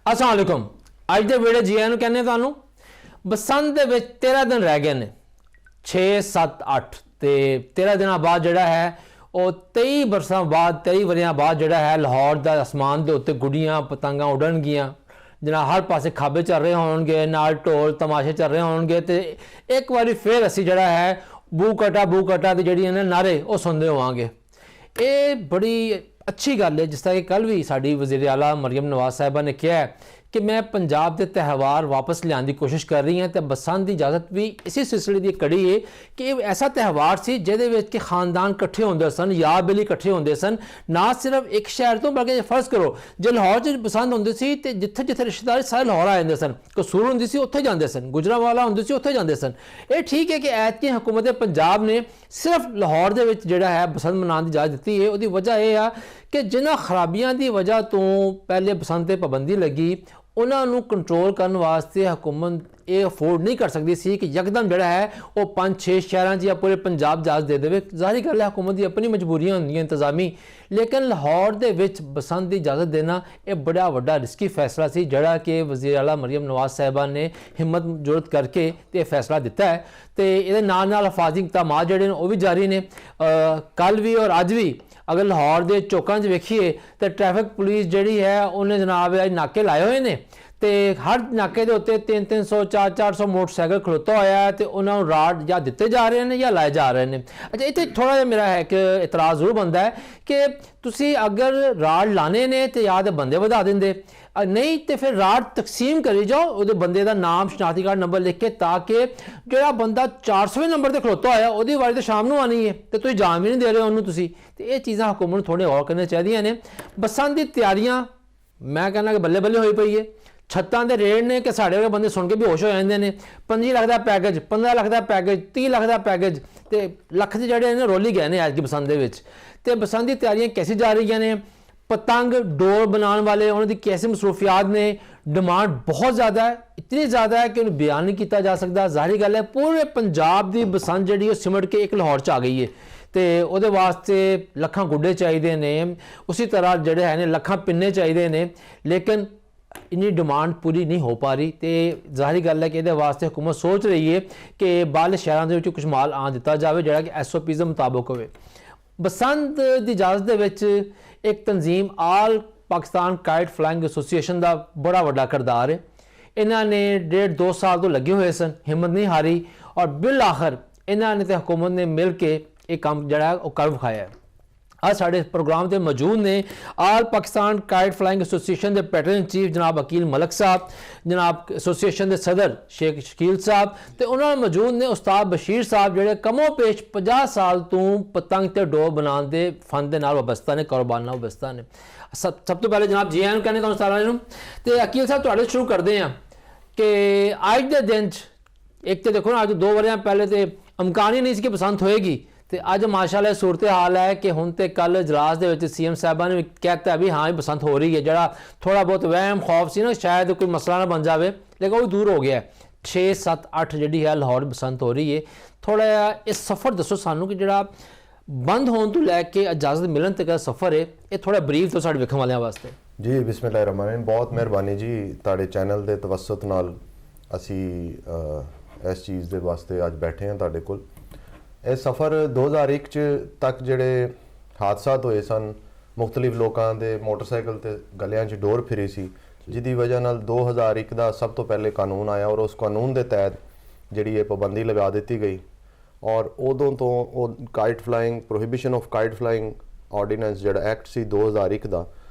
अस्सलाम वालेकुम। अज के वीडियो जी आया कहने तुहानू बसंत दे 13 दिन रह गए ने 6 7 8 ते 13 दिन बाद जोड़ा है वो 23 बरसा बाद 23 वरियां बाद जोड़ा है लाहौर का आसमान के उत्ते गुड़ियाँ पतंगा उड़न गियाँ जना हर पासे खाबे चल रहे होणगे नाल ढोल तमाशे चल रहे होणगे ते एक बार फिर असी जोड़ा है बू कटा की जी नारे वो सुनते होवांगे। ये बड़ी अच्छी गल है जिस तरह कि कल भी साड़ी वज़ीर आला मरियम नवाज साहिबा ने कहा है कि मैं पंजाब के त्यौहार वापस लियाने की कोशिश कर रही हैं तो बसंत की इजाजत भी इसी सिलसिले की कड़ी है कि ऐसा त्यौहार से जिहदे विच कि खानदान इकट्ठे होंदे सन यार बेली इकट्ठे होंदे सन ना सिर्फ एक शहर तो बल्कि फर्ज करो जो लाहौर च बसंत होंदी सी ते जिथे जिथे रिश्तेदार सारे लाहौर आ जांदे सन कसूर होंदी सी उत्थे जांदे सन गुजरांवाला होंदी सी उत्थे जांदे सन। ये ठीक है कि ऐतकी हुकूमत पंजाब ने सिर्फ लाहौर दे विच जिहड़ा है बसंत मनाने की इजाजत दी है उसकी वजह यह है कि जिन्हां खराबियां की वजह तो पहले बसंत ते पाबंदी लगी उन्होंने कंट्रोल करने वास्ते हुकूमत ये अफोर्ड नहीं कर सकती सी कि यकदम जोड़ा है वो 5-6 शहरों या पूरे पंजाब इजाजत दे दे। जाहिर गल है हुकूमत की अपनी मजबूरियां होंदियां इंतजामी, लेकिन लाहौर दे विच बसंत की इजाजत देना यह बड़ा वड्डा रिस्की फैसला सी जड़ा कि वज़ीर आला मरियम नवाज साहिबा ने हिम्मत जरूरत करके तो फैसला दिता है। तो ये अल्फाजी इकदाम जोड़े वो भी जारी ने कल भी और अज भी अगर लाहौर के चौकों वेखीए तो ट्रैफिक पुलिस जी है उन्हें जनाब अज नाके लाए हुए हैं तो हर नाके के उत्ते 300 400 मोटरसाइकिल खलोता होया है तो उन्होंने राड या दिते जा रहे हैं या लाए जा रहे हैं। अच्छा इतने थोड़ा जिहा मेरा है कि इतराज़ जरूर बनता है कि तुसी अगर राड लाने ने तो या तो बंदे वधा देंदे नहीं तो फिर राड तकसीम करी जाओ उस बंदे का नाम शनाख्ती कार्ड नंबर लिख के ताकि जो बंदा 400वें नंबर पर खलोता होया उसकी वारी तो शाम को आनी है तो तुम जान भी नहीं दे रहे हो उन्होंने तुसी। तो ये चीज़ां हुकूमत थोड़ी गौर करनी चाहिए ने। बसंत की तैयारियां मैं कहना कि बल्ले बल्ले होई पई है। छत्तां दे रेट ने कि साढ़े वर्गे बंदे सुन के बेहोश हो जाते हैं। 25 लाख का पैकेज 15 लाख का पैकेज 30 लाख का पैकेज तो लख के जड़े रोली गए हैं अज की बसंत दे विच। ते बसंत की तैयारियां कैसी जा रही ने पतंग डोर बनाने वाले उन्होंने कैसे मसरूफियात ने डिमांड बहुत ज़्यादा है इतनी ज़्यादा है कि उन्हें बयान नहीं किया जा सकता। जाहिर गल है पूरे पंजाब की बसंत जी सिमट के एक लाहौर च आ गई है तो वो वास्ते लखां गुड्डे चाहिए ने उसी तरह जड़े है लखां पिन्ने चाहिए ने लेकिन इन्नी डिमांड पूरी नहीं हो पा रही। तो जाहिर गल है कि ये वास्ते हुकूमत सोच रही है कि बाहर शहरों के कुछ माल आ दिता जाए जोड़ा कि SOP के मुताबिक हो। बसंत की इजाजत एक तंजीम आल पाकिस्तान काइट फ्लाइंग एसोसीएशन का बड़ा वड्डा किरदार है। इन्होंने 1.5-2 साल तो लगे हुए सन हिम्मत नहीं हारी और बिल आखिर इन्होंने तो हुकूमत ने मिल के एक काम जड़ा वो कर विखाया है। आज साढ़े प्रोग्राम से मौजूद ने आल पाकिस्तान काइट फ्लाइंग एसोसीएशन के पैटर्न चीफ जनाब अकील मलक साहब जनाब एसोसीएशन के सदर शेख शकील साहब तो उन्होंने मौजूद ने उस्ताद बशीर साहब जोड़े कमो पेश 50 साल तो पतंग ते डोर बनाने के फन के नाल वाबस्ता ने कारोबार नाल वाबस्ता ने। सब तो पहले जनाब जी आन कहने सारे तो अकील साहब तुहाडे शुरू करते हैं कि अज के दिन एक तो देखो ना अज 2 वरियां पहले तो अमकान ही नहीं सी कि बसंत होएगी तो अज माशाअल्लाह सूरत हाल है कि हुण ते कल इजलास दे विच CM साहबा ने कहता है भी हाँ बसंत हो रही है जड़ा थोड़ा बहुत वहम खौफ सी ना शायद कोई मसला ना बन जाए लेकिन वो दूर हो गया। 6 7 8 जी है लाहौर बसंत हो रही है। थोड़ा इस सफ़र दसो सानू कि जड़ा बंद होने तो लैके इजाजत मिलन तक का सफ़र है ये थोड़ा ब्रीफ तो साढ़े वेखण वालियां वास्ते। जी बिस्मिल्लाहिर्रहमानिर्रहीम बहुत मेहरबानी जी तुहाडे चैनल के तवसत नाल असी इस चीज़ के वास्ते अज बैठे हैं तुहाडे कोल। यह सफ़र 2001 तक जोड़े हादसा होए सन मुख्तलिफ लोगों के मोटरसाइकिल ते गलियां च डोर फिरी सी जिदी वजह नाल 2001 का सब तो पहले कानून आया और उस कानून के तहत जी पाबंदी लगा दी गई और उदों तो kite flying prohibition of kite flying ordinance जो एक्ट सी 2001 का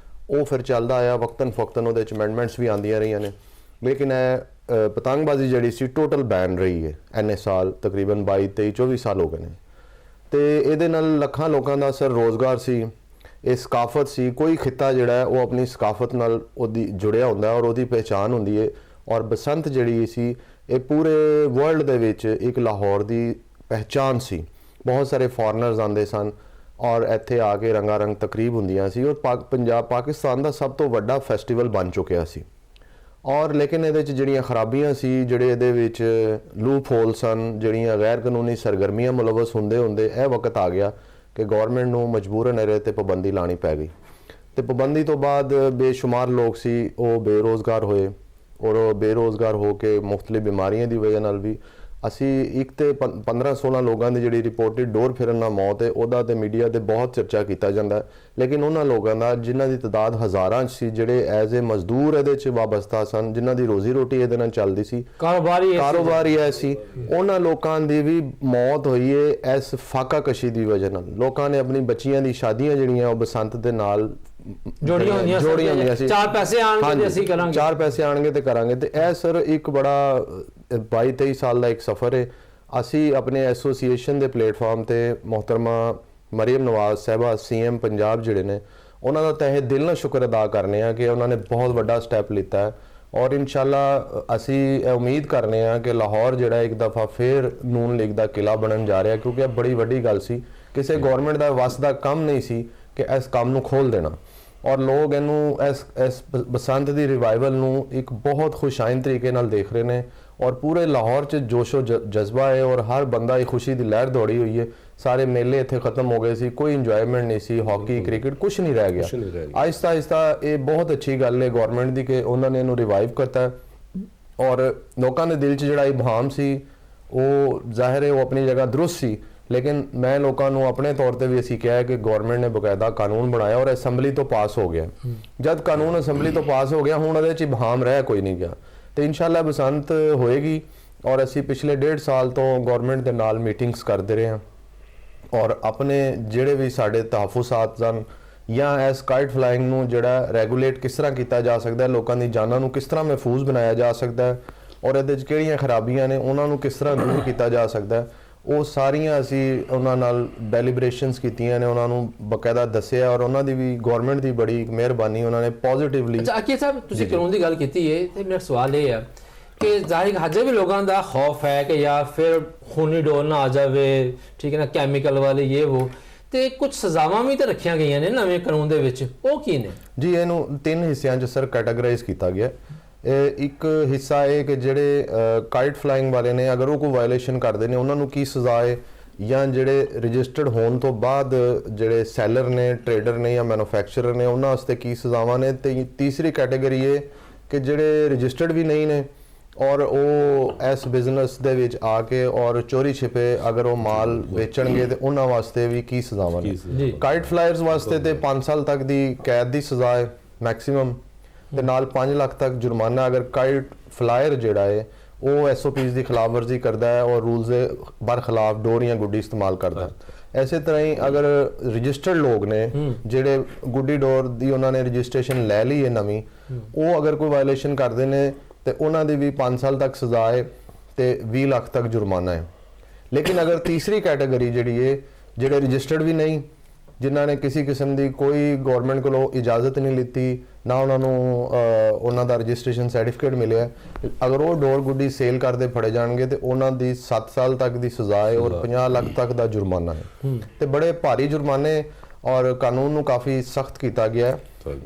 वो फिर चलता आया वक्तन फवक्तन वो अमेंडमेंट्स भी आंदियां रही ने लेकिन पतंगबाजी जी सी टोटल बैन रही है इन्ने साल तकरीबन 22-23-24 साल हो गए हैं। तो ये लखां लोगों का सर रोज़गार सी ये सकाफत सी कोई खिता जोड़ा है वो अपनी सकाफत नाल जुड़िया होंदा और उसकी पहचान होंदी है और बसंत जी सी ये पूरे वर्ल्ड दे विच एक लाहौर की पहचान सी। बहुत सारे फॉरनर्स आते सन और इत्थे आके रंगारंग तकरीब होंदियां सी और पंजाब पाकिस्तान का सब तो वड्डा फैसटिवल बन चुकिया सी। और लेकिन ये जड़ियाँ खराबियां सी जिहड़े इहदे विच लूप होल सन जड़ियाँ गैर कानूनी सरगर्मियां मुलवस होंदे होंदे यह वक्त आ गया कि गौरमेंट नूं मजबूरन इहदे ते पाबंदी लानी पै गई। ਤੇ ਪਾਬੰਦੀ ਤੋਂ ਬਾਅਦ ਬੇਸ਼ੁਮਾਰ ਲੋਕ ਸੀ ਉਹ ਬੇਰੋਜ਼ਗਾਰ ਹੋਏ, ਔਰ ਉਹ ਬੇਰੋਜ਼ਗਾਰ ਹੋ ਕੇ ਮੁxtਲਿਫ ਬਿਮਾਰੀਆਂ ਦੀ ਵਜ੍ਹਾ ਨਾਲ ਵੀ ਅਸੀਂ ਇੱਕ ਤੇ 15-16 ਲੋਕਾਂ ਦੀ ਜਿਹੜੀ ਰਿਪੋਰਟਡ ਡੋਰ ਫਿਰਨ ਨਾਲ ਮੌਤ ਹੈ ਉਹਦਾ ਤੇ ਮੀਡੀਆ ਤੇ ਬਹੁਤ ਚਰਚਾ ਕੀਤਾ ਜਾਂਦਾ, ਲੇਕਿਨ ਉਹਨਾਂ ਲੋਕਾਂ ਦਾ ਜਿਨ੍ਹਾਂ ਦੀ ਤਾਦਾਦ ਹਜ਼ਾਰਾਂ 'ਚ ਸੀ, ਜਿਹੜੇ ਐਜ਼ ਏ ਮਜ਼ਦੂਰ ਇਹਦੇ 'ਚ ਵਾਬਸਤਾ ਸਨ, ਜਿਨ੍ਹਾਂ ਦੀ ਰੋਜ਼ੀ ਰੋਟੀ ਇਹਦੇ ਨਾਲ ਚੱਲਦੀ ਸੀ, ਕਾਰੋਬਾਰ ਹੀ ਐਸੀ, ਉਹਨਾਂ ਲੋਕਾਂ ਦੀ ਵੀ ਮੌਤ ਹੋਈ ਹੈ ਇਸ ਫਾਕਾ ਕਸ਼ੀ ਦੀ ਵਜ੍ਹਾ ਨਾਲ। ਲੋਕਾਂ ਨੇ ਆਪਣੀ ਬੱਚੀਆਂ ਦੀ ਸ਼ਾਦੀਆਂ ਜਿਹੜੀਆਂ ਉਹ ਬਸੰਤ ਦੇ ਨਾਲ ਜੋੜੀਆਂ ਹੁੰਦੀਆਂ ਸੀ, 4 ਪੈਸੇ ਆਣਗੇ ਤੇ ਅਸੀਂ ਕਰਾਂਗੇ, 4 ਪੈਸੇ ਆਣਗੇ ਤੇ ਕਰਾਂਗੇ। ਤੇ ਇਹ ਸਰ ਇੱਕ ਬੜਾ 22-23 ਸਾਲ ਦਾ ਇੱਕ ਸਫ਼ਰ ਹੈ। ਅਸੀਂ ਆਪਣੇ ਐਸੋਸੀਏਸ਼ਨ ਦੇ ਪਲੇਟਫਾਰਮ ਤੇ ਮੁਹਤਰਮਾ ਮਰੀਮ ਨਵਾਜ਼ ਸਾਹਿਬਾ CM ਪੰਜਾਬ ਜਿਹੜੇ ਨੇ ਉਹਨਾਂ ਦਾ ਤਹਿ ਦਿਲ ਨਾਲ ਸ਼ੁਕਰ ਅਦਾ ਕਰਨੇ ਆ ਕਿ ਉਹਨਾਂ ਨੇ ਬਹੁਤ ਵੱਡਾ ਸਟੈਪ ਲਿੱਤਾ ਹੈ, ਔਰ ਇਨਸ਼ਾਅੱਲਾ ਅਸੀਂ ਇਹ ਉਮੀਦ ਕਰਨੇ ਆ ਕਿ ਲਾਹੌਰ ਜਿਹੜਾ ਇੱਕ ਦਫਾ ਫੇਰ ਨੂਨ ਲੀਗ ਦਾ ਕਿਲਾ ਬਣਨ ਜਾ ਰਿਹਾ, ਕਿਉਂਕਿ ਇਹ ਬੜੀ ਵੱਡੀ ਗੱਲ ਸੀ। ਕਿਸੇ ਗਵਰਨਮੈਂਟ ਦਾ ਵੱਸ ਦਾ ਕੰਮ ਨਹੀਂ ਸੀ ਕਿ ਇਸ ਕੰਮ ਨੂੰ ਖੋਲ ਦੇਣਾ, ਔਰ ਲੋਕ ਇਹਨੂੰ ਇਸ ਬਸੰਤ ਦੀ ਰਿਵਾਈਵਲ ਨੂੰ ਇੱਕ ਬਹੁਤ ਖੁਸ਼ਾਇਨ ਤਰੀਕੇ ਨਾਲ ਦੇਖ ਰਹੇ ਨੇ, ਔਰ ਪੂਰੇ ਲਾਹੌਰ 'ਚ ਜੋਸ਼ੋ ਜਜ਼ਬਾ ਹੈ, ਔਰ ਹਰ ਬੰਦਾ ਇੱਕ ਖੁਸ਼ੀ ਦੀ ਲਹਿਰ ਦੌੜੀ ਹੋਈ ਹੈ। ਸਾਰੇ ਮੇਲੇ ਇੱਥੇ ਖਤਮ ਹੋ ਗਏ ਸੀ, ਕੋਈ ਇੰਜੋਇਮੈਂਟ ਨਹੀਂ ਸੀ, ਹਾਕੀ ਕ੍ਰਿਕਟ ਕੁਝ ਨਹੀਂ ਰਹਿ ਗਿਆ। ਆਹਿਸਤਾ ਆਹਿਸਤਾ ਇਹ ਬਹੁਤ ਅੱਛੀ ਗੱਲ ਹੈ ਗਵਰਨਮੈਂਟ ਦੀ ਕਿ ਉਹਨਾਂ ਨੇ ਇਹਨੂੰ ਰਿਵਾਈਵ ਕਰਤਾ, ਔਰ ਲੋਕਾਂ ਦੇ ਦਿਲ 'ਚ ਜਿਹੜਾ ਇਬਹਾਮ ਸੀ ਉਹ ਜ਼ਾਹਿਰ ਹੈ ਉਹ ਆਪਣੀ ਜਗ੍ਹਾ ਦਰੁਸਤ ਸੀ, ਲੇਕਿਨ ਮੈਂ ਲੋਕਾਂ ਨੂੰ ਆਪਣੇ ਤੌਰ ਤੇ ਵੀ ਅਸੀਂ ਕਿਹਾ ਕਿ ਗਵਰਨਮੈਂਟ ਨੇ ਬਕਾਇਦਾ ਕਾਨੂੰਨ ਬਣਾਇਆ ਔਰ ਅਸੈਂਬਲੀ ਤੋਂ ਪਾਸ ਹੋ ਗਿਆ। ਜਦ ਕਾਨੂੰਨ ਅਸੈਂਬਲੀ ਤੋਂ ਪਾਸ ਹੋ ਗਿਆ, ਹੁਣ ਉਹਦੇ 'ਚ ਇਬਹਾਮ ਰਹਿ ਕੋਈ ਨਹੀਂ ਗਿਆ, ਤੇ ਇਨਸ਼ਾਅੱਲਾ ਬਸੰਤ ਹੋਏਗੀ। ਔਰ ਅਸੀਂ ਪਿਛਲੇ 1.5 ਸਾਲ ਤੋਂ ਗਵਰਨਮੈਂਟ ਦੇ ਨਾਲ ਮੀਟਿੰਗਸ ਕਰਦੇ ਰਹੇ ਹਾਂ, ਔਰ ਆਪਣੇ ਜਿਹੜੇ ਵੀ ਸਾਡੇ ਤਹਫੁਜ਼ਾਤ ਸਨ ਜਾਂ ਇਸ ਕਾਈਟ ਫਲਾਈਂਗ ਨੂੰ ਜਿਹੜਾ ਰੈਗੂਲੇਟ ਕਿਸ ਤਰ੍ਹਾਂ ਕੀਤਾ ਜਾ ਸਕਦਾ, ਲੋਕਾਂ ਦੀ ਜਾਨਾਂ ਨੂੰ ਕਿਸ ਤਰ੍ਹਾਂ ਮਹਿਫੂਜ਼ ਬਣਾਇਆ ਜਾ ਸਕਦਾ, ਔਰ ਇਹਦੇ 'ਚ ਕਿਹੜੀਆਂ ਖਰਾਬੀਆਂ ਨੇ ਉਹਨਾਂ ਨੂੰ ਕਿਸ ਤਰ੍ਹਾਂ ਦੂਰ ਕੀਤਾ ਜਾ ਸਕਦਾ, ਉਹ ਸਾਰੀਆਂ ਅਸੀਂ ਉਹਨਾਂ ਨਾਲ ਡੈਲੀਬਰੇਸ਼ਨਸ ਕੀਤੀਆਂ ਨੇ, ਉਹਨਾਂ ਨੂੰ ਬਕਾਇਦਾ ਦੱਸਿਆ, ਔਰ ਉਹਨਾਂ ਦੀ ਵੀ ਗਵਰਨਮੈਂਟ ਦੀ ਬੜੀ ਮਿਹਰਬਾਨੀ, ਉਹਨਾਂ ਨੇ ਪੋਜ਼ਿਟਿਵਲੀ। ਅੱਛਾ ਅਕੀ ਸਾਹਿਬ, ਤੁਸੀਂ ਕਾਨੂੰਨ ਦੀ ਗੱਲ ਕੀਤੀ ਹੈ ਤੇ ਮੇਰਾ ਸਵਾਲ ਇਹ ਹੈ ਕਿ ਜ਼ਾਹਿਰ ਹਜੇ ਵੀ ਲੋਕਾਂ ਦਾ ਖੌਫ ਹੈ ਕਿ ਯਾਰ ਫਿਰ ਖੂਨੀ ਡੋਰ ਨਾ ਆ ਜਾਵੇ, ਠੀਕ ਹੈ ਨਾ, ਕੈਮੀਕਲ ਵਾਲੇ ਇਹ ਉਹ, ਤੇ ਕੁਝ ਸਜ਼ਾਵਾਂ ਵੀ ਤਾਂ ਰੱਖੀਆਂ ਗਈਆਂ ਨੇ ਨਵੇਂ ਕਾਨੂੰਨ ਦੇ ਵਿੱਚ, ਉਹ ਕੀ ਨੇ ਜੀ? ਇਹਨੂੰ 3 ਹਿੱਸਿਆਂ 'ਚ ਸਰ ਕੈਟਾਗਰਾਈਜ਼ ਕੀਤਾ ਗਿਆ। ਇੱਕ ਹਿੱਸਾ ਹੈ ਕਿ ਜਿਹੜੇ ਕਾਈਟ ਫਲਾਈਂਗ ਵਾਲੇ ਨੇ ਅਗਰ ਉਹ ਕੋਈ ਵਾਇਓਲੇਸ਼ਨ ਕਰਦੇ ਨੇ ਉਹਨਾਂ ਨੂੰ ਕੀ ਸਜ਼ਾ ਹੈ, ਜਾਂ ਜਿਹੜੇ ਰਜਿਸਟਰਡ ਹੋਣ ਤੋਂ ਬਾਅਦ ਜਿਹੜੇ ਸੈਲਰ ਨੇ, ਟ੍ਰੇਡਰ ਨੇ ਜਾਂ ਮੈਨੂਫੈਕਚਰਰ ਨੇ ਉਹਨਾਂ ਵਾਸਤੇ ਕੀ ਸਜ਼ਾਵਾਂ ਨੇ। ਤੇ ਤੀਸਰੀ ਕੈਟਾਗਰੀ ਇਹ ਕਿ ਜਿਹੜੇ ਰਜਿਸਟਰਡ ਵੀ ਨਹੀਂ ਨੇ ਔਰ ਉਹ ਇਸ ਬਿਜ਼ਨਸ ਦੇ ਵਿੱਚ ਆ ਕੇ ਔਰ ਚੋਰੀ ਛਿਪੇ ਅਗਰ ਉਹ ਮਾਲ ਵੇਚਣਗੇ ਤੇ ਉਹਨਾਂ ਵਾਸਤੇ ਵੀ ਕੀ ਸਜ਼ਾਵਾਂ ਨੇ। ਕਾਈਟ ਫਲਾਇਰਸ ਵਾਸਤੇ ਤੇ 5 ਸਾਲ ਤੱਕ ਦੀ ਕੈਦ ਦੀ ਸਜ਼ਾ ਹੈ ਮੈਕਸਿਮਮ, ਤੇ ਨਾਲ 5 ਲੱਖ ਤੱਕ ਜੁਰਮਾਨਾ ਅਗਰ ਕਾਈਟ ਫਲਾਇਰ ਜਿਹੜਾ ਹੈ ਉਹ SOPs ਦੀ ਖਿਲਾਫਵਰਜ਼ੀ ਕਰਦਾ ਹੈ ਔਰ ਰੂਲਸ ਦੇ ਬਰਖਿਲਾਫ ਡੋਰ ਜਾਂ ਗੁੱਡੀ ਇਸਤੇਮਾਲ ਕਰਦਾ ਹੈ। ਇਸੇ ਤਰ੍ਹਾਂ ਹੀ ਅਗਰ ਰਜਿਸਟਰਡ ਲੋਕ ਨੇ ਜਿਹੜੇ ਗੁੱਡੀ ਡੋਰ ਦੀ ਉਹਨਾਂ ਨੇ ਰਜਿਸਟ੍ਰੇਸ਼ਨ ਲੈ ਲਈ ਹੈ ਨਵੀਂ, ਉਹ ਅਗਰ ਕੋਈ ਵਾਇਓਲੇਸ਼ਨ ਕਰਦੇ ਨੇ ਤੇ ਉਹਨਾਂ ਦੀ ਵੀ 5 ਸਾਲ ਤੱਕ ਸਜ਼ਾ ਹੈ ਤੇ 20 ਲੱਖ ਤੱਕ ਜੁਰਮਾਨਾ ਹੈ। ਲੇਕਿਨ ਅਗਰ ਤੀਸਰੀ ਕੈਟਾਗਰੀ ਜਿਹੜੀ ਹੈ ਜਿਹੜੇ ਰਜਿਸਟਰਡ ਵੀ ਨਹੀਂ, ਜਿਨ੍ਹਾਂ ਨੇ ਕਿਸੇ ਕਿਸਮ ਦੀ ਕੋਈ ਗਵਰਨਮੈਂਟ ਕੋਲੋਂ ਇਜਾਜ਼ਤ ਨਹੀਂ ਲਿੱਤੀ, ਨਾ ਉਹਨਾਂ ਨੂੰ ਉਹਨਾਂ ਦਾ ਰਜਿਸਟ੍ਰੇਸ਼ਨ ਸਰਟੀਫਿਕੇਟ ਮਿਲਿਆ, ਅਗਰ ਉਹ ਡੋਰ ਗੁੱਡੀ ਸੇਲ ਕਰਦੇ ਫੜੇ ਜਾਣਗੇ ਤੇ ਉਹਨਾਂ ਦੀ 7 ਸਾਲ ਤੱਕ ਦੀ ਸਜ਼ਾ ਹੈ ਔਰ 50 ਲੱਖ ਤੱਕ ਦਾ ਜੁਰਮਾਨਾ ਹੈ। ਤੇ ਬੜੇ ਭਾਰੀ ਜੁਰਮਾਨੇ ਔਰ ਕਾਨੂੰਨ ਨੂੰ ਕਾਫੀ ਸਖਤ ਕੀਤਾ ਗਿਆ ਹੈ,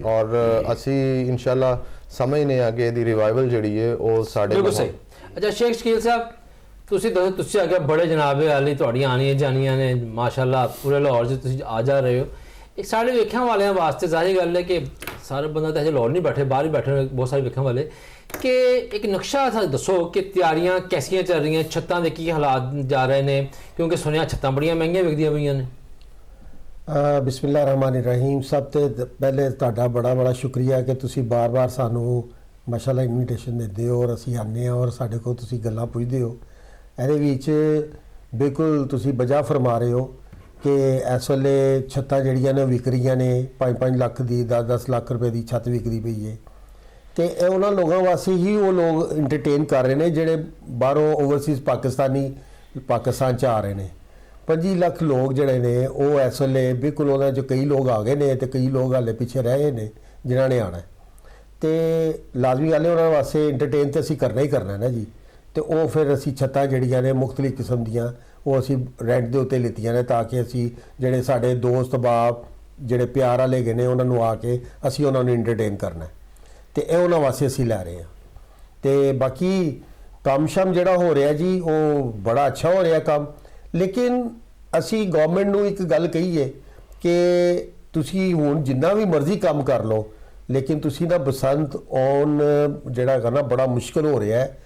ਔਰ ਅਸੀਂ ਇਨਸ਼ਾਅੱਲਾ ਸਮਝਨੇ ਆ ਕਿ ਇਹਦੀ ਰਿਵਾਈਵਲ ਜਿਹੜੀ ਹੈ ਉਹ ਸਾਡੇ ਬਿਲਕੁਲ ਸਹੀ। ਅੱਛਾ ਸ਼ੇਖ ਸ਼ਕੀਲ ਸਾਹਿਬ, ਤੁਸੀਂ ਦੱਸੋ, ਤੁਸੀਂ ਅੱਗੇ ਬੜੇ ਜਨਾਬੇ ਵਾਲੀ ਤੁਹਾਡੀਆਂ ਆਣੀਆਂ ਜਾਣੀਆਂ ਨੇ ਮਾਸ਼ਾਅੱਲਾ, ਪੂਰੇ ਲਾਹੌਰ 'ਚ ਤੁਸੀਂ ਆ ਜਾ ਰਹੇ ਹੋ। ਇੱਕ ਸਾਡੇ ਵੇਖਣ ਵਾਲਿਆਂ ਵਾਸਤੇ ਜ਼ਾਹਿਰ ਗੱਲ ਹੈ ਕਿ ਸਾਰੇ ਬੰਦਾ ਤਾਂ ਹਜੇ ਲਾਹੌਰ ਨਹੀਂ ਬੈਠੇ, ਬਾਹਰ ਹੀ ਬੈਠੇ ਨੇ ਬਹੁਤ ਸਾਰੇ ਵੇਖਣ ਵਾਲੇ, ਕਿ ਇੱਕ ਨਕਸ਼ਾ ਸਾਨੂੰ ਦੱਸੋ ਕਿ ਤਿਆਰੀਆਂ ਕੈਸੀਆਂ ਚੱਲ ਰਹੀਆਂ, ਛੱਤਾਂ ਦੇ ਕੀ ਹਾਲਾਤ ਜਾ ਰਹੇ ਨੇ, ਕਿਉਂਕਿ ਸੁਣਿਆ ਛੱਤਾਂ ਬੜੀਆਂ ਮਹਿੰਗੀਆਂ ਵਿਕਦੀਆਂ ਪਈਆਂ ਨੇ। ਬਿਸਮਿਲ੍ਲਾਹ ਰਹਿਮਾਨ ਰਹੀਮ। ਸਭ ਤੋਂ ਪਹਿਲੇ ਤੁਹਾਡਾ ਬੜਾ ਸ਼ੁਕਰੀਆ ਕਿ ਤੁਸੀਂ ਬਾਰ-ਬਾਰ ਸਾਨੂੰ ਮਾਸ਼ਾਅੱਲਾ ਇਨਵੀਟੇਸ਼ਨ ਦਿੰਦੇ ਹੋ ਔਰ ਅਸੀਂ ਆਉਂਦੇ ਹਾਂ ਔਰ ਸਾਡੇ ਕੋਲ ਤੁਸੀਂ ਗੱਲਾਂ ਪੁੱਛਦੇ ਹੋ। ਇਹਦੇ ਵਿੱਚ ਬਿਲਕੁਲ ਤੁਸੀਂ ਵਜ੍ਹਾ ਫਰਮਾ ਰਹੇ ਹੋ ਕਿ ਇਸ ਵੇਲੇ ਛੱਤਾਂ ਜਿਹੜੀਆਂ ਨੇ ਵਿਕ ਰਹੀਆਂ ਨੇ 5-5 ਲੱਖ ਦੀ, 10-10 ਲੱਖ ਰੁਪਏ ਦੀ ਛੱਤ ਵਿਕਦੀ ਪਈ ਹੈ, ਤੇ ਇਹ ਉਹਨਾਂ ਲੋਕਾਂ ਵਾਸਤੇ ਹੀ ਉਹ ਲੋਕ ਇੰਟਰਟੇਨ ਕਰ ਰਹੇ ਨੇ ਜਿਹੜੇ ਬਾਹਰੋਂ ਓਵਰਸੀਜ਼ ਪਾਕਿਸਤਾਨ 'ਚ ਆ ਰਹੇ ਨੇ। 25 ਲੱਖ ਲੋਕ ਜਿਹੜੇ ਨੇ ਉਹ ਇਸ ਵੇਲੇ ਬਿਲਕੁਲ ਉਹਨਾਂ 'ਚ ਕਈ ਲੋਕ ਆ ਗਏ ਨੇ ਤੇ ਕਈ ਲੋਕ ਹਾਲੇ ਪਿੱਛੇ ਰਹੇ ਨੇ ਜਿਨ੍ਹਾਂ ਨੇ ਆਉਣਾ, ਤੇ ਲਾਜ਼ਮੀ ਗੱਲ ਹੈ ਉਹਨਾਂ ਵਾਸਤੇ ਇੰਟਰਟੇਨ ਤੇ ਅਸੀਂ ਕਰਨਾ ਹੀ ਕਰਨਾ ਨਾ ਜੀ। ਤੇ ਉਹ ਫਿਰ ਅਸੀਂ ਛੱਤਾਂ ਜਿਹੜੀਆਂ ਨੇ ਮੁਖਤਲਿਫ ਕਿਸਮ ਦੀਆਂ ਉਹ ਅਸੀਂ ਰੈਂਟ ਦੇ ਉੱਤੇ ਲਿੱਤੀਆਂ ਨੇ ਤਾਂ ਕਿ ਅਸੀਂ ਜਿਹੜੇ ਸਾਡੇ ਦੋਸਤ ਬਾਪ ਜਿਹੜੇ ਪਿਆਰ ਵਾਲੇ ਗਏ ਨੇ ਉਹਨਾਂ ਨੂੰ ਆ ਕੇ ਅਸੀਂ ਉਹਨਾਂ ਨੂੰ ਇੰਟਰਟੇਨ ਕਰਨਾ, ਤੇ ਇਹ ਉਹਨਾਂ ਵਾਸਤੇ ਅਸੀਂ ਲੈ ਰਹੇ ਹਾਂ। ਤੇ ਬਾਕੀ ਕੰਮ ਸ਼ਮ ਜਿਹੜਾ ਹੋ ਰਿਹਾ ਜੀ ਉਹ ਬੜਾ ਅੱਛਾ ਹੋ ਰਿਹਾ ਕੰਮ, ਲੇਕਿਨ ਅਸੀਂ ਗਵਰਨਮੈਂਟ ਨੂੰ ਇੱਕ ਗੱਲ ਕਹੀਏ ਕਿ ਤੁਸੀਂ ਹੁਣ ਜਿੰਨਾ ਵੀ ਮਰਜ਼ੀ ਕੰਮ ਕਰ ਲਓ ਲੇਕਿਨ ਤੁਸੀਂ ਨਾ ਬਸੰਤ ਆਉਣ ਜਿਹੜਾ ਹੈਗਾ ਨਾ ਬੜਾ ਮੁਸ਼ਕਲ ਹੋ ਰਿਹਾ ਹੈ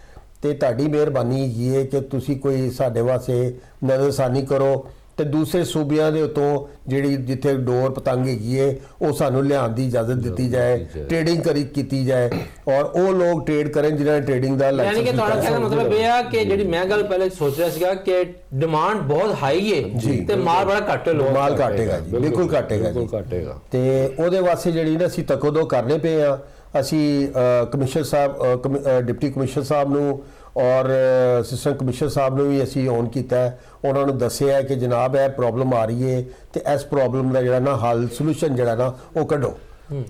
ਤੇ ਤੁਹਾਡੀ ਮਿਹਰਬਾਨੀ ਇਹ ਹੈ ਕਿ ਤੁਸੀਂ ਕੋਈ ਸਾਡੇ ਵਾਸਤੇ ਨਜ਼ਰਸਾਨੀ ਕਰੋ ਤੇ ਦੂਸਰੇ ਸੂਬਿਆਂ ਦੇ ਉਤੋਂ ਜਿਹੜੀ ਜਿੱਥੇ ਡੋਰ ਪਤੰਗ ਹੈਗੀ ਹੈ ਉਹ ਸਾਨੂੰ ਲਿਆਉਣ ਦੀ ਇਜਾਜ਼ਤ ਦਿੱਤੀ ਜਾਏ ਟ੍ਰੇਡਿੰਗ ਕੀਤੀ ਜਾਏ ਔਰ ਉਹ ਲੋਕ ਟ੍ਰੇਡ ਕਰਨ ਜਿਨ੍ਹਾਂ ਨੇ ਟ੍ਰੇਡਿੰਗ ਦਾ ਯਾਨੀ ਕਿ ਤੁਹਾਡਾ ਕਹਿਣ ਦਾ ਮਤਲਬ ਇਹ ਆ ਕਿ ਜਿਹੜੀ ਮੈਂ ਗੱਲ ਪਹਿਲੇ ਸੋਚ ਰਿਹਾ ਸੀਗਾ ਕਿ ਡਿਮਾਂਡ ਬਹੁਤ ਹਾਈ ਹੈ ਤੇ ਮਾਲ ਬੜਾ ਘੱਟ ਹੈ, ਮਾਲ ਘਟੇਗਾ ਜੀ, ਬਿਲਕੁਲ ਘਟੇਗਾ ਜੀ, ਤੇ ਉਹਦੇ ਵਾਸਤੇ ਜਿਹੜੀ ਨਾ ਅਸੀਂ ਤਕੋਦੋ ਕਰਨੇ ਪਏ ਆ। ਅਸੀਂ ਕਮਿਸ਼ਨਰ ਸਾਹਿਬ ਡਿਪਟੀ ਕਮਿਸ਼ਨਰ ਸਾਹਿਬ ਨੂੰ ਔਰ ਅਸਿਸਟੈਂਟ ਕਮਿਸ਼ਨਰ ਸਾਹਿਬ ਨੂੰ ਵੀ ਅਸੀਂ ਔਨ ਕੀਤਾ ਹੈ, ਉਹਨਾਂ ਨੂੰ ਦੱਸਿਆ ਕਿ ਜਨਾਬ ਇਹ ਪ੍ਰੋਬਲਮ ਆ ਰਹੀ ਹੈ ਤੇ ਇਸ ਪ੍ਰੋਬਲਮ ਦਾ ਜਿਹੜਾ ਨਾ ਹੱਲ ਸੋਲੂਸ਼ਨ ਜਿਹੜਾ ਨਾ ਉਹ ਕੱਢੋ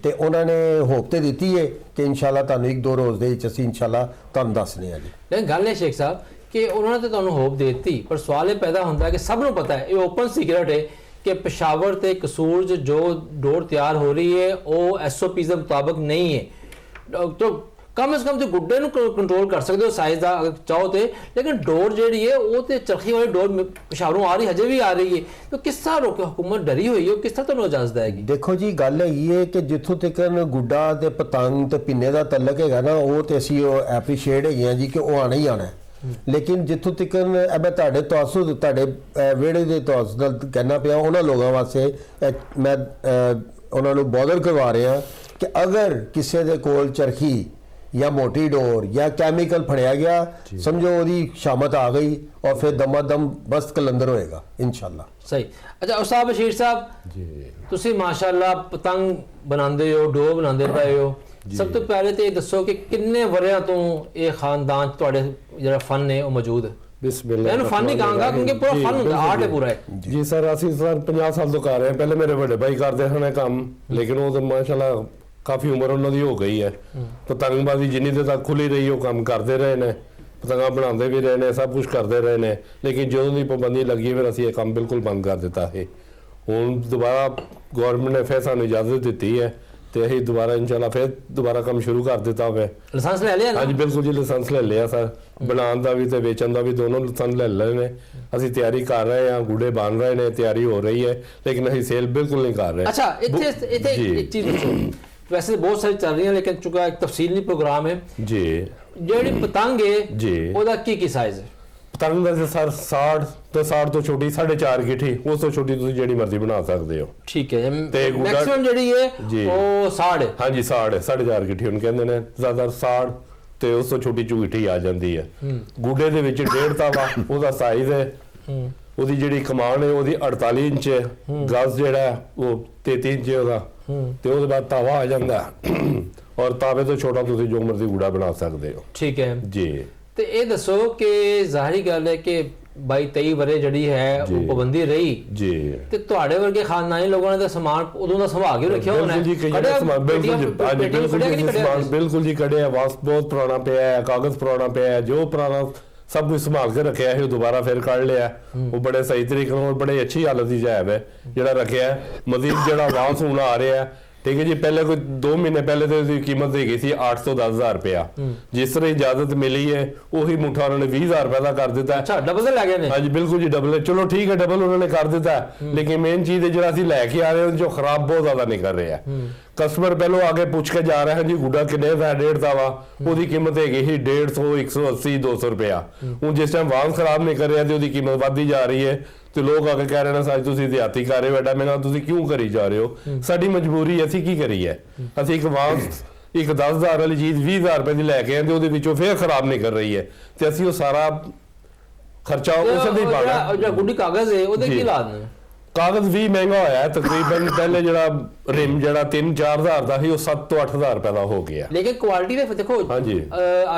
ਤੇ ਉਹਨਾਂ ਨੇ ਹੋਪ ਤੇ ਦਿੱਤੀ ਹੈ ਕਿ ਇਨਸ਼ਾਅੱਲਾ ਤੁਹਾਨੂੰ 1-2 ਰੋਜ਼ ਦੇ ਵਿੱਚ ਅਸੀਂ ਇਨਸ਼ਾਅੱਲਾ ਤੁਹਾਨੂੰ ਦੱਸਨੇ ਆ ਜੀ। ਲੇਕਿਨ ਗੱਲ ਹੈ ਸ਼ੇਖ ਸਾਹਿਬ ਕਿ ਉਹਨਾਂ ਨੇ ਤਾਂ ਤੁਹਾਨੂੰ ਹੋਪ ਦੇ ਦਿੱਤੀ ਪਰ ਸਵਾਲ ਇਹ ਪੈਦਾ ਹੁੰਦਾ ਕਿ ਸਭ ਨੂੰ ਪਤਾ ਹੈ, ਇਹ ਓਪਨ ਸੀਕ੍ਰੇਟ ਹੈ ਕਿ ਪਿਸ਼ਾਵਰ ਤੇ ਕਸੂਰ 'ਚ ਜੋ ਡੋਰ ਤਿਆਰ ਹੋ ਰਹੀ ਹੈ ਉਹ SOPs ਦੇ ਮੁਤਾਬਕ ਨਹੀਂ ਹੈ। ਤਾਂ ਕਮ ਸੇ ਕਮ ਤੇ ਗੁੱਡੇ ਨੂੰ ਕੰਟਰੋਲ ਕਰ ਸਕਦੇ ਹੋ ਸਾਈਜ਼ ਦਾ ਅਗਰ ਚਾਹੋ ਤੇ, ਲੇਕਿਨ ਡੋਰ ਜਿਹੜੀ ਹੈ ਉਹ ਤੇ ਚਰਖੀ ਵਾਲੀ ਡੋਰ ਪਿਸ਼ਾਵਰੋਂ ਆ ਰਹੀ ਹਜੇ ਵੀ ਆ ਰਹੀ ਹੈ, ਤਾਂ ਕਿਸ ਤਰ੍ਹਾਂ ਰੋਕੇ? ਹੁਕੂਮਤ ਡਰੀ ਹੋਈ ਹੈ, ਕਿਸ ਤਰ੍ਹਾਂ ਤੁਹਾਨੂੰ ਇਜਾਜ਼ਤ ਦੇਗੀ? ਦੇਖੋ ਜੀ ਗੱਲ ਹੈਗੀ ਹੈ ਕਿ ਜਿੱਥੋਂ ਤੱਕ ਗੁੱਡਾ ਤੇ ਪਤੰਗ ਤੇ ਪਿੰਨੇ ਦਾ ਤਲਕ ਹੈਗਾ ਨਾ ਉਹ ਤੇ ਅਸੀਂ ਉਹ ਐਪਰੀਸ਼ੀਏਟ ਹੈਗੇ ਆ ਜੀ ਕਿ ਉਹ ਆਣਾ ਹੀ ਆਣਾ, ਲੇਕਿਨ ਜਿੱਥੋਂ ਤੱਕ ਮੈਂ ਤੁਹਾਡੇ ਤਵੱਸੁ ਤੁਹਾਡੇ ਵਿਹੜੇ ਦੇ ਤਵੱਸੁ ਨਾਲ ਕਹਿਣਾ ਪਿਆ ਉਹਨਾਂ ਲੋਕਾਂ ਵਾਸਤੇ ਮੈਂ ਉਹਨਾਂ ਨੂੰ ਬੋਦਰ ਕਰਵਾ ਰਿਹਾ ਕਿ ਅਗਰ ਕਿਸੇ ਦੇ ਕੋਲ ਚਰਖੀ ਜਾਂ ਮੋਟੀ ਡੋਰ ਜਾਂ ਕੈਮੀਕਲ ਫੜਿਆ ਗਿਆ ਸਮਝੋ ਉਹਦੀ ਸ਼ਾਮਤ ਆ ਗਈ ਔਰ ਫਿਰ ਦਮਾਦਮ ਬਸ ਕਲੰਦਰ ਹੋਏਗਾ ਇਨਸ਼ਾਅੱਲਾ। ਸਹੀ। ਅੱਛਾ ਉਸਤਾਦ ਬਸ਼ੀਰ ਸਾਹਿਬ ਜੀ, ਤੁਸੀਂ ਮਾਸ਼ਾਅੱਲਾ ਪਤੰਗ ਬਣਾਉਂਦੇ ਹੋ, ਡੋਰ ਬਣਾਉਂਦੇ ਪਏ ਹੋ, ਸਭ ਤੋਂ ਪਹਿਲੇ ਤੇ ਇਹ ਦੱਸੋ ਕਿ ਕਿੰਨੇ ਵਰਿਆਂ ਤੋਂ ਇਹ ਖਾਨਦਾਨ 'ਚ ਤੁਹਾਡੇ ਜਿਹੜਾ ਫਨ ਹੈ ਉਹ ਮੌਜੂਦ ਹੈ? ਬਿਸਮਿਲ੍ਲਾ। ਇਹਨੂੰ ਫਨ ਨਹੀਂ ਕਹਾਂਗਾ ਕਿਉਂਕਿ ਪੂਰਾ ਫਨ ਹੁੰਦਾ, ਆਰਟ ਹੈ ਪੂਰਾ। ਜੀ ਸਰ ਅਸੀਂ ਸਰ 50 ਸਾਲ ਤੋਂ ਕਰ ਰਹੇ ਹਾਂ। ਪਹਿਲੇ ਮੇਰੇ ਵੱਡੇ ਭਾਈ ਕਰਦੇ ਹਨ ਇਹ ਕੰਮ, ਲੇਕਿਨ ਉਹ ਤਾਂ ਮਾਸ਼ਾਅੱਲਾ ਕਾਫੀ ਉਮਰ ਉਹਨਾਂ ਦੀ ਹੋ ਗਈ ਹੈ। ਪਤੰਗਬਾਜ਼ੀ ਜਿੰਨੀ ਦੇਰ ਤੱਕ ਖੁੱਲੀ ਰਹੀ ਉਹ ਕੰਮ ਕਰਦੇ ਰਹੇ ਨੇ, ਪਤੰਗਾਂ ਬਣਾਉਂਦੇ ਵੀ ਰਹੇ ਨੇ, ਸਭ ਕੁਝ ਕਰਦੇ ਰਹੇ ਨੇ, ਲੇਕਿਨ ਜਦੋਂ ਦੀ ਪਾਬੰਦੀ ਲੱਗੀ ਫਿਰ ਅਸੀਂ ਇਹ ਕੰਮ ਬਿਲਕੁਲ ਬੰਦ ਕਰ ਦਿੱਤਾ ਹੈ। ਹੁਣ ਦੁਬਾਰਾ ਗਵਰਨਮੈਂਟ ਨੇ ਫਿਰ ਸਾਨੂੰ ਇਜਾਜ਼ਤ ਦਿੱਤੀ ਹੈ ਤੇ ਅਸੀਂ ਦੁਬਾਰਾ ਇਨਸ਼ਾਅੱਲਾ ਫਿਰ ਦੁਬਾਰਾ ਕੰਮ ਸ਼ੁਰੂ ਕਰ ਦਿੱਤਾ ਹੋਵੇ। ਲਾਇਸੈਂਸ ਲੈ ਲਿਆ? ਹਾਂਜੀ ਬਿਲਕੁਲ ਜੀ, ਲਾਇਸੈਂਸ ਲੈ ਲਿਆ ਸਰ, ਬਣਾਉਣ ਦਾ ਵੀ ਤੇ ਵੇਚਣ ਦਾ ਵੀ, ਦੋਨੋਂ ਲਾਇਸੈਂਸ ਲੈ ਲਏ ਨੇ। ਅਸੀਂ ਤਿਆਰੀ ਕਰ ਰਹੇ ਹਾਂ, ਗੁੱਡੇ ਬਣ ਰਹੇ ਨੇ, ਤਿਆਰੀ ਹੋ ਰਹੀ ਹੈ, ਲੇਕਿਨ ਅਸੀਂ ਸੇਲ ਬਿਲਕੁਲ ਨਹੀਂ ਕਰ ਰਹੇ। ਅੱਛਾ ਇੱਥੇ ਇੱਕ ਚੀਜ਼ ਦੱਸੋ, ਵੈਸੇ ਬਹੁਤ ਸਾਰੀ ਚੱਲ ਰਹੀਆਂ ਲੇਕਿਨ ਚੁੱਕਾ ਇੱਕ ਤਫਸੀਲੀ ਪ੍ਰੋਗਰਾਮ ਹੈ ਜੀ। ਜਿਹੜੀ ਪਤੰਗ ਹੈ ਜੀ ਉਹਦਾ ਕੀ ਸਾਈਜ਼ ਹੈ? ਪਤੰਗ ਦਾ ਸਰ 60 ਤੋਂ ਛੋਟੀ 4.5 ਗਿੱਠੀ, ਉਸ ਤੋਂ ਛੋਟੀ ਤੁਸੀਂ ਜਿਹੜੀ ਮਰਜ਼ੀ ਬਣਾ ਸਕਦੇ ਹੋ। ਠੀਕ ਹੈ। ਤੇ ਮੈਕਸਿਮਮ ਜਿਹੜੀ ਹੈ ਉਹ 60 ਹੈ। ਹਾਂਜੀ 60 4.5 ਗਿੱਠੀ ਉਹਨੂੰ ਕਹਿੰਦੇ ਨੇ, ਜ਼ਿਆਦਾ 60 ਤੇ ਉਸ ਤੋਂ ਛੋਟੀ ਚੁਗਿੱਠੀ ਆ ਜਾਂਦੀ ਹੈ। ਗੁੱਡੇ ਦੇ ਵਿੱਚ 1.5 ਤਾਵਾ ਉਹਦਾ ਸਾਈਜ਼ ਹੈ। ਉਹਦੀ ਜਿਹੜੀ ਕਮਾਨ ਹੈ ਉਹਦੀ 48 ਇੰਚ ਹੈ, ਗਜ਼ ਜਿਹੜਾ ਉਹ 33 ਇੰਚ ਉਹਦਾ, ਤੇ ਉਹਦੇ ਬਾਅਦ ਤਾਵਾ ਆ ਜਾਂਦਾ ਔਰ ਤਾਵੇ ਤੋਂ ਛੋਟਾ ਤੁਸੀਂ ਜੋ ਮਰਜ਼ੀ ਗੁੱਡਾ ਬਣਾ ਸਕਦੇ ਹੋ। ਠੀਕ ਹੈ ਜੀ। ਤੇ ਇਹ ਦੱਸੋ ਕਿ ਜ਼ਾਹਰੀ ਗੱਲ ਹੈ ਕਿ 22-23 ਵਰੇ ਜਿਹੜੀ ਹੈ ਉਹ ਪਾਬੰਦੀ ਰਹੀ ਜੀ, ਤੇ ਤੁਹਾਡੇ ਵਰਗੇ ਖਾਨਦਾਨੀ ਲੋਕਾਂ ਨੇ ਤਾਂ ਸਮਾਨ ਉਦੋਂ ਦਾ ਸੰਭਾਲ ਕੇ ਰੱਖਿਆ ਹੋਣਾ ਹੈ। ਬਿਲਕੁਲ ਜੀ ਕੱਢਿਆ, ਵਾਸਤ ਬਹੁਤ ਪੁਰਾਣਾ ਪਿਆ ਹੈ, ਕਾਗਜ਼ ਪੁਰਾਣਾ ਪਿਆ ਹੈ, ਜੋ ਪੁਰਾਣਾ ਸਭ ਕੁਝ ਸੰਭਾਲ ਕੇ ਰੱਖਿਆ ਹੈ, ਉਹ ਦੁਬਾਰਾ ਫਿਰ ਕੱਢ ਲਿਆ। ਉਹ ਬੜੇ ਸਹੀ ਤਰੀਕੇ ਨਾਲ ਬੜੇ ਅੱਛੀ ਹਾਲਤ ਦੀ ਜਾਇਬ ਹੈ ਜਿਹੜਾ ਰੱਖਿਆ। ਮਜ਼ੀਦ ਜਿਹੜਾ ਵਾਂਸ ਹੁਣ ਆ ਰਿਹਾ, ਠੀਕ ਹੈ ਜੀ, ਪਹਿਲੇ ਕੋਈ 2 ਮਹੀਨੇ ਪਹਿਲੇ ਤੇ ਉਹਦੀ ਕੀਮਤ ਹੈਗੀ ਸੀ 8 ਤੋਂ 10,000 ਰੁਪਇਆ। ਜਿਸ ਤਰ੍ਹਾਂ ਇਜਾਜ਼ਤ ਮਿਲੀ ਹੈ ਉਹੀ ਮੁੱਠਾ ਉਹਨਾਂ ਨੇ 20,000 ਰੁਪਏ ਦਾ ਕਰ ਦਿੱਤਾ। ਅੱਛਾ ਡਬਲ ਲੈ ਗਏ ਨੇ? ਹਾਂਜੀ ਬਿਲਕੁਲ ਜੀ ਡਬਲ। ਚਲੋ ਠੀਕ ਹੈ ਡਬਲ ਉਹਨਾਂ ਨੇ ਕਰ ਦਿੱਤਾ, ਲੇਕਿਨ ਮੇਨ ਚੀਜ਼ ਜਿਹੜਾ ਅਸੀਂ ਲੈ ਕੇ ਆ ਰਹੇ ਹਾਂ ਜੋ ਖਰਾਬ ਬਹੁਤ ਜ਼ਿਆਦਾ ਨਿਕਲ ਰਿਹਾ। ਕਸਟਮਰ ਪਹਿਲੋਂ ਆਗੇ ਪੁੱਛ ਕੇ ਜਾ ਰਿਹਾ ਜੀ ਗੁੱਡਾ ਕਿੰਨੇ ਦਾ? 1.5 ਦਾ ਵਾ, ਉਹਦੀ ਕੀਮਤ ਹੈਗੀ ਸੀ 150, 180, 200 ਰੁਪਇਆ। ਹੁਣ ਜਿਸ ਟਾਈਮ ਵਾਂਸ ਖਰਾਬ ਨਹੀਂ ਕਰ ਰਿਹਾ ਤੇ ਉਹਦੀ ਕੀਮਤ ਵੱਧਦੀ ਜਾ ਰਹੀ ਹੈ ਤੇ ਲੋਕ ਆ ਕੇ ਕਹਿ ਰਹੇ ਨੇ ਸਾਜ ਤੁਸੀਂ ਦਿਹਾਤੀ ਕਰ ਰਹੇ ਹੋ, ਐਡਾ ਮਹਿੰਗਾ ਤੁਸੀਂ ਕਿਉਂ ਕਰੀ ਜਾ ਰਹੇ ਹੋ? ਸਾਡੀ ਮਜਬੂਰੀ, ਅਸੀਂ ਕੀ ਕਰੀਏ? ਅਸੀਂ ਇੱਕ ਵਾਂਸ ਇੱਕ 10,000 ਵਾਲੀ ਚੀਜ਼ 20,000 ਰੁਪਏ ਦੀ ਲੈ ਕੇ ਆਏ ਤੇ ਉਹਦੇ ਵਿੱਚੋਂ ਫੇਰ ਖਰਾਬ ਨਹੀਂ ਕਰ ਰਹੀ ਹੈ ਤੇ ਅਸੀਂ ਉਹ ਸਾਰਾ ਖਰਚਾ ਉਸੇ ਦੇ ਹੀ ਪਾਣਾ। ਜਿਹੜਾ ਗੁੱਡੀ ਕਾਗਜ਼ ਹੈ ਉਹਦੇ ਕੀ ਲਾਦ ਨੇ? ਕਾਗਜ਼ ਵੀ ਮਹਿੰਗਾ ਹੋਇਆ ਤਕਰੀਬਨ। ਪਹਿਲੇ ਜਿਹੜਾ ਰਿਮ ਜਿਹੜਾ 3-4 ਹਜ਼ਾਰ ਦਾ ਸੀ ਉਹ 7 ਤੋਂ 8 ਹਜ਼ਾਰ ਰੁਪਏ ਦਾ ਹੋ ਗਿਆ। ਲੇਕਿਨ ਕੁਆਲਿਟੀ ਦੇ ਦੇਖੋ ਹਾਂਜੀ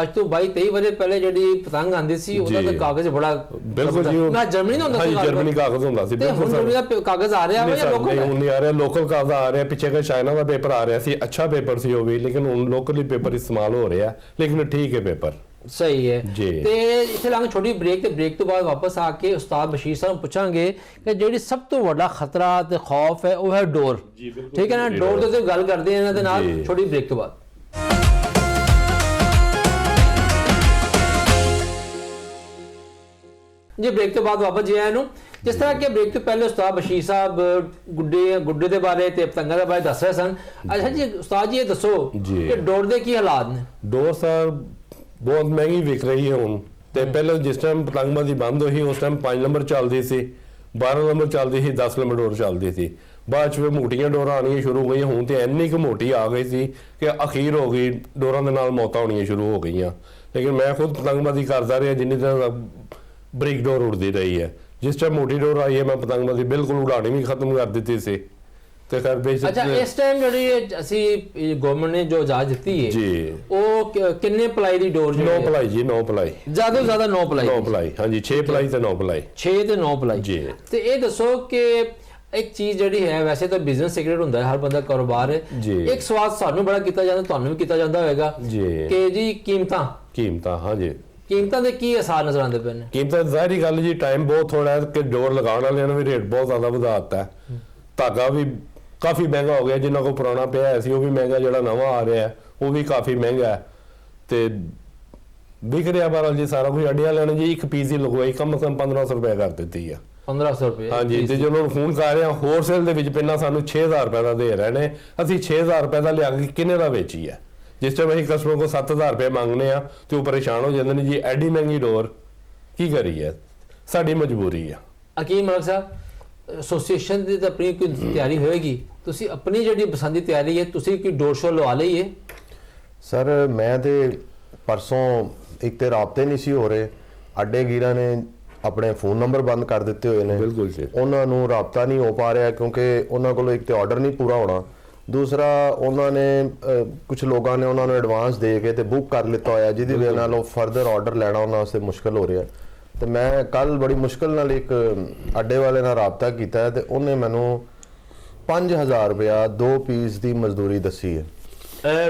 ਅੱਜ ਤੋਂ 22-23 ਵਜੇ ਪਹਿਲੇ ਜਿਹੜੀ ਪਤੰਗ ਆਂਦੀ ਸੀ ਉਹਦਾ ਤਾਂ ਕਾਗਜ਼ ਬੜਾ ਬਿਲਕੁਲ ਜੀ ਨਾ ਜਰਮਨੀ ਦਾ ਹੁੰਦਾ ਸੀ। ਹਾਂਜੀ ਜਰਮਨੀ ਕਾਗਜ਼ ਹੁੰਦਾ ਸੀ ਬਿਲਕੁਲ। ਹੁਣ ਜਿਹੜਾ ਕਾਗਜ਼ ਆ ਰਿਹਾ ਹੈ ਜਾਂ ਲੋਕਲ? ਹੁਣ ਨਹੀਂ ਆ ਰਿਹਾ, ਲੋਕਲ ਕਾਗਜ਼ ਆ ਰਿਹਾ। ਪਿੱਛੇ ਕਿ ਚਾਈਨਾ ਦਾ ਪੇਪਰ ਆ ਰਿਹਾ ਸੀ, ਅੱਛਾ ਪੇਪਰ ਸੀ ਉਹ ਵੀ, ਲੇਕਿਨ ਹੁਣ ਲੋਕਲੀ ਪੇਪਰ ਇਸਤੇਮਾਲ ਹੋ ਰਿਹਾ, ਲੇਕਿਨ ਠੀਕ ਹੈ ਪੇਪਰ। ਸਹੀ ਹੈ। ਤੇ ਇੱਥੇ ਲਾਂਗੇ ਛੋਟੀ ਬ੍ਰੇਕ, ਤੇ ਬ੍ਰੇਕ ਤੋਂ ਬਾਅਦ ਵਾਪਸ ਆ ਕੇ ਉਸਤਾਦ ਬਸ਼ੀਰ ਸਾਹਿਬ ਨੂੰ ਪੁੱਛਾਂਗੇ ਕਿ ਜਿਹੜੀ ਸਭ ਤੋਂ ਵੱਡਾ ਖਤਰਾ ਤੇ ਖੌਫ ਹੈ ਉਹ ਹੈ ਡੋਰ। ਠੀਕ ਹੈ ਨਾ, ਡੋਰ ਦੇ ਉੱਤੇ ਗੱਲ ਕਰਦੇ ਹਾਂ ਇਹਨਾਂ ਦੇ ਨਾਲ ਛੋਟੀ ਬ੍ਰੇਕ ਤੋਂ ਬਾਅਦ। ਜੀ ਬ੍ਰੇਕ ਤੋਂ ਬਾਅਦ ਵਾਪਸ ਜੀ ਆਇਆਂ ਨੂੰ। ਜਿਸ ਤਰ੍ਹਾਂ ਕਿ ਬ੍ਰੇਕ ਤੋਂ ਪਹਿਲੇ ਉਸਤਾਦ ਬਸ਼ੀਰ ਸਾਹਿਬ ਗੁੱਡੇ ਦੇ ਬਾਰੇ ਤੇ ਪਤੰਗਾਂ ਦੇ ਬਾਰੇ ਦੱਸ ਰਹੇ ਸਨ। ਅੱਛਾ ਜੀ ਉਸਤਾਦ ਜੀ ਇਹ ਦੱਸੋ ਕਿ ਡੋਰ ਦੇ ਕੀ ਹਾਲਾਤ ਨੇ? ਡੋਰ ਸਰ ਬਹੁਤ ਮਹਿੰਗੀ ਵਿਕ ਰਹੀ ਹੈ ਹੁਣ, ਤੇ ਪਹਿਲਾਂ ਜਿਸ ਟਾਈਮ ਪਤੰਗਬਾਜ਼ੀ ਬੰਦ ਹੋਈ ਉਸ ਟਾਈਮ 5 ਨੰਬਰ ਚੱਲਦੀ ਸੀ, 12 ਨੰਬਰ ਚੱਲਦੀ ਸੀ, 10 ਨੰਬਰ ਡੋਰ ਚੱਲਦੀ ਸੀ। ਬਾਅਦ ਚ ਫਿਰ ਮੋਟੀਆਂ ਡੋਰਾਂ ਆਉਣੀਆਂ ਸ਼ੁਰੂ ਹੋ ਗਈਆਂ। ਹੁਣ ਤੇ ਇੰਨੀ ਕੁ ਮੋਟੀ ਆ ਗਈ ਸੀ ਕਿ ਅਖੀਰ ਹੋ ਗਈ, ਡੋਰਾਂ ਦੇ ਨਾਲ ਮੌਤਾਂ ਹੋਣੀਆਂ ਸ਼ੁਰੂ ਹੋ ਗਈਆਂ। ਲੇਕਿਨ ਮੈਂ ਖੁਦ ਪਤੰਗਬਾਜ਼ੀ ਕਰਦਾ ਰਿਹਾ ਜਿੰਨੀ ਦੇਰ ਬਰੀਕ ਡੋਰ ਉੜਦੀ ਰਹੀ ਹੈ। ਜਿਸ ਟਾਈਮ ਮੋਟੀ ਡੋਰ ਆਈ ਹੈ ਮੈਂ ਪਤੰਗਬਾਜ਼ੀ ਬਿਲਕੁਲ ਉਡਾਣੀ ਵੀ ਖਤਮ ਕਰ ਦਿੱਤੀ ਸੀ। ਤੇ ਖੈਰ ਬੇਸ਼ੱਕ ਅੱਛਾ ਇਸ ਟਾਈਮ ਜਿਹੜੀ ਅਸੀਂ ਗਵਰਨਮੈਂਟ ਨੇ ਜੋ ਇਜਾਜ਼ਤ ਦਿੱਤੀ ਹੈ ਜੀ, ਉਹ ਕਿੰਨੇ ਪਲਾਈ ਦੀ ਡੋਰ 9 ਪਲਾਈ ਜੀ, 9 ਪਲਾਈ, ਜ਼ਿਆਦਾ ਤੋਂ ਜ਼ਿਆਦਾ 9 ਪਲਾਈ? 9 ਪਲਾਈ, ਹਾਂਜੀ 6 ਪਲਾਈ ਤੇ 9 ਪਲਾਈ। 6 ਤੇ 9 ਪਲਾਈ ਜੀ। ਤੇ ਇਹ ਦੱਸੋ ਕਿ ਇੱਕ ਚੀਜ਼ ਜਿਹੜੀ ਹੈ, ਵੈਸੇ ਤਾਂ ਬਿਜ਼ਨਸ ਸੀਕ੍ਰੇਟ ਹੁੰਦਾ ਹੈ, ਹਰ ਬੰਦਾ ਕਾਰੋਬਾਰ ਹੈ। ਜੀ। ਇੱਕ ਸਵਾਲ ਸਾਨੂੰ ਬੜਾ ਕੀਤਾ ਜਾਂਦਾ, ਤੁਹਾਨੂੰ ਵੀ ਕੀਤਾ ਜਾਂਦਾ ਹੋਵੇਗਾ ਜੀ। ਕਿ ਜੀ ਕੀਮਤਾਂ ਹਾਂਜੀ, ਕੀਮਤਾਂ ਦੇ ਕੀ ਅਸਰ ਨਜ਼ਰ ਆਉਂਦੇ ਪਏ ਨੇ? ਕੀਮਤਾਂ ਜ਼ਾਹਿਰੀ ਗੱਲ ਜੀ, ਟਾਈਮ ਬਹੁਤ ਥੋੜਾ ਹੈ ਕਿ ਡੋਰ ਲਗਾਉਣ ਵਾਲਿਆਂ ਨੇ ਵੀ ਰੇਟ ਬਹੁਤ ਜ਼ਿਆਦਾ ਵਧਾ ਦਿੱਤਾ ਹੈ। ਧਾਗਾ ਵੀ ਕਾਫੀ ਮਹਿੰਗਾ ਹੋ ਗਿਆ, ਜਿੰਨਾ ਕੋਲ ਪੁਰਾਣਾ ਪਿਆ ਹੋਇਆ ਸੀ ਉਹ ਵੀ ਮਹਿੰਗਾ, ਜਿਹੜਾ ਨਵਾਂ ਆ ਰਿਹਾ ਹੈ ਉਹ ਵੀ ਕਾਫੀ ਮਹਿੰਗਾ ਹੈ। ਤੇ ਵਿਕ ਰਿਹਾ ਬਹਰਹਾਲ ਜੀ ਸਾਰਾ ਕੁਝ। ਅੱਡੇ ਵਾਲਿਆਂ ਨੇ ਜੀ ਇੱਕ ਪੀਸ ਦੀ ਲਗਵਾਈ ਕਮ ਸੇ ਕਮ 1500 ਰੁਪਏ ਕਰ ਦਿੱਤੀ ਆ। 1500 ਰੁਪਏ? ਹਾਂਜੀ। ਤੇ ਜਦੋਂ ਉਹਨੂੰ ਫੋਨ ਕਰ ਰਹੇ ਆ ਹੋਲਸੇਲ ਦੇ ਵਿੱਚ ਪਹਿਲਾਂ ਸਾਨੂੰ 6000 ਰੁਪਏ ਦਾ ਦੇ ਰਹੇ ਨੇ, ਅਸੀਂ 6000 ਰੁਪਏ ਦਾ ਲਿਆ ਕੇ ਕਿੰਨੇ ਦਾ ਵੇਚੀ ਹੈ? ਜਿਸ ਟਾਈਮ ਅਸੀਂ ਕਸਟਮਰ ਕੋਲ 7000 ਰੁਪਏ ਮੰਗਨੇ ਆ ਤੇ ਉਹ ਪਰੇਸ਼ਾਨ ਹੋ ਜਾਂਦੇ ਨੇ ਜੀ, ਐਡੀ ਮਹਿੰਗੀ ਡੋਰ ਕੀ ਕਰੀਏ, ਸਾਡੀ ਮਜਬੂਰੀ ਆ। ਹਕੀਮ ਮਲਕ ਸਾਹਿਬ, ਐਸੋਸੀਏਸ਼ਨ ਦੀ ਤਾਂ ਆਪਣੀ ਕੋਈ ਤਿਆਰੀ ਹੋਏਗੀ, ਤੁਸੀਂ ਆਪਣੀ ਜਿਹੜੀ ਪਸੰਦੀ ਤਿਆਰੀ ਹੈ, ਤੁਸੀਂ ਕੀ ਡੋਰ ਸ਼ੋ ਲਵਾ ਲਈ ਹੈ? ਸਰ ਮੈਂ ਤੇ ਪਰਸੋਂ ਇੱਕ ਤੇ ਰਾਬਤੇ ਨਹੀਂ ਸੀ ਹੋ ਰਹੇ, ਅੱਡੇ ਗੀਰਾਂ ਨੇ ਆਪਣੇ ਫੋਨ ਨੰਬਰ ਬੰਦ ਕਰ ਦਿੱਤੇ ਹੋਏ ਨੇ। ਬਿਲਕੁਲ ਜੀ। ਉਹਨਾਂ ਨੂੰ ਰਾਬਤਾ ਨਹੀਂ ਹੋ ਪਾ ਰਿਹਾ ਕਿਉਂਕਿ ਉਹਨਾਂ ਕੋਲ ਇੱਕ ਤੇ ਆਰਡਰ ਨਹੀਂ ਪੂਰਾ ਹੋਣਾ, ਦੂਸਰਾ ਉਹਨਾਂ ਨੇ ਕੁਝ ਲੋਕਾਂ ਨੇ ਉਹਨਾਂ ਨੂੰ ਐਡਵਾਂਸ ਦੇ ਕੇ ਤੇ ਬੁੱਕ ਕਰ ਲਿੱਤਾ ਹੋਇਆ, ਜਿਹਦੀ ਵਜ੍ਹਾ ਨਾਲ ਉਹ ਫਰਦਰ ਆਰਡਰ ਲੈਣਾ ਉਹਨਾਂ ਵਾਸਤੇ ਮੁਸ਼ਕਲ ਹੋ ਰਿਹਾ। ਤੇ ਮੈਂ ਕੱਲ ਬੜੀ ਮੁਸ਼ਕਲ ਨਾਲ ਇੱਕ ਅੱਡੇ ਵਾਲੇ ਨਾਲ ਰਾਬਤਾ ਕੀਤਾ ਹੈ ਤੇ ਉਹਨੇ ਮੈਨੂੰ 5000 ਰੁਪਇਆ 2 ਪੀਸ ਦੀ ਮਜ਼ਦੂਰੀ ਦੱਸੀ ਹੈ।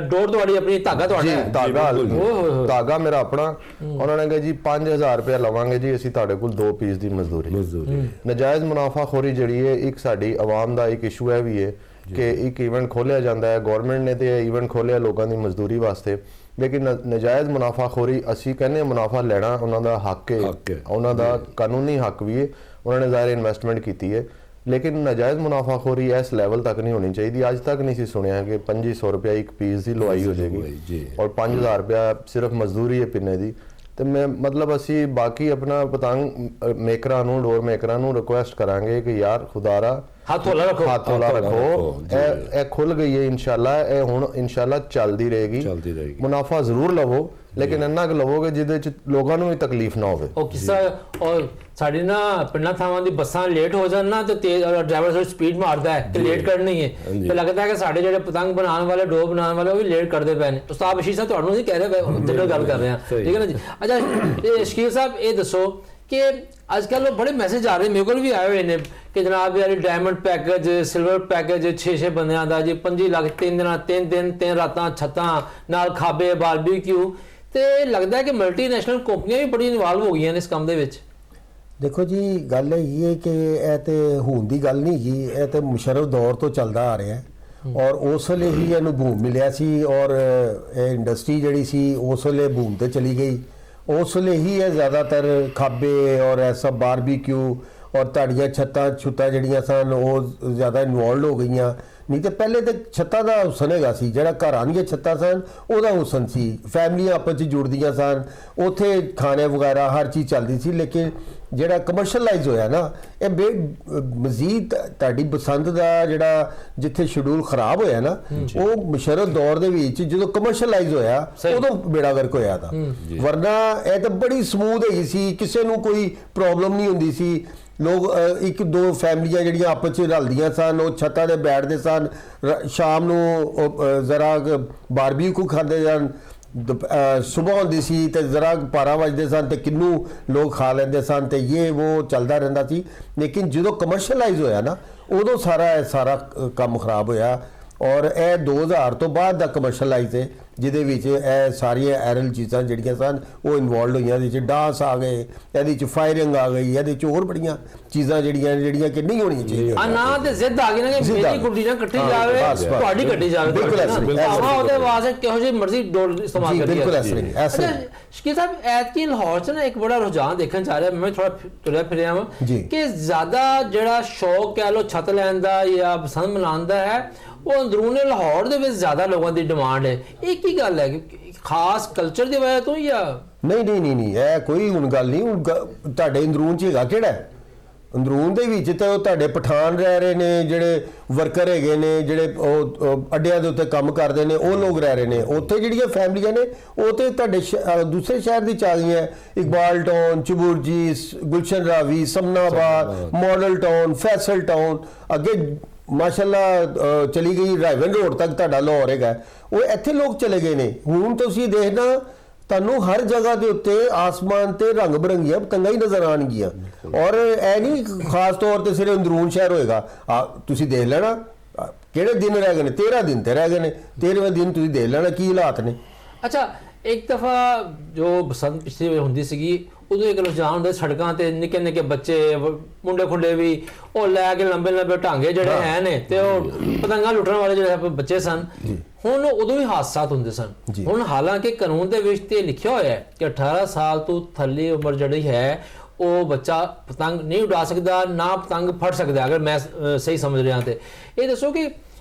ਡੋਰ ਤੁਹਾਡੀ ਆਪਣੀ, ਧਾਗਾ ਤੁਹਾਡਾ ਜੀ ਹੈ? ਧਾਗਾ ਮੇਰਾ ਆਪਣਾ। ਉਹਨਾਂ ਨੇ ਕਿਹਾ ਜੀ 5000 ਰੁਪਇਆ ਲਵਾਂਗੇ ਜੀ ਅਸੀਂ ਤੁਹਾਡੇ ਕੋਲ 2 ਪੀਸ ਦੀ ਮਜ਼ਦੂਰੀ। ਨਜਾਇਜ਼ ਮੁਨਾਫਾਖੋਰੀ ਜਿਹੜੀ ਹੈ ਇੱਕ ਸਾਡੀ ਆਵਾਮ ਦਾ ਇੱਕ ਇਸ਼ੂ ਹੈ ਵੀ ਹੈ ਕਿ ਇੱਕ ਇਵੈਂਟ ਖੋਲਿਆ ਜਾਂਦਾ ਹੈ, ਗਵਰਨਮੈਂਟ ਨੇ ਤੇ ਇਵੈਂਟ ਖੋਲਿਆ ਲੋਕਾਂ ਦੀ ਮਜ਼ਦੂਰੀ ਵਾਸਤੇ, ਲੇਕਿਨ ਨਜਾਇਜ਼ ਮੁਨਾਫਾਖੋਰੀ ਅਸੀਂ ਕਹਿੰਦੇ ਮੁਨਾਫਾ ਲੈਣਾ ਉਹਨਾਂ ਦਾ ਹੱਕ ਹੈ, ਉਹਨਾਂ ਦਾ ਕਾਨੂੰਨੀ ਹੱਕ ਵੀ ਹੈ, ਉਹਨਾਂ ਨੇ ਜ਼ਾਹਿਰ ਇਨਵੈਸਟਮੈਂਟ ਕੀਤੀ ਹੈ, ਲੇਕਿਨ ਨਜਾਇਜ਼ ਮੁਨਾਫਾਖੋਰੀ ਇਸ ਲੈਵਲ ਤੱਕ ਨਹੀਂ ਹੋਣੀ ਚਾਹੀਦੀ। ਅੱਜ ਤੱਕ ਨਹੀਂ ਸੀ ਸੁਣਿਆ ਕਿ 2500 ਰੁਪਇਆ ਇੱਕ ਪੀਸ ਦੀ ਲਵਾਈ ਹੋ ਜਾਏਗੀ ਔਰ 5000 ਰੁਪਇਆ ਸਿਰਫ ਮਜ਼ਦੂਰੀ ਹੈ ਪਿੰਨੇ ਦੀ। ਤੇ ਮੈਂ ਮਤਲਬ ਅਸੀਂ ਬਾਕੀ ਆਪਣਾ ਪਤੰਗ ਮੇਕਰਾਂ ਨੂੰ, ਡੋਰ ਮੇਕਰਾਂ ਨੂੰ ਰਿਕੁਐਸਟ ਕਰਾਂਗੇ ਕਿ ਯਾਰ ਖੁਦਾਰਾ ਹੱਥ ਹੌਲਾ ਰੱਖੋ, ਹੱਥ ਹੌਲਾ ਰੱਖੋ। ਇਹ ਖੁੱਲ ਗਈ ਹੈ ਇਨਸ਼ਾਅੱਲਾ, ਇਹ ਹੁਣ ਇਨਸ਼ਾਅੱਲਾ ਚੱਲਦੀ ਰਹੇਗੀ। ਮੁਨਾਫਾ ਜ਼ਰੂਰ ਲਵੋ ਲੇਕਿਨ ਇੰਨਾ ਕੁ ਲਵੋਗੇ ਜਿਹਦੇ ਚ ਲੋਕਾਂ ਨੂੰ ਵੀ ਤਕਲੀਫ ਨਾ ਹੋਵੇ। ਉਹ ਕਿਸਾ ਔਰ ਸਾਡੀ ਨਾ ਪਿੰਡਾਂ ਥਾਵਾਂ ਦੀ ਬੱਸਾਂ ਲੇਟ ਹੋ ਜਾਣ ਨਾ ਤੇ ਤੇਜ਼ ਡਰਾਈਵਰ ਥੋੜੀ ਸਪੀਡ ਮਾਰਦਾ ਹੈ ਕਿ ਲੇਟ ਕਰਨੀ ਹੈ, ਤੇ ਲੱਗਦਾ ਹੈ ਕਿ ਸਾਡੇ ਜਿਹੜੇ ਪਤੰਗ ਬਣਾਉਣ ਵਾਲੇ, ਡੋਰ ਬਣਾਉਣ ਵਾਲੇ ਉਹ ਵੀ ਲੇਟ ਕਰਦੇ ਪਏ ਨੇ। ਉਸਤਾਦ ਬਸ਼ੀਰ ਸਾਹਿਬ ਤੁਹਾਨੂੰ ਨਹੀਂ ਕਹਿ ਰਹੇ, ਜਨਰਲ ਗੱਲ ਕਰ ਰਹੇ ਹਾਂ, ਠੀਕ ਹੈ ਨਾ ਜੀ। ਅੱਛਾ ਇਹ ਸ਼ਕੀਲ ਸਾਹਿਬ ਇਹ ਦੱਸੋ ਕਿ ਅੱਜ ਕੱਲ੍ਹ ਬੜੇ ਮੈਸੇਜ ਆ ਰਹੇ, ਮੇਰੇ ਕੋਲ ਵੀ ਆਏ ਹੋਏ ਨੇ ਕਿ ਜਨਾਬ ਯਾਰ ਡਾਇਮੰਡ ਪੈਕੇਜ, ਸਿਲਵਰ ਪੈਕੇਜ 6 ਬੰਦਿਆਂ ਦਾ ਜੀ 25 ਲੱਖ 3 ਦਿਨਾਂ 3 ਦਿਨ 3 ਰਾਤਾਂ ਛੱਤਾਂ ਨਾਲ ਖਾਬੇ ਬਾਰਬੀਕਿਊ, ਤੇ ਲੱਗਦਾ ਹੈ ਕਿ ਮਲਟੀਨੈਸ਼ਨਲ ਕੰਪਨੀਆਂ ਵੀ ਬੜੀ ਇਨਵੋਲਵ ਹੋ ਗਈਆਂ ਨੇ ਇਸ ਕੰਮ ਦੇ ਵਿੱਚ। ਦੇਖੋ ਜੀ ਗੱਲ ਇਹ ਹੈ ਕਿ ਇਹ ਤੇ ਹੁਣ ਦੀ ਗੱਲ ਨਹੀਂ ਜੀ, ਇਹ ਤੇ ਮੁਸ਼ਰਫ ਦੌਰ ਤੋਂ ਚੱਲਦਾ ਆ ਰਿਹਾ ਹੈ ਔਰ ਉਸ ਵੇਲੇ ਹੀ ਇਹਨੂੰ ਬੂਮ ਮਿਲਿਆ ਸੀ ਔਰ ਇਹ ਇੰਡਸਟਰੀ ਜਿਹੜੀ ਸੀ ਉਸ ਵੇਲੇ ਬੂਮ ਤੇ ਚਲੀ ਗਈ। ਉਸ ਵੇਲੇ ਹੀ ਇਹ ਜ਼ਿਆਦਾਤਰ ਖਾਬੇ ਔਰ ਇਹ ਸਭ ਬਾਰਬੀਕਿਊ ਔਰ ਤੁਹਾਡੀਆਂ ਛੱਤਾਂ ਜਿਹੜੀਆਂ ਸਨ ਉਹ ਜ਼ਿਆਦਾ ਇਨਵੋਲਵ ਹੋ ਗਈਆਂ। ਨਹੀਂ ਤੇ ਪਹਿਲੇ ਤਾਂ ਛੱਤਾਂ ਦਾ ਹੁਸਨ ਹੈਗਾ ਸੀ, ਜਿਹੜਾ ਘਰਾਂ ਦੀਆਂ ਛੱਤਾਂ ਸਨ ਉਹਦਾ ਹੁਸਨ ਸੀ, ਫੈਮਲੀਆਂ ਆਪਸ 'ਚ ਜੁੜਦੀਆਂ ਸਨ, ਉੱਥੇ ਖਾਣੇ ਵਗੈਰਾ ਹਰ ਚੀਜ਼ ਚੱਲਦੀ ਸੀ। ਲੇਕਿਨ ਜਿਹੜਾ ਕਮਰਸ਼ਲਾਈਜ਼ ਹੋਇਆ ਨਾ ਇਹ ਮਜ਼ੀਦ ਤੁਹਾਡੀ ਪਸੰਦ ਦਾ ਜਿਹੜਾ ਜਿੱਥੇ ਸ਼ਡਿਊਲ ਖਰਾਬ ਹੋਇਆ ਨਾ ਉਹ ਮੁਸ਼ਰਫ ਦੌਰ ਦੇ ਵਿੱਚ ਜਦੋਂ ਕਮਰਸ਼ਲਾਈਜ਼ ਹੋਇਆ ਉਦੋਂ ਬੇੜਾ ਗਰਕ ਹੋਇਆ ਤਾਂ, ਵਰਨਾ ਇਹ ਤਾਂ ਬੜੀ ਸਮੂਥ ਹੈਗੀ ਸੀ, ਕਿਸੇ ਨੂੰ ਕੋਈ ਪ੍ਰੋਬਲਮ ਨਹੀਂ ਹੁੰਦੀ ਸੀ। ਲੋਕ ਇੱਕ ਦੋ ਫੈਮਲੀਆਂ ਜਿਹੜੀਆਂ ਆਪਸ 'ਚ ਰਲਦੀਆਂ ਸਨ, ਉਹ ਛੱਤਾਂ 'ਤੇ ਬੈਠਦੇ ਸਨ, ਸ਼ਾਮ ਨੂੰ ਜ਼ਰਾ ਬਾਰਬੀਕਿਊ ਖਾਂਦੇ ਸਨ, ਸੁਬਹ ਹੁੰਦੀ ਸੀ ਤੇ ਜ਼ਰਾ 12 ਵਜਦੇ ਸਨ ਤੇ ਕਿੰਨੂ ਲੋਕ ਖਾ ਲੈਂਦੇ ਸਨ ਤੇ ਇਹ ਉਹ ਚੱਲਦਾ ਰਹਿੰਦਾ ਸੀ। ਲੇਕਿਨ ਜਦੋਂ ਕਮਰਸ਼ਲਾਈਜ਼ ਹੋਇਆ ਨਾ ਉਦੋਂ ਸਾਰਾ ਕੰਮ ਖਰਾਬ ਹੋਇਆ ਔਰ ਇਹ 2000 ਤੋਂ ਬਾਅਦ ਦਾ ਕਮਰਸ਼ਲਾਈਜ਼ ਹੈ। ਜਿਹਦੇ ਵਿੱਚ ਇਹ ਸਾਰੀਆਂ ਐਰਲ ਚੀਜ਼ਾਂ ਜਿਹੜੀਆਂ ਸਨ ਉਹ ਇਨਵੋਲਡ ਹੋਈਆਂ। ਇਹਦੇ 'ਚ ਡਾਂਸ ਆ ਗਏ, ਇਹਦੇ 'ਚ ਫਾਇਰਿੰਗ ਆ ਗਈ, ਇਹਦੇ 'ਚ ਹੋਰ ਬੜੀਆਂ ਚੀਜ਼ਾਂ ਜਿਹੜੀਆਂ ਕਿ ਨਹੀਂ ਹੋਣੀਆਂ ਚਾਹੀਦੀਆਂ। ਆ ਨਾ ਤੇ ਜ਼ਿੱਦ ਆ ਗਈ ਨਾ ਕਿ ਮੇਰੀ ਗੁੱਡੀ ਨਾ ਕੱਟੀ ਜਾਵੇ, ਬਸ, ਬਸ। ਤੁਹਾਡੀ ਕੱਟੀ ਜਾਵੇ। ਬਿਲਕੁਲ ਇਸ ਤਰ੍ਹਾਂ, ਭਾਵੇਂ ਉਹਦੇ ਵਾਸਤੇ ਕਿਹੋ ਜਿਹੀ ਮਰਜ਼ੀ ਡੋਲ ਇਸਤੇਮਾਲ ਜੀ, ਕਰੀਏ। ਬਿਲਕੁਲ ਇਸ ਤਰ੍ਹਾਂ ਹੀ, ਇਸ ਤਰ੍ਹਾਂ ਹੀ। ਸ਼ਕੀਲ ਸਾਹਿਬ, ਐਤਕੀ ਲਾਹੌਰ 'ਚ ਨਾ ਇੱਕ ਬੜਾ ਰੁਝਾਨ ਦੇਖਣ ਚ ਆ ਰਿਹਾ, ਮੈਂ ਥੋੜਾ ਤੁਰਿਆ ਫਿਰਿਆ ਵਾਂ ਜੀ। ਕਿ ਜ਼ਿਆਦਾ ਜਿਹੜਾ ਸ਼ੌਕ ਕਹਿ ਲੋ ਛੱਤ ਲੈਣ ਦਾ ਜਾਂ ਪਸੰਦ ਮਨਾਉਣ ਦਾ ਹੈ, ਉਹ ਅੰਦਰੂਨੇ ਲਾਹੌਰ ਦੇ ਵਿੱਚ ਜ਼ਿਆਦਾ ਲੋਕਾਂ ਦੀ ਡਿਮਾਂਡ ਹੈ। ਇਹ ਕੀ ਗੱਲ ਹੈ, ਕਿ ਖਾਸ ਕਲਚਰ ਦੀ ਵਜ੍ਹਾ ਤੋਂ ਜਾਂ? ਨਹੀਂ, ਇਹ ਕੋਈ ਹੁਣ ਗੱਲ ਨਹੀਂ। ਹੁਣ ਤੁਹਾਡੇ ਅੰਦਰੂਨ 'ਚ ਹੈਗਾ ਕਿਹੜਾ? ਅੰਦਰੂਨ ਦੇ ਵਿੱਚ ਤਾਂ ਉਹ ਤੁਹਾਡੇ ਪਠਾਨ ਰਹਿ ਰਹੇ ਨੇ, ਜਿਹੜੇ ਵਰਕਰ ਹੈਗੇ ਨੇ, ਜਿਹੜੇ ਉਹ ਅੱਡਿਆਂ ਦੇ ਉੱਤੇ ਕੰਮ ਕਰਦੇ ਨੇ, ਉਹ ਲੋਕ ਰਹਿ ਰਹੇ ਨੇ। ਉੱਥੇ ਜਿਹੜੀਆਂ ਫੈਮਲੀਆਂ ਨੇ ਉਹ ਤੇ ਤੁਹਾਡੇ ਦੂਸਰੇ ਸ਼ਹਿਰ ਦੀ ਆ ਗਈਆਂ, Iqbal town, Chauburji, Gulshan Ravi, Samanabad, model town, Faisal town, ਅੱਗੇ ਮਾਸ਼ਾਅੱਲਾ ਚਲੀ ਗਈ ਰਾਈਵਨ ਰੋਡ ਤੱਕ ਤੁਹਾਡਾ ਲਾਹੌਰ ਹੈਗਾ। ਉਹ ਇੱਥੇ ਲੋਕ ਚਲੇ ਗਏ ਨੇ। ਹੁਣ ਤੁਸੀਂ ਦੇਖਣਾ ਤੁਹਾਨੂੰ ਹਰ ਜਗ੍ਹਾ ਦੇ ਉੱਤੇ ਆਸਮਾਨ ਤੇ ਰੰਗ ਬਰੰਗੀਆਂ ਪਤੰਗਾਂ ਹੀ ਨਜ਼ਰ ਆਉਣਗੀਆਂ। ਔਰ ਇਹ ਨਹੀਂ ਖਾਸ ਤੌਰ ਤੇ ਸਿਰਫ ਅੰਦਰੂਨ ਸ਼ਹਿਰ ਹੋਏਗਾ। ਤੁਸੀਂ ਦੇਖ ਲੈਣਾ ਕਿਹੜੇ ਦਿਨ ਰਹਿ ਗਏ ਨੇ, 13 ਦਿਨ ਤੇ ਰਹਿ ਗਏ ਨੇ। 13ਵੇਂ ਦਿਨ ਤੁਸੀਂ ਦੇਖ ਲੈਣਾ ਕੀ ਹਾਲਾਤ ਨੇ। ਅੱਛਾ, ਇੱਕ ਦਫਾ ਜੋ ਬਸੰਤ ਪਿਛਲੀ ਵਾਰ ਹੁੰਦੀ ਸੀਗੀ, ਉਦੋਂ ਇੱਕ ਰੁਝਾਨ ਹੁੰਦਾ ਸੜਕਾਂ ਤੇ ਨਿੱਕੇ ਨਿੱਕੇ ਬੱਚੇ, ਮੁੰਡੇ ਖੁੰਡੇ ਵੀ, ਉਹ ਲੈ ਕੇ ਲੰਬੇ ਲੰਬੇ ਢਾਂਗੇ ਜਿਹੜੇ ਹੈ ਨੇ, ਤੇ ਉਹ ਪਤੰਗਾਂ ਲੁੱਟਣ ਵਾਲੇ ਜਿਹੜੇ ਬੱਚੇ ਸਨ। ਹੁਣ ਉਦੋਂ ਵੀ ਹਾਦਸਾਤ ਹੁੰਦੇ ਸਨ। ਹੁਣ ਹਾਲਾਂਕਿ ਕਾਨੂੰਨ ਦੇ ਵਿੱਚ ਤੇ ਲਿਖਿਆ ਹੋਇਆ ਹੈ ਕਿ 18 ਸਾਲ ਤੋਂ ਥੱਲੇ ਉਮਰ ਜਿਹੜੀ ਹੈ ਉਹ ਬੱਚਾ ਪਤੰਗ ਨਹੀਂ ਉਡਾ ਸਕਦਾ, ਨਾ ਪਤੰਗ ਫੜ ਸਕਦਾ, ਅਗਰ ਮੈਂ ਸਹੀ ਸਮਝ ਰਿਹਾ। ਤੇ ਇਹ ਦੱਸੋ ਕਿ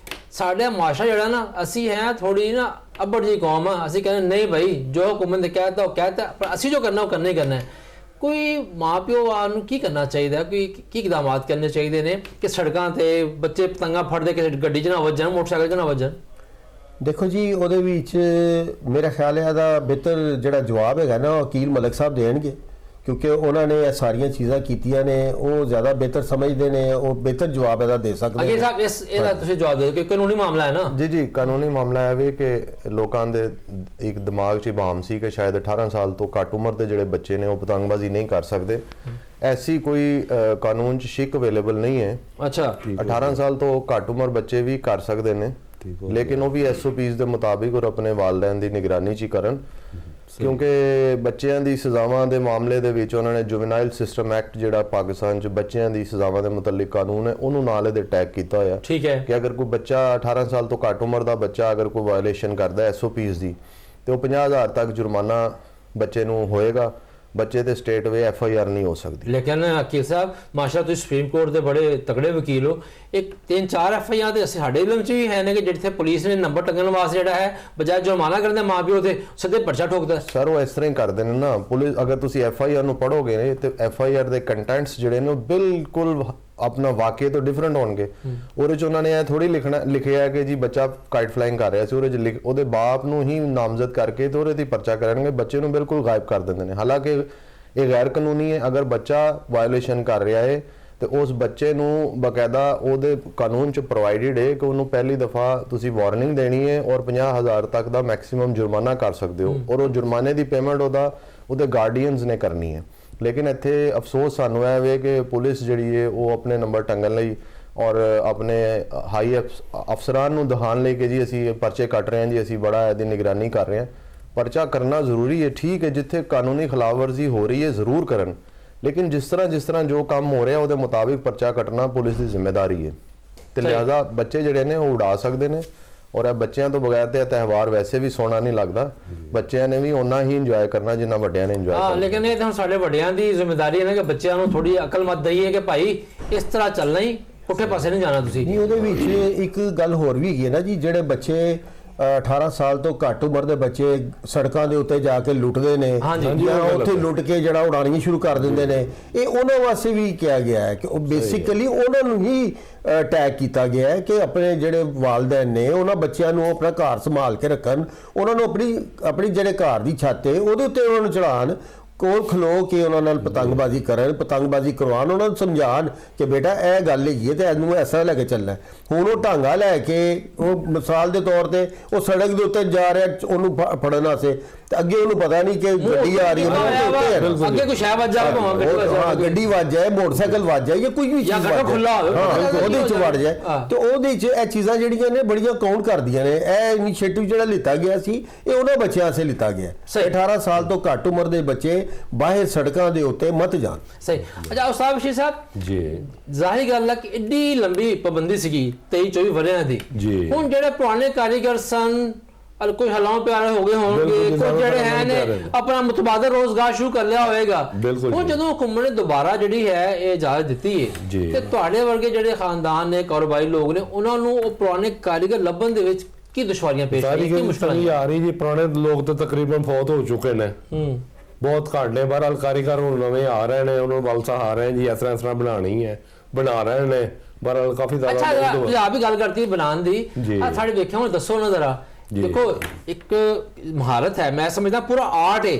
ਸਾਡਾ ਮਾਸ਼ਰਾ ਜਿਹੜਾ ਨਾ, ਅਸੀਂ ਹੈ ਥੋੜੀ ਨਾ ਅੱਬੜ ਜੀ ਕੌਮ ਆ। ਅਸੀਂ ਕਹਿੰਦੇ ਨਹੀਂ ਭਾਈ, ਜੋ ਹੁਕੂਮਤ ਨੇ ਕਹਿਤਾ ਉਹ ਕਹਿਤਾ, ਪਰ ਅਸੀਂ ਜੋ ਕਰਨਾ ਉਹ ਕਰਨਾ ਹੀ ਕਰਨਾ ਹੈ। ਕੋਈ ਮਾਂ ਪਿਓ ਨੂੰ ਕੀ ਕਰਨਾ ਚਾਹੀਦਾ, ਕੀ ਇਕਦਾਮਾਤ ਕਰਨੇ ਚਾਹੀਦੇ ਨੇ ਕਿ ਸੜਕਾਂ ਤੇ ਬੱਚੇ ਪਤੰਗਾਂ ਫੜਦੇ ਕਿਸੇ ਗੱਡੀ 'ਚ ਨਾ ਵੱਜਣ, ਮੋਟਰਸਾਈਕਲ 'ਚ ਨਾ ਵੱਜਣ? ਦੇਖੋ ਜੀ, ਉਹਦੇ ਵਿੱਚ ਮੇਰਾ ਖਿਆਲ ਹੈ ਇਹਦਾ ਬਿਹਤਰ ਜਿਹੜਾ ਜਵਾਬ ਹੈਗਾ ਨਾ, ਵਕੀਲ ਮਲਕ ਸਾਹਿਬ ਦੇਣਗੇ, ਕਿਉਂਕਿ ਉਹਨਾਂ ਨੇ ਇਹ ਸਾਰੀਆਂ ਚੀਜ਼ਾਂ ਕੀਤੀਆਂ ਨੇ। ਉਹ ਜ਼ਿਆਦਾ ਬਿਹਤਰ ਸਮਝਦੇ ਨੇ, ਉਹ ਬਿਹਤਰ ਜਵਾਬ ਇਹਦਾ ਦੇ ਸਕਦੇ ਨੇ। ਅਗੇ ਸਾਹਿਬ, ਇਹਦਾ ਤੁਸੀਂ ਜਵਾਬ ਦਿਓ ਕਿ ਕਾਨੂੰਨੀ ਮਾਮਲਾ ਹੈ ਨਾ। ਜੀ, ਕਾਨੂੰਨੀ ਮਾਮਲਾ ਹੈ ਵੀ ਕਿ ਲੋਕਾਂ ਦੇ ਇੱਕ ਦਿਮਾਗ 'ਚ ਬਾਮ ਸੀ ਕਿ ਸ਼ਾਇਦ 18 ਸਾਲ ਤੋਂ ਘੱਟ ਉਮਰ ਦੇ ਜਿਹੜੇ ਬੱਚੇ ਨੇ ਉਹ ਪਤੰਗਬਾਜ਼ੀ ਨਹੀਂ ਕਰ ਸਕਦੇ। ਐਸੀ ਕੋਈ ਕਾਨੂੰਨ 'ਚ ਸ਼ਿਕ ਅਵੇਲੇਬਲ ਨਹੀਂ ਹੈ। ਅੱਛਾ, 18 ਸਾਲ ਤੋਂ ਘੱਟ ਉਮਰ ਬੱਚੇ ਵੀ ਕਰ ਸਕਦੇ ਨੇ, ਲੇਕਿਨ ਉਹ ਵੀ ਐਸਓਪੀਜ਼ ਦੇ ਮੁਤਾਬਿਕ ਔਰ ਆਪਣੇ ਵਾਲਿदैन ਦੀ ਨਿਗਰਾਨੀ 'ਚ ਹੀ ਕਰਨ, ਕਿਉਂਕਿ ਬੱਚਿਆਂ ਦੀ ਸਜ਼ਾਵਾਂ ਦੇ ਮਾਮਲੇ ਦੇ ਵਿੱਚ ਉਹਨਾਂ ਨੇ ਜੁਵੈਨਾਈਲ ਸਿਸਟਮ ਐਕਟ ਜਿਹੜਾ ਪਾਕਿਸਤਾਨ 'ਚ ਬੱਚਿਆਂ ਦੀ ਸਜ਼ਾਵਾਂ ਦੇ ਮੁਤਲਕ ਕਾਨੂੰਨ ਹੈ, ਉਹਨੂੰ ਨਾਲ ਇਹਦੇ ਟੈਗ ਕੀਤਾ ਹੋਇਆ। ਠੀਕ ਹੈ ਕਿ ਅਗਰ ਕੋਈ ਬੱਚਾ 18 ਸਾਲ ਤੋਂ ਘੱਟ ਉਮਰ ਦਾ ਬੱਚਾ ਅਗਰ ਕੋਈ ਵਾਇਓਲੇਸ਼ਨ ਕਰਦਾ ਐਸਓਪੀਜ਼ ਦੀ, ਤੇ ਉਹ 50,000 ਤੱਕ ਜੁਰਮਾਨਾ ਬੱਚੇ ਨੂੰ ਹੋਏਗਾ। ਬੱਚੇ ਤੇ ਸਟੇਟ ਵੇ FIR ਨਹੀਂ ਹੋ ਸਕਦੀ। ਲੇਕਿਨ ਵਕੀਲ ਸਾਹਿਬ, ਮਾਸ਼ਾ ਤੁਸੀਂ ਸੁਪਰੀਮ ਕੋਰਟ ਦੇ ਬੜੇ ਤਕੜੇ ਵਕੀਲ ਹੋ, ਇੱਕ 3-4 FIR ਤੇ ਸਾਡੇ ਇਲਮ 'ਚ ਵੀ ਹੈ ਨੇ ਕਿ ਜਿੱਥੇ ਪੁਲਿਸ ਨੇ ਨੰਬਰ ਟੰਗਣ ਵਾਸਤੇ ਜਿਹੜਾ ਹੈ ਬਜਾਏ ਜੁਰਮਾਨਾ ਕਰਨ ਦੇ ਮਾਂ ਪਿਓ ਤੇ ਸਿੱਧੇ ਪਰਚਾ ਠੋਕਦਾ। ਸਰ, ਉਹ ਇਸ ਤਰ੍ਹਾਂ ਹੀ ਕਰਦੇ ਨੇ ਨਾ। ਪੁਲਿਸ, ਅਗਰ ਤੁਸੀਂ FIR ਨੂੰ ਪੜ੍ਹੋਗੇ ਤੇ FIR ਦੇ ਕੰਟੈਂਟਸ ਜਿਹੜੇ ਨੇ ਉਹ ਬਿਲਕੁਲ ਆਪਣਾ ਵਾਕਿਆ ਤੋਂ ਡਿਫਰੈਂਟ ਹੋਣਗੇ। ਉਹਦੇ 'ਚ ਉਹਨਾਂ ਨੇ ਇਹ ਥੋੜੀ ਲਿਖਿਆ ਹੈ ਕਿ ਜੀ ਬੱਚਾ ਕਾਈਟ ਫਲਾਈਂਗ ਕਰ ਰਿਹਾ ਸੀ, ਉਹਦੇ 'ਚ ਉਹਦੇ ਬਾਪ ਨੂੰ ਹੀ ਨਾਮਜ਼ਦ ਕਰਕੇ ਤੇ ਉਹਦੇ ਤੇ ਪਰਚਾ ਕਰਨਗੇ, ਬੱਚੇ ਨੂੰ ਬਿਲਕੁਲ ਗਾਇਬ ਕਰ ਦਿੰਦੇ ਨੇ। ਹਾਲਾਂਕਿ ਇਹ ਗੈਰ ਕਾਨੂੰਨੀ ਹੈ। ਅਗਰ ਬੱਚਾ ਵਾਇਓਲੇਸ਼ਨ ਕਰ ਰਿਹਾ ਹੈ ਤੇ ਉਸ ਬੱਚੇ ਨੂੰ ਬਕਾਇਦਾ ਉਹਦੇ ਕਾਨੂੰਨ 'ਚ ਪ੍ਰੋਵਾਈਡਡ ਹੈ ਕਿ ਉਹਨੂੰ ਪਹਿਲੀ ਦਫਾ ਤੁਸੀਂ ਵਾਰਨਿੰਗ ਦੇਣੀ ਹੈ ਔਰ 50,000 ਤੱਕ ਦਾ ਮੈਕਸਿਮਮ ਜੁਰਮਾਨਾ ਕਰ ਸਕਦੇ ਹੋ, ਔਰ ਉਹ ਜੁਰਮਾਨੇ ਦੀ ਪੇਮੈਂਟ ਉਹਦੇ ਗਾਰਡੀਅਨਸ ਨੇ ਕਰਨੀ ਹੈ। ਲੇਕਿਨ ਇੱਥੇ ਅਫਸੋਸ ਸਾਨੂੰ ਇਹ ਵੇ ਕਿ ਪੁਲਿਸ ਜਿਹੜੀ ਹੈ ਉਹ ਆਪਣੇ ਨੰਬਰ ਟੰਗਣ ਲਈ ਔਰ ਆਪਣੇ ਹਾਈ ਅਫਸਰਾਂ ਨੂੰ ਦਿਖਾਉਣ ਲਈ ਕਿ ਜੀ ਅਸੀਂ ਪਰਚੇ ਕੱਟ ਰਹੇ ਹਾਂ, ਜੀ ਅਸੀਂ ਬੜਾ ਇਹਦੀ ਨਿਗਰਾਨੀ ਕਰ ਰਹੇ ਹਾਂ। ਪਰਚਾ ਕਰਨਾ ਜ਼ਰੂਰੀ ਹੈ, ਠੀਕ ਹੈ, ਜਿੱਥੇ ਕਾਨੂੰਨੀ ਖਿਲਾਫਵਰਜ਼ੀ ਹੋ ਰਹੀ ਹੈ ਜ਼ਰੂਰ ਕਰਨ, ਲੇਕਿਨ ਜਿਸ ਤਰ੍ਹਾਂ ਜੋ ਕੰਮ ਹੋ ਰਿਹਾ ਉਹਦੇ ਮੁਤਾਬਿਕ ਪਰਚਾ ਕੱਟਣਾ ਪੁਲਿਸ ਦੀ ਜ਼ਿੰਮੇਵਾਰੀ ਹੈ। ਤੇ ਲਿਹਾਜ਼ਾ ਬੱਚੇ ਜਿਹੜੇ ਨੇ ਉਹ ਉਡਾ ਸਕਦੇ ਨੇ, ਔਰ ਇਹ ਬੱਚਿਆਂ ਤੋਂ ਬਗੈਰ ਤੇ ਇਹ ਤਿਉਹਾਰ ਵੈਸੇ ਵੀ ਸੋਹਣਾ ਨਹੀਂ ਲੱਗਦਾ। ਬੱਚਿਆਂ ਨੇ ਵੀ ਓਨਾ ਹੀ ਇੰਜੋਏ ਕਰਨਾ ਜਿੰਨਾ ਵੱਡਿਆਂ ਨੇ ਇੰਜੋਏ ਕਰਨਾ। ਲੇਕਿਨ ਇਹ ਤਾਂ ਸਾਡੇ ਵੱਡਿਆਂ ਦੀ ਜ਼ਿੰਮੇਵਾਰੀ ਹੈ ਨਾ ਕਿ ਬੱਚਿਆਂ ਨੂੰ ਥੋੜੀ ਅਕਲ ਮਤ ਦਈਏ ਕਿ ਭਾਈ ਇਸ ਤਰ੍ਹਾਂ ਚੱਲਣਾ ਹੀ, ਪੁੱਠੇ ਪਾਸੇ ਨਹੀਂ ਜਾਣਾ ਤੁਸੀਂ। ਨਹੀਂ, ਉਹਦੇ ਵਿੱਚ ਇੱਕ ਗੱਲ ਹੋਰ ਵੀ ਹੈਗੀ ਹੈ ਨਾ ਜੀ, ਜਿਹੜੇ ਬੱਚੇ 18 ਸਾਲ ਤੋਂ ਘੱਟ ਉਮਰ ਦੇ ਬੱਚੇ ਸੜਕਾਂ ਦੇ ਉੱਤੇ ਜਾ ਕੇ ਲੁੱਟਦੇ ਨੇ ਜਾਂ ਉੱਥੇ ਲੁੱਟ ਕੇ ਜਿਹੜਾ ਉਡਾਣੀਆਂ ਸ਼ੁਰੂ ਕਰ ਦਿੰਦੇ ਨੇ, ਇਹ ਉਹਨਾਂ ਵਾਸਤੇ ਵੀ ਕਿਹਾ ਗਿਆ ਹੈ ਕਿ ਉਹ ਬੇਸਿਕਲੀ ਉਹਨਾਂ ਨੂੰ ਹੀ ਟੈਗ ਕੀਤਾ ਗਿਆ ਹੈ ਕਿ ਆਪਣੇ ਜਿਹੜੇ ਵਾਲਿदैन ਨੇ ਉਹਨਾਂ ਬੱਚਿਆਂ ਨੂੰ ਆਪਣਾ ਘਰ ਸੰਭਾਲ ਕੇ ਰੱਖਣ, ਉਹਨਾਂ ਨੂੰ ਆਪਣੀ ਜਿਹੜੇ ਘਰ ਦੀ ਛੱਤ ਹੈ ਉਹਦੇ ਉੱਤੇ ਉਹਨਾਂ ਨੂੰ ਚੜਾਉਣ, ਕੋਲ ਖਲੋ ਕੇ ਉਹਨਾਂ ਨਾਲ ਪਤੰਗਬਾਜ਼ੀ ਕਰਨ, ਪਤੰਗਬਾਜ਼ੀ ਕਰਵਾਉਣ, ਉਹਨਾਂ ਨੂੰ ਸਮਝਾਉਣ ਕਿ ਬੇਟਾ ਇਹ ਗੱਲ ਹੈਗੀ ਹੈ ਤੇ ਇਹਨੂੰ ਐਸਾ ਲੈ ਕੇ ਚੱਲਣਾ ਹੈ। ਹੁਣ ਉਹ ਢਾਂਗਾ ਲੈ ਕੇ ਉਹ ਮਿਸਾਲ ਦੇ ਤੌਰ ਤੇ ਉਹ ਸੜਕ ਦੇ ਉੱਤੇ ਜਾ ਰਿਹਾ ਉਹਨੂੰ ਫੜਨ ਵਾਸਤੇ, ਤੇ ਅੱਗੇ ਉਹਨੂੰ ਪਤਾ ਨਹੀਂ ਕਿ ਗੱਡੀ ਆ ਰਹੀ ਹੈ, ਅੱਗੇ ਕੋਈ ਸ਼ਾਇਦ ਵੱਜ ਜਾਵੇ, ਹਾਂ ਗੱਡੀ ਵੱਜ ਜਾਏ, ਮੋਟਰਸਾਈਕਲ ਵੱਜ ਜਾਏ ਜਾਂ ਕੋਈ ਵੀ ਚੀਜ਼ ਖੁੱਲਾ ਹੋਵੇ ਉਹਦੇ ਚ ਵੜ ਜਾਏ, ਤੇ ਉਹਦੇ ਚ ਇਹ ਚੀਜ਼ਾਂ ਜਿਹੜੀਆਂ ਨੇ ਬੜੀਆਂ ਕਾਊਂਟ ਕਰਦੀਆਂ ਨੇ। ਇਹ ਇਨੀਸ਼ੀਏਟਿਵ ਜਿਹੜਾ ਲਿੱਤਾ ਗਿਆ ਸੀ ਇਹ ਉਹਨਾਂ ਬੱਚਿਆਂ ਵਾਸਤੇ ਲਿੱਤਾ ਗਿਆ। 18 ਸਾਲ ਤੋਂ ਘੱਟ ਉਮਰ ਦੇ ਬੱਚੇ ਬਾਹਰ ਸੜਕਾਂ ਦੇ ਉੱਤੇ ਮਤ ਜਾਣ। ਸਹੀ। ਅੱਛਾ ਉਸਤਾਦ ਬਸ਼ੀਰ ਸਾਹਿਬ ਜੀ, ਜ਼ਾਹਿਰ ਗੱਲ ਹੈ ਕਿ ਏਡੀ ਲੰਬੀ ਪਾਬੰਦੀ ਸੀਗੀ 23-24 ਵਰਿਆਂ ਦੀ। ਜੀ। ਹੁਣ ਜਿਹੜੇ ਪੁਰਾਣੇ ਕਾਰੀਗਰ ਸਨ ਕੋਈ ਹਲਾਉ ਪਿਆਰੇ ਹੋ ਗਏ ਹੋਣਗੇ, ਕੋਈ ਜਿਹੜੇ ਹੈ ਨੇ ਆਪਣਾ ਮੁਤਬਾਦਲ ਰੋਜ਼ਗਾਰ ਸ਼ੁਰੂ ਕਰ ਲਿਆ ਹੋਏਗਾ। ਹੁਣ ਜਦੋਂ ਹੁਕੂਮਤ ਨੇ ਦੁਬਾਰਾ ਜਿਹੜੀ ਹੈ ਇਹ ਇਜਾਜ਼ਤ ਦਿੱਤੀ ਹੈ ਤੇ ਤੁਹਾਡੇ ਵਰਗੇ ਜਿਹੜੇ ਖਾਨਦਾਨ ਨੇ, ਕਾਰੋਬਾਰੀ ਲੋਕ ਨੇ, ਉਹਨਾਂ ਨੂੰ ਉਹ ਪੁਰਾਣੇ ਕਾਰੀਗਰ ਲੱਭਣ ਦੇ ਵਿੱਚ ਕੀ ਦੁਸ਼ਵਾਰੀਆਂ ਪੇਸ਼ ਆਈਆਂ, ਕੀ ਮੁਸ਼ਕਲਾਂ ਆ ਰਹੀ ਜੀ? ਪੁਰਾਣੇ ਲੋਕ ਤਾਂ ਤਕਰੀਬਨ ਫੌਤ ਹੋ ਚੁੱਕੇ ਨੇ, ਬਹੁਤ ਘੱਟ ਨੇ। ਬਹਰਹਾਲ ਕਾਰੀਗਰ ਹੁਣ ਨਵੇਂ ਆ ਰਹੇ ਨੇ, ਉਹਨਾਂ ਨੂੰ ਬਲ ਸਹਾਰਾ ਰਹੇ ਜੀ, ਇਸ ਤਰ੍ਹਾਂ ਬਣਾਣੀ ਹੈ, ਬਣਾ ਰਹੇ ਨੇ। ਬਹਰਹਾਲ ਕਾਫੀ ਜ਼ਿਆਦਾ ਅੱਛਾ ਵੀ ਗੱਲ ਕਰਤੀ ਬਣਾਉਣ ਦੀ, ਸਾਡੇ ਵੇਖਿਆ ਹੁਣ ਦੱਸੋ ਨਾ ਜ਼ਰਾ। ਦੇਖੋ ਇੱਕ ਮਹਾਰਤ ਹੈ, ਮੈਂ ਸਮਝਦਾ ਪੂਰਾ ਆਰਟ ਹੈ।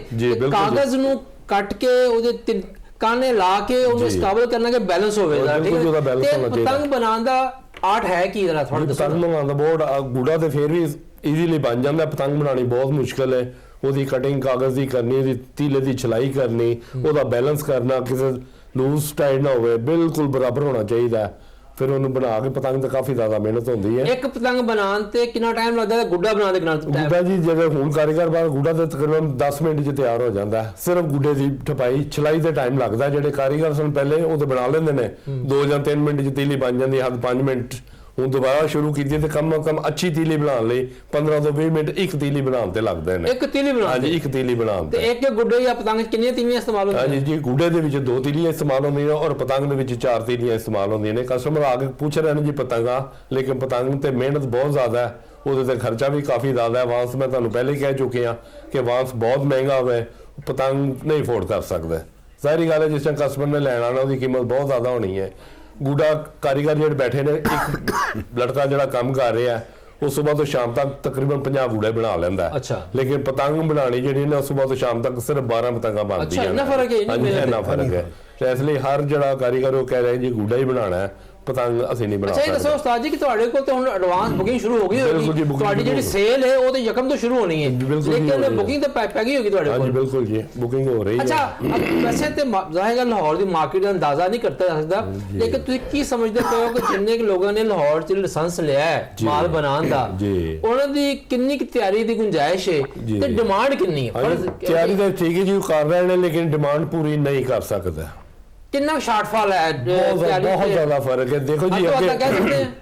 ਕਾਗਜ਼ ਨੂੰ ਕੱਟ ਕੇ ਉਹਦੇ ਕਾਨੇ ਲਾ ਕੇ ਉਹਨੂੰ ਇਸ ਕਾਬਲ ਕਰਨਾ ਕਿ ਬੈਲੈਂਸ ਹੋਵੇ। ਪਤੰਗ ਬਣਾਉਣ ਦਾ ਆਰਟ ਹੈ ਕੀ ਜਰਾ ਥੋੜਾ ਦੱਸੋ। ਪਤੰਗ ਬਣਾਉਣ ਦਾ ਬਹੁਤ ਗੂੜਾ ਤੇ ਫੇਰ ਵੀ ਈਜ਼ੀਲੀ ਬਣ ਜਾਂਦਾ। ਪਤੰਗ ਬਣਾਉਣੀ ਬਹੁਤ ਮੁਸ਼ਕਲ ਹੈ। ਉਹਦੀ ਕਟਿੰਗ ਕਾਗਜ਼ ਦੀ ਕਰਨੀ, ਉਹਦੀ ਤੀਲੇ ਦੀ ਛਲਾਈ ਕਰਨੀ, ਉਹਦਾ ਬੈਲੈਂਸ ਕਰਨਾ, ਕਿਸੇ ਲੂਜ਼ ਟਾਈਟ ਨਾ ਹੋਵੇ, ਬਿਲਕੁਲ ਬਰਾਬਰ ਹੋਣਾ ਚਾਹੀਦਾ। ਫਿਰ ਉਹਨੂੰ ਬਣਾ ਕੇ ਪਤੰਗ ਤੇ ਕਾਫੀ ਜ਼ਿਆਦਾ ਮਿਹਨਤ ਹੁੰਦੀ ਹੈ। ਇੱਕ ਪਤੰਗ ਬਣਾਉਣ ਤੇ ਕਿੰਨਾ ਟਾਈਮ ਲੱਗਦਾ ਹੈ? ਗੁੱਡਾ ਬਣਾਉਣ ਦੇ ਕਿੰਨਾ ਟਾਈਮ? ਗੁੱਡਾ ਜੀ ਜਿਵੇਂ ਹੁਣ ਕਾਰੀਗਰ ਬਾਅਦ ਗੁੱਡਾ ਤੇ ਤਕਰੀਬਨ 10 ਮਿੰਟ 'ਚ ਤਿਆਰ ਹੋ ਜਾਂਦਾ ਹੈ। ਸਿਰਫ ਗੁੱਡੇ ਦੀ ਠਪਾਈ ਛਲਾਈ ਤੇ ਟਾਈਮ ਲੱਗਦਾ। ਜਿਹੜੇ ਕਾਰੀਗਰ ਸਨ ਪਹਿਲੇ ਉਹ ਤੇ ਬਣਾ ਲੈਂਦੇ ਨੇ 2 ਜਾਂ 3 ਮਿੰਟ 'ਚ ਤੀਲੀ ਬਣ ਜਾਂਦੀ, ਹੱਦ 5 ਮਿੰਟ। ਹੁਣ ਦੁਬਾਰਾ ਸ਼ੁਰੂ ਕੀਤੀ ਤੇ ਕਮ ਅੱਛੀ ਤੀਲੀ ਬਣਾਉਣ ਲਈ 15 ਤੋਂ 20 ਮਿੰਟ ਇੱਕ ਤੀਲੀ ਬਣਾਉਣ ਤੇ ਲੱਗਦੇ ਨੇ। ਇੱਕ ਤੀਲੀ ਬਣਾਉਣ? ਹਾਂਜੀ, ਇੱਕ ਤੀਲੀ ਬਣਾਉਣ ਤੇ ਇੱਕ ਗੁੱਡੇ ਜਾਂ ਪਤੰਗ ਕਿੰਨੀਆਂ ਤੀਲੀਆਂ ਇਸਤੇਮਾਲ ਹੁੰਦੀਆਂ? ਹਾਂਜੀ ਜੀ, ਗੁੱਡੇ ਦੇ ਵਿੱਚ 2 ਤੀਲੀਆਂ ਇਸਤੇਮਾਲ ਹੁੰਦੀਆਂ ਔਰ ਪਤੰਗ ਦੇ ਵਿੱਚ 4 ਤੀਲੀਆਂ ਇਸਤੇਮਾਲ ਹੁੰਦੀਆਂ ਨੇ। ਕਸਟਮਰ ਆ ਕੇ ਪੁੱਛ ਰਹੇ ਨੇ ਜੀ ਪਤੰਗਾ, ਲੇਕਿਨ ਪਤੰਗ ਤੇ ਮਿਹਨਤ ਬਹੁਤ ਜ਼ਿਆਦਾ ਹੈ, ਉਹਦੇ ਤੇ ਖਰਚਾ ਵੀ ਕਾਫੀ ਜ਼ਿਆਦਾ ਹੈ। ਵਾਂਸ ਮੈਂ ਤੁਹਾਨੂੰ ਪਹਿਲੇ ਕਹਿ ਚੁੱਕੇ ਹਾਂ ਕਿ ਵਾਂਸ ਬਹੁਤ ਮਹਿੰਗਾ ਹੋਵੇ, ਪਤੰਗ ਨਹੀਂ ਅਫੋਰਡ ਕਰ ਸਕਦਾ। ਸਾਰੀ ਗੱਲ ਹੈ, ਜਿਸ ਟਾਈਮ ਕਸਟਮਰ ਨੇ ਲੈਣਾ ਨਾ ਉਹਦੀ ਕੀਮਤ ਬਹੁਤ ਜ਼ਿਆਦਾ ਹੋਣੀ ਹੈ। ਗੁੱਡਾ ਕਾਰੀਗਰ ਜਿਹੜੇ ਬੈਠੇ ਨੇ, ਇੱਕ ਲੜਕਾ ਜਿਹੜਾ ਕੰਮ ਕਰ ਰਿਹਾ ਉਸ ਸੁਬਾਹ ਤੋਂ ਸ਼ਾਮ ਤੱਕ ਤਕਰੀਬਨ 50 ਗੁੱਡੇ ਬਣਾ ਲੈਂਦਾ। ਲੇਕਿਨ ਪਤੰਗ ਬਣਾਉਣੀ ਜਿਹੜੀ ਨੇ ਉਸ ਸੁਬਾਹ ਤੋਂ ਸ਼ਾਮ ਤੱਕ ਸਿਰਫ 12 ਪਤੰਗਾਂ ਬਣਦੀਆਂ ਨੇ। ਇੰਨਾ ਫਰਕ ਹੈ? ਹਾਂਜੀ, ਇੰਨਾ ਫਰਕ ਹੈ। ਇਸ ਲਈ ਹਰ ਜਿਹੜਾ ਕਾਰੀਗਰ ਉਹ ਕਹਿ ਰਿਹਾ ਜੀ ਗੁੱਡਾ ਹੀ ਬਣਾਉਣਾ ਹੈ, ਪਤੰਗ ਅਸੀਂ ਨਹੀਂ ਬਣਾ ਸਕਦੇ। ਅੱਛਾ, ਇਹ ਦੱਸੋ ਉਸਤਾਦ ਜੀ ਕਿ ਤੁਹਾਡੇ ਕੋਲ ਤਾਂ ਹੁਣ ਐਡਵਾਂਸ ਬੁਕਿੰਗ ਸ਼ੁਰੂ ਹੋ ਗਈ ਹੋਵੇਗੀ। ਤੁਹਾਡੀ ਜਿਹੜੀ ਸੇਲ ਹੈ ਉਹ ਤੇ ਯਕਮ ਤੋਂ ਸ਼ੁਰੂ ਹੋਣੀ ਹੈ, ਲੇਕਿਨ ਬੁਕਿੰਗ ਤਾਂ ਪੈ ਗਈ ਹੋਗੀ ਤੁਹਾਡੇ ਕੋਲ? ਹਾਂਜੀ ਬਿਲਕੁਲ ਜੀ, ਬੁਕਿੰਗ ਹੋ ਰਹੀ ਹੈ। ਅੱਛਾ, ਵੈਸੇ ਤੇ ਜ਼ਾਹਿਰ ਹੈ ਲਾਹੌਰ ਦੀ ਮਾਰਕੀਟ ਦਾ ਅੰਦਾਜ਼ਾ ਨਹੀਂ ਕਰਤਾ ਜਾ ਸਕਦਾ, ਲੇਕਿਨ ਤੁਸੀਂ ਕੀ ਸਮਝਦੇ ਹੋ ਕਿ ਜਿੰਨੇ ਲੋਕਾਂ ਨੇ ਲਾਹੌਰ 'ਚ ਲਾਇਸੈਂਸ ਲਿਆ ਹੈ ਮਾਲ ਬਣਾਉਣ ਦਾ, ਉਹਨਾਂ ਦੀ ਕਿੰਨੀ ਤਿਆਰੀ ਦੀ ਗੁੰਜਾਇਸ਼ ਹੈ ਤੇ ਡਿਮਾਂਡ ਕਿੰਨੀ ਹੈ? ਤਿਆਰੀ ਤਾਂ ਠੀਕ ਹੈ ਜੀ, ਕਰ ਰਹੇ ਨੇ, ਲੇਕਿਨ ਡਿਮਾਂਡ ਪੂਰੀ ਨਹੀਂ ਕਰ ਸਕਦਾ। ਕਿੰਨਾ ਸ਼ਾਰਟਫਾਲ ਹੈ? ਬਹੁਤ ਜ਼ਿਆਦਾ ਫਰਕ ਹੈ। ਦੇਖੋ ਜੀ ਅੱਗੇ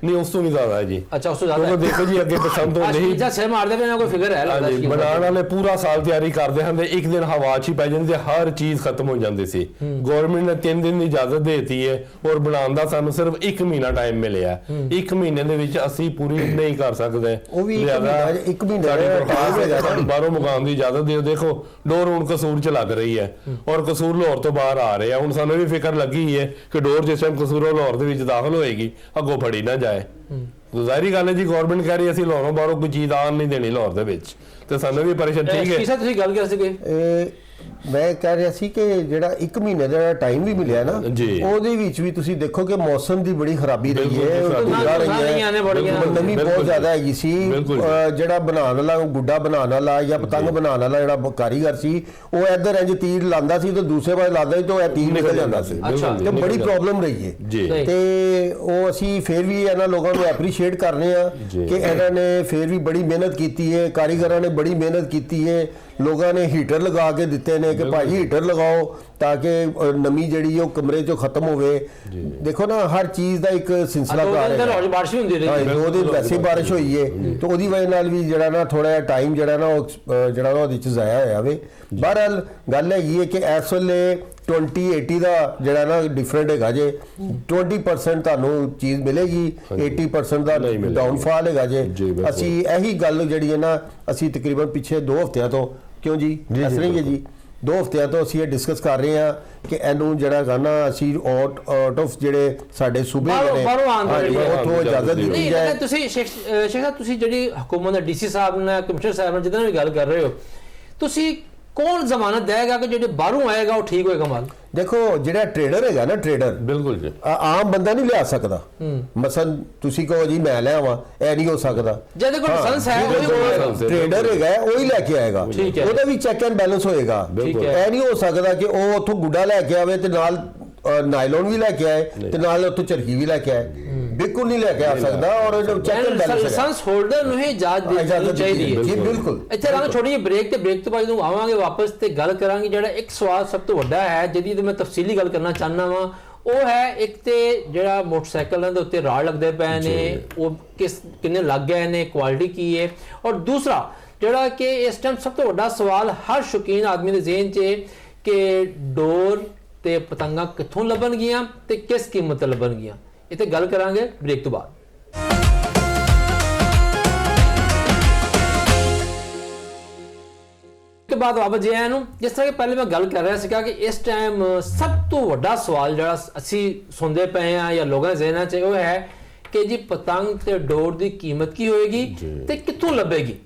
ਨਹੀਂ, ਉਸ ਤੋਂ ਵੀ ਜ਼ਿਆਦਾ ਹੈ ਜੀ। ਅੱਛਾ, ਉਸ ਤੋਂ ਜ਼ਿਆਦਾ ਹੈ। ਦੇਖੋ ਜੀ ਅੱਗੇ ਪਸੰਦ ਤੋਂ ਨਹੀਂ ਸਿਰ ਮਾਰਦੇ ਪਏ ਨਾ, ਕੋਈ ਫਿਗਰ ਹੈ ਲੱਗਦਾ ਜੀ। ਬਣਾਉਣ ਵਾਲੇ ਪੂਰਾ ਸਾਲ ਤਿਆਰੀ ਕਰਦੇ ਹਨ ਤੇ ਇੱਕ ਦਿਨ ਹਵਾ 'ਚ ਹੀ ਪੈ ਜਾਂਦੀ, ਹਰ ਚੀਜ਼ ਖਤਮ ਹੋ ਜਾਂਦੀ ਸੀ। ਗਵਰਨਮੈਂਟ ਨੇ 3 ਦਿਨ ਦੀ ਇਜਾਜ਼ਤ ਦੇ ਦਿੱਤੀ ਹੈ ਔਰ ਬਣਾਉਣ ਦਾ ਸਾਨੂੰ ਸਿਰਫ 1 ਮਹੀਨਾ ਟਾਈਮ ਮਿਲਿਆ। 1 ਮਹੀਨੇ ਦੇ ਵਿੱਚ ਅਸੀਂ ਪੂਰੀ ਨਹੀਂ ਕਰ ਸਕਦੇ। ਉਹ ਵੀ 1 ਮਹੀਨੇ ਬਾਹਰੋਂ ਮੁਕਾਮ ਦੀ ਇਜਾਜ਼ਤ ਦਿਓ। ਦੇਖੋ ਡੋਰ ਹੁਣ ਕਸੂਰ 'ਚ ਲੱਗ ਰਹੀ ਹੈ ਔਰ ਕਸੂਰ ਲਾਹੌਰ ਤੋਂ ਬਾਹਰ ਆ ਰਹੇ ਆ। ਹੁਣ ਸਾਨੂੰ ਵੀ ਫਿਕਰ ਲੱਗੀ ਹੈ ਕਿ ਡੋਰ ਜਿਸ ਟਾਈਮ ਕਸੂਰੋਂ ਲਾਹੌਰ ਦੇ ਵਿੱਚ ਦਾਖਲ ਹੋਏਗੀ ਅੱਗੋਂ ਫੜੀ ਨਾ ਜਾਏ। ਜ਼ਾਹਿਰੀ ਗੱਲ ਹੈ ਜੀ, ਗਵਰਨਮੈਂਟ ਕਹਿ ਰਹੀ ਅਸੀਂ ਲਾਹੌਰੋਂ ਬਾਹਰੋਂ ਕੋਈ ਚੀਜ਼ ਆਉਣ ਨਹੀਂ ਦੇਣੀ ਲਾਹੌਰ ਦੇ ਵਿੱਚ, ਤੇ ਸਾਨੂੰ ਵੀ ਪਰੇਸ਼ਾਨ। ਠੀਕ ਹੈ, ਤੁਸੀਂ ਗੱਲ ਕਰ ਸਕੇ। ਮੈਂ ਕਹਿ ਰਿਹਾ ਸੀ ਕਿ ਜਿਹੜਾ 1 ਮਹੀਨੇ ਦਾ ਟਾਈਮ ਵੀ ਮਿਲਿਆ ਨਾ, ਉਹਦੇ ਵਿੱਚ ਵੀ ਤੁਸੀਂ ਦੇਖੋ ਕਿ ਮੌਸਮ ਦੀ ਬੜੀ ਖਰਾਬੀ ਰਹੀ ਹੈ, ਨਮੀ ਬਹੁਤ ਜ਼ਿਆਦਾ ਹੈਗੀ ਸੀ। ਜਿਹੜਾ ਬਣਾਉਣ ਵਾਲਾ ਗੁੱਡਾ ਬਣਾਉਣ ਵਾਲਾ ਜਾਂ ਪਤੰਗ ਬਣਾਉਣ ਵਾਲਾ ਜਿਹੜਾ ਕਾਰੀਗਰ ਸੀ, ਉਹ ਇੱਧਰ ਇੰਜ ਤੀਰ ਲਾਉਂਦਾ ਸੀ ਤੇ ਦੂਸਰੇ ਪਾਸੇ ਲਾਉਂਦਾ ਸੀ ਤੇ ਉਹ ਤੀਰ ਨਿਕਲ ਜਾਂਦਾ ਸੀ। ਤੇ ਬੜੀ ਪ੍ਰੋਬਲਮ ਰਹੀ ਹੈ। ਤੇ ਉਹ ਅਸੀਂ ਫਿਰ ਵੀ ਇਹਨਾਂ ਲੋਕਾਂ ਨੂੰ ਐਪਰੀਸ਼ੀਏਟ ਕਰ ਰਹੇ ਹਾਂ ਕਿ ਇਹਨਾਂ ਨੇ ਫਿਰ ਵੀ ਬੜੀ ਮਿਹਨਤ ਕੀਤੀ ਹੈ, ਕਾਰੀਗਰਾਂ ਨੇ ਬੜੀ ਮਿਹਨਤ ਕੀਤੀ ਹੈ। ਲੋਕਾਂ ਨੇ ਹੀਟਰ ਲਗਾ ਕੇ ਦਿੱਤੇ ਨੇ ਕਿ ਭਾਈ ਹੀਟਰ ਲਗਾਓ ਤਾਂ ਕਿ ਨਮੀ ਜਿਹੜੀ ਉਹ ਕਮਰੇ 'ਚੋਂ ਖਤਮ ਹੋਵੇ। ਦੇਖੋ ਨਾ, ਹਰ ਚੀਜ਼ ਦਾ ਇੱਕ ਸਿਲਸਿਲਾ ਕਾਰ ਹੈ। ਬਾਰਿਸ਼ ਹੁੰਦੀ ਰਹੀ, ਉਹਦੇ ਵੈਸੇ ਬਾਰਿਸ਼ ਹੋਈ ਹੈ ਤੇ ਉਹਦੀ ਵਜ੍ਹਾ ਨਾਲ ਵੀ ਜਿਹੜਾ ਨਾ ਥੋੜਾ ਜਿਹਾ ਟਾਈਮ ਜਿਹੜਾ ਨਾ ਉਹ ਉਹਦੇ 'ਚ ਜ਼ਾਇਆ ਹੋਇਆ ਵੇ। ਬਹਰਹਾਲ ਗੱਲ ਹੈਗੀ ਹੈ ਕਿ ਇਸ ਵੇਲੇ 20-80 ਦਾ ਜਿਹੜਾ ਨਾ ਡਿਫਰੈਂਟ ਹੈਗਾ ਜੇ। 20% ਤੁਹਾਨੂੰ ਚੀਜ਼ ਮਿਲੇਗੀ, 80% ਦਾ ਡਾਊਨਫਾਲ ਹੈਗਾ ਜੇ। ਅਸੀਂ ਇਹੀ ਗੱਲ ਜਿਹੜੀ ਹੈ ਨਾ, ਅਸੀਂ ਤਕਰੀਬਨ ਪਿੱਛੇ 2 ਹਫ਼ਤਿਆਂ ਤੋਂ, ਕਿਉਂ ਜੀ ਇਸ ਤਰ੍ਹਾਂ ਹੀ ਹੈ ਜੀ, 2 ਹਫ਼ਤਿਆਂ ਤੋਂ ਅਸੀਂ ਇਹ ਡਿਸਕਸ ਕਰ ਰਹੇ ਹਾਂ ਕਿ ਇਹਨੂੰ ਜਿਹੜਾ ਗਾਣਾ ਅਸੀਂ ਆਊਟ ਆਫ ਜਿਹੜੇ ਸਾਡੇ ਸੂਬੇ ਨੇ ਉੱਥੋਂ ਇਜਾਜ਼ਤ ਦਿੱਤੀ ਜਾਏ। ਤੁਸੀਂ ਸ਼ੇਖ ਸਾਹਿਬ, ਤੁਸੀਂ ਜਿਹੜੀ ਹਕੂਮਤ ਦਾ DC ਸਾਹਿਬ ਨਾਲ ਕਮਿਸ਼ਨਰ ਸਾਹਿਬ ਨਾਲ ਜਿਹਦੇ ਨਾਲ ਵੀ ਗੱਲ ਕਰ ਰਹੇ ਹੋ, ਤੁਸੀਂ ਕੌਣ ਜ਼ਮਾਨਤ ਦੇਗਾ ਕਿ ਜਿਹੜੇ ਬਾਹਰੋਂ ਆਏਗਾ ਉਹ ਠੀਕ ਹੋਏਗਾ ਮਾਲ? ਦੇਖੋ ਜਿਹੜਾ ਟ੍ਰੇਡਰ ਹੈਗਾ ਨਾ, ਟ੍ਰੇਡਰ ਬਿਲਕੁਲ ਜੀ, ਆਮ ਬੰਦਾ ਨਹੀਂ ਲਿਆ ਸਕਦਾ। ਮਸਲ ਤੁਸੀਂ ਕਹੋ ਜੀ ਮੈਂ ਲਿਆਵਾਂ, ਇਹ ਨਹੀਂ ਹੋ ਸਕਦਾ। ਜਿਹਦੇ ਕੋਲ ਲਾਇਸੈਂਸ ਹੈ ਉਹੀ ਹੋਏਗਾ। ਟ੍ਰੇਡਰ ਹੈਗਾ ਉਹੀ ਲੈ ਕੇ ਆਏਗਾ, ਠੀਕ ਹੈ। ਉਹਦਾ ਵੀ ਚੈੱਕ ਐਂਡ ਬੈਲੈਂਸ ਹੋਏਗਾ। ਠੀਕ ਹੈ। ਇਹ ਨਹੀਂ ਹੋ ਸਕਦਾ ਕਿ ਉਹ ਉੱਥੋਂ ਗੁੱਡਾ ਲੈ ਕੇ ਆਵੇ ਤੇ ਨਾਲ ਨਾਈਲੋਨ ਵੀ ਲੈ ਕੇ ਆਏ ਤੇ ਨਾਲ ਉੱਥੋਂ ਚਰਖੀ ਵੀ ਲੈ ਕੇ ਆਏ, ਬਿਲਕੁਲ ਨਹੀਂ ਲੈ ਕੇ ਆ ਸਕਦਾ। ਔਰ check and balance license holder ਨੂੰ ਹੀ ਇਜਾਜ਼ਤ ਦੇਣੀ ਚਾਹੀਦੀ ਹੈ ਜੀ, ਬਿਲਕੁਲ। ਇੱਥੇ ਰਾਂਗੇ ਛੋਟੀ ਜਿਹੀ ਬ੍ਰੇਕ ਤੇ ਬ੍ਰੇਕ ਤੋਂ ਬਾਅਦ ਜਦੋਂ ਆਵਾਂਗੇ ਵਾਪਸ ਤੇ ਗੱਲ ਕਰਾਂਗੇ। ਜਿਹੜਾ ਇੱਕ ਸਵਾਲ ਸਭ ਤੋਂ ਵੱਡਾ ਹੈ ਜਿਹਦੀ ਤੇ ਮੈਂ ਤਫਸੀਲੀ ਗੱਲ ਕਰਨਾ ਚਾਹੁੰਦਾ ਵਾਂ, ਉਹ ਹੈ ਇੱਕ ਤੇ ਜਿਹੜਾ ਮੋਟਰਸਾਈਕਲਾਂ ਦੇ ਉੱਤੇ ਰਾੜ ਲੱਗਦੇ ਪਏ ਨੇ, ਉਹ ਕਿੰਨੇ ਲੱਗ ਗਏ ਨੇ, ਕੁਆਲਿਟੀ ਕੀ ਹੈ। ਔਰ ਦੂਸਰਾ ਜਿਹੜਾ ਕਿ ਇਸ ਟਾਈਮ ਸਭ ਤੋਂ ਵੱਡਾ ਸਵਾਲ ਹਰ ਸ਼ੌਕੀਨ ਆਦਮੀ ਦੇ ਜ਼ਿਹਨ 'ਚ ਹੈ ਕਿ ਡੋਰ ਤੇ ਪਤੰਗਾਂ ਕਿੱਥੋਂ ਲੱਭਣਗੀਆਂ ਤੇ ਕਿਸ ਕੀਮਤ ਤੇ ਲੱਭਣਗੀਆਂ। ਇੱਥੇ ਗੱਲ ਕਰਾਂਗੇ ਬ੍ਰੇਕ ਤੋਂ ਬਾਅਦ। के बाद वापस जे आया जिस तरह कि पहले मैं गल कर रहा सीगा कि इस टाइम सब तो वड्डा सवाल जिहड़ा असी सुनते पे हैं या लोगों के ज़हनां 'च वो है कि जी पतंग ते डोर की कीमत की होएगी ते कित्थों लभेगी।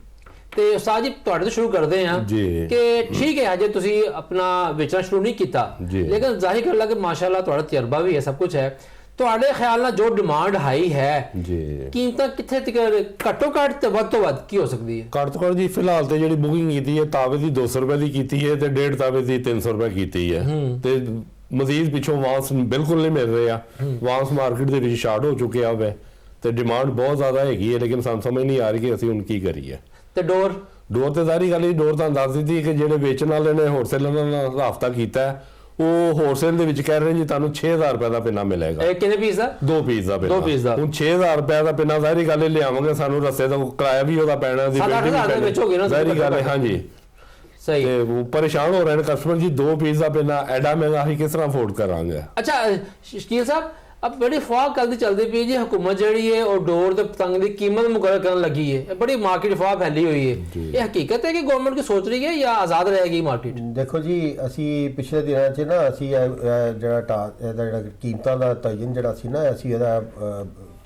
ਤੇ ਉਸਤਾਦ ਜੀ ਤੁਹਾਡੇ ਤੋਂ ਸ਼ੁਰੂ ਕਰਦੇ ਹਾਂ ਕਿ ਠੀਕ ਹੈ ਅਜੇ ਤੁਸੀਂ ਆਪਣਾ ਵੇਚਣਾ ਸ਼ੁਰੂ ਨਹੀਂ ਕੀਤਾ, ਲੇਕਿਨ ਜ਼ਾਹਿਰ ਕਰ ਲਾ ਕਿ ਮਾਸ਼ਾਅੱਲਾ ਤੁਹਾਡਾ ਤਜਰਬਾ ਵੀ ਹੈ, ਸਭ ਕੁਝ ਹੈ। ਤੁਹਾਡੇ ਖਿਆਲ ਨਾਲ ਜੋ ਡਿਮਾਂਡ ਹਾਈ ਹੈ ਕੀਮਤਾਂ ਕਿੱਥੇ ਤੱਕ ਘੱਟੋ ਘੱਟ ਤੇ ਵੱਧ ਤੋਂ ਵੱਧ ਕੀ ਹੋ ਸਕਦੀ ਹੈ? ਘੱਟ ਤੋਂ ਘੱਟ ਜੀ ਫਿਲਹਾਲ ਤੇ ਜਿਹੜੀ ਬੁਕਿੰਗ ਕੀਤੀ ਹੈ ਤਾਵੇ ਦੀ 200 ਰੁਪਏ ਦੀ ਕੀਤੀ ਹੈ ਤੇ 1.5 ਤਾਵੇ ਦੀ 300 ਰੁਪਏ ਕੀਤੀ ਹੈ ਤੇ ਮਜ਼ੀਦ ਪਿੱਛੋਂ ਵਾਂਸ ਬਿਲਕੁਲ ਨਹੀਂ ਮਿਲ ਰਿਹਾ। ਵਾਂਸ ਮਾਰਕੀਟ ਦੇ ਵਿੱਚ ਸ਼ਾਰਟ ਹੋ ਚੁੱਕਿਆ ਹੋਵੇ ਤੇ ਡਿਮਾਂਡ ਬਹੁਤ ਜ਼ਿਆਦਾ ਹੈਗੀ ਹੈ, ਲੇਕਿਨ ਸਾਨੂੰ ਸਮਝ ਨਹੀਂ ਆ ਰਹੀ ਕਿ ਅਸੀਂ ਹੁਣ ਕੀ ਕਰੀਏ। ਤੇ ਡੋਰ ਤੇ ਸਾਰੀ ਗੱਲ ਹੀ ਡੋਰ ਤਾਂ ਦੱਸ ਦਿੱਤੀ ਕਿ ਜਿਹੜੇ ਵੇਚਣ ਵਾਲੇ ਨੇ ਹੋਲਸੇਲਰ ਨਾਲ ਰਾਬਤਾ ਕੀਤਾ ਉਹ ਹੋਲਸੇਲ ਦੇ ਵਿੱਚ ਕਹਿ ਰਹੇ ਜੀ ਤੁਹਾਨੂੰ 6000 ਰੁਪਏ ਦਾ ਪਿੰਨਾ ਮਿਲੇਗਾ। ਇਹ ਕਿੰਨੇ ਪੀਸ ਦਾ? 2 ਪੀਸ ਦਾ ਪਿੰਨਾ। 2 ਪੀਸ ਦਾ ਹੁਣ 6000 ਰੁਪਏ ਦਾ ਪਿੰਨਾ ਸਾਰੀ ਗੱਲ ਹੀ ਲਿਆਵਾਂਗੇ, ਸਾਨੂੰ ਰਸਤੇ ਦਾ ਕਿਰਾਇਆ ਵੀ ਉਹਦਾ ਪੈਣਾ ਦੀ ਸਾਰੀ ਗੱਲ ਹੈ। ਹਾਂਜੀ ਸਹੀ। ਤੇ ਉਹ ਪਰੇਸ਼ਾਨ ਹੋ ਰਹੇ ਨੇ ਕਸਟਮਰ ਜੀ, 2 ਪੀਸ ਦਾ ਪਿੰਨਾ ਐਡਾ ਮਹਿੰਗਾ ਅਸੀਂ ਕਿਸ ਤਰ੍ਹਾਂ ਅਫੋਰਡ ਕਰਾਂਗੇ। ਅੱਛਾ ਸ਼ਕੀਲ ਸਾਹਿਬ अब बड़ी फवाह कल चलती पी जी, हुकूमत जी है और डोर ते पतंग की कीमत मुकर्रर करने लगी है, बड़ी मार्केट फवाह फैली हुई है। ये हकीकत है कि गवर्नमेंट की सोच रही है या आज़ाद रहेगी मार्केट? देखो जी ਅਸੀਂ ਪਿਛਲੇ ਦਿਨਾਂ 'ਚ ਨਾ ਅਸੀਂ ਜਿਹੜਾ ਕੀਮਤਾਂ ਦਾ ਤਯਨ ਜਿਹੜਾ ਸੀ ਨਾ ਅਸੀਂ ਇਹਦਾ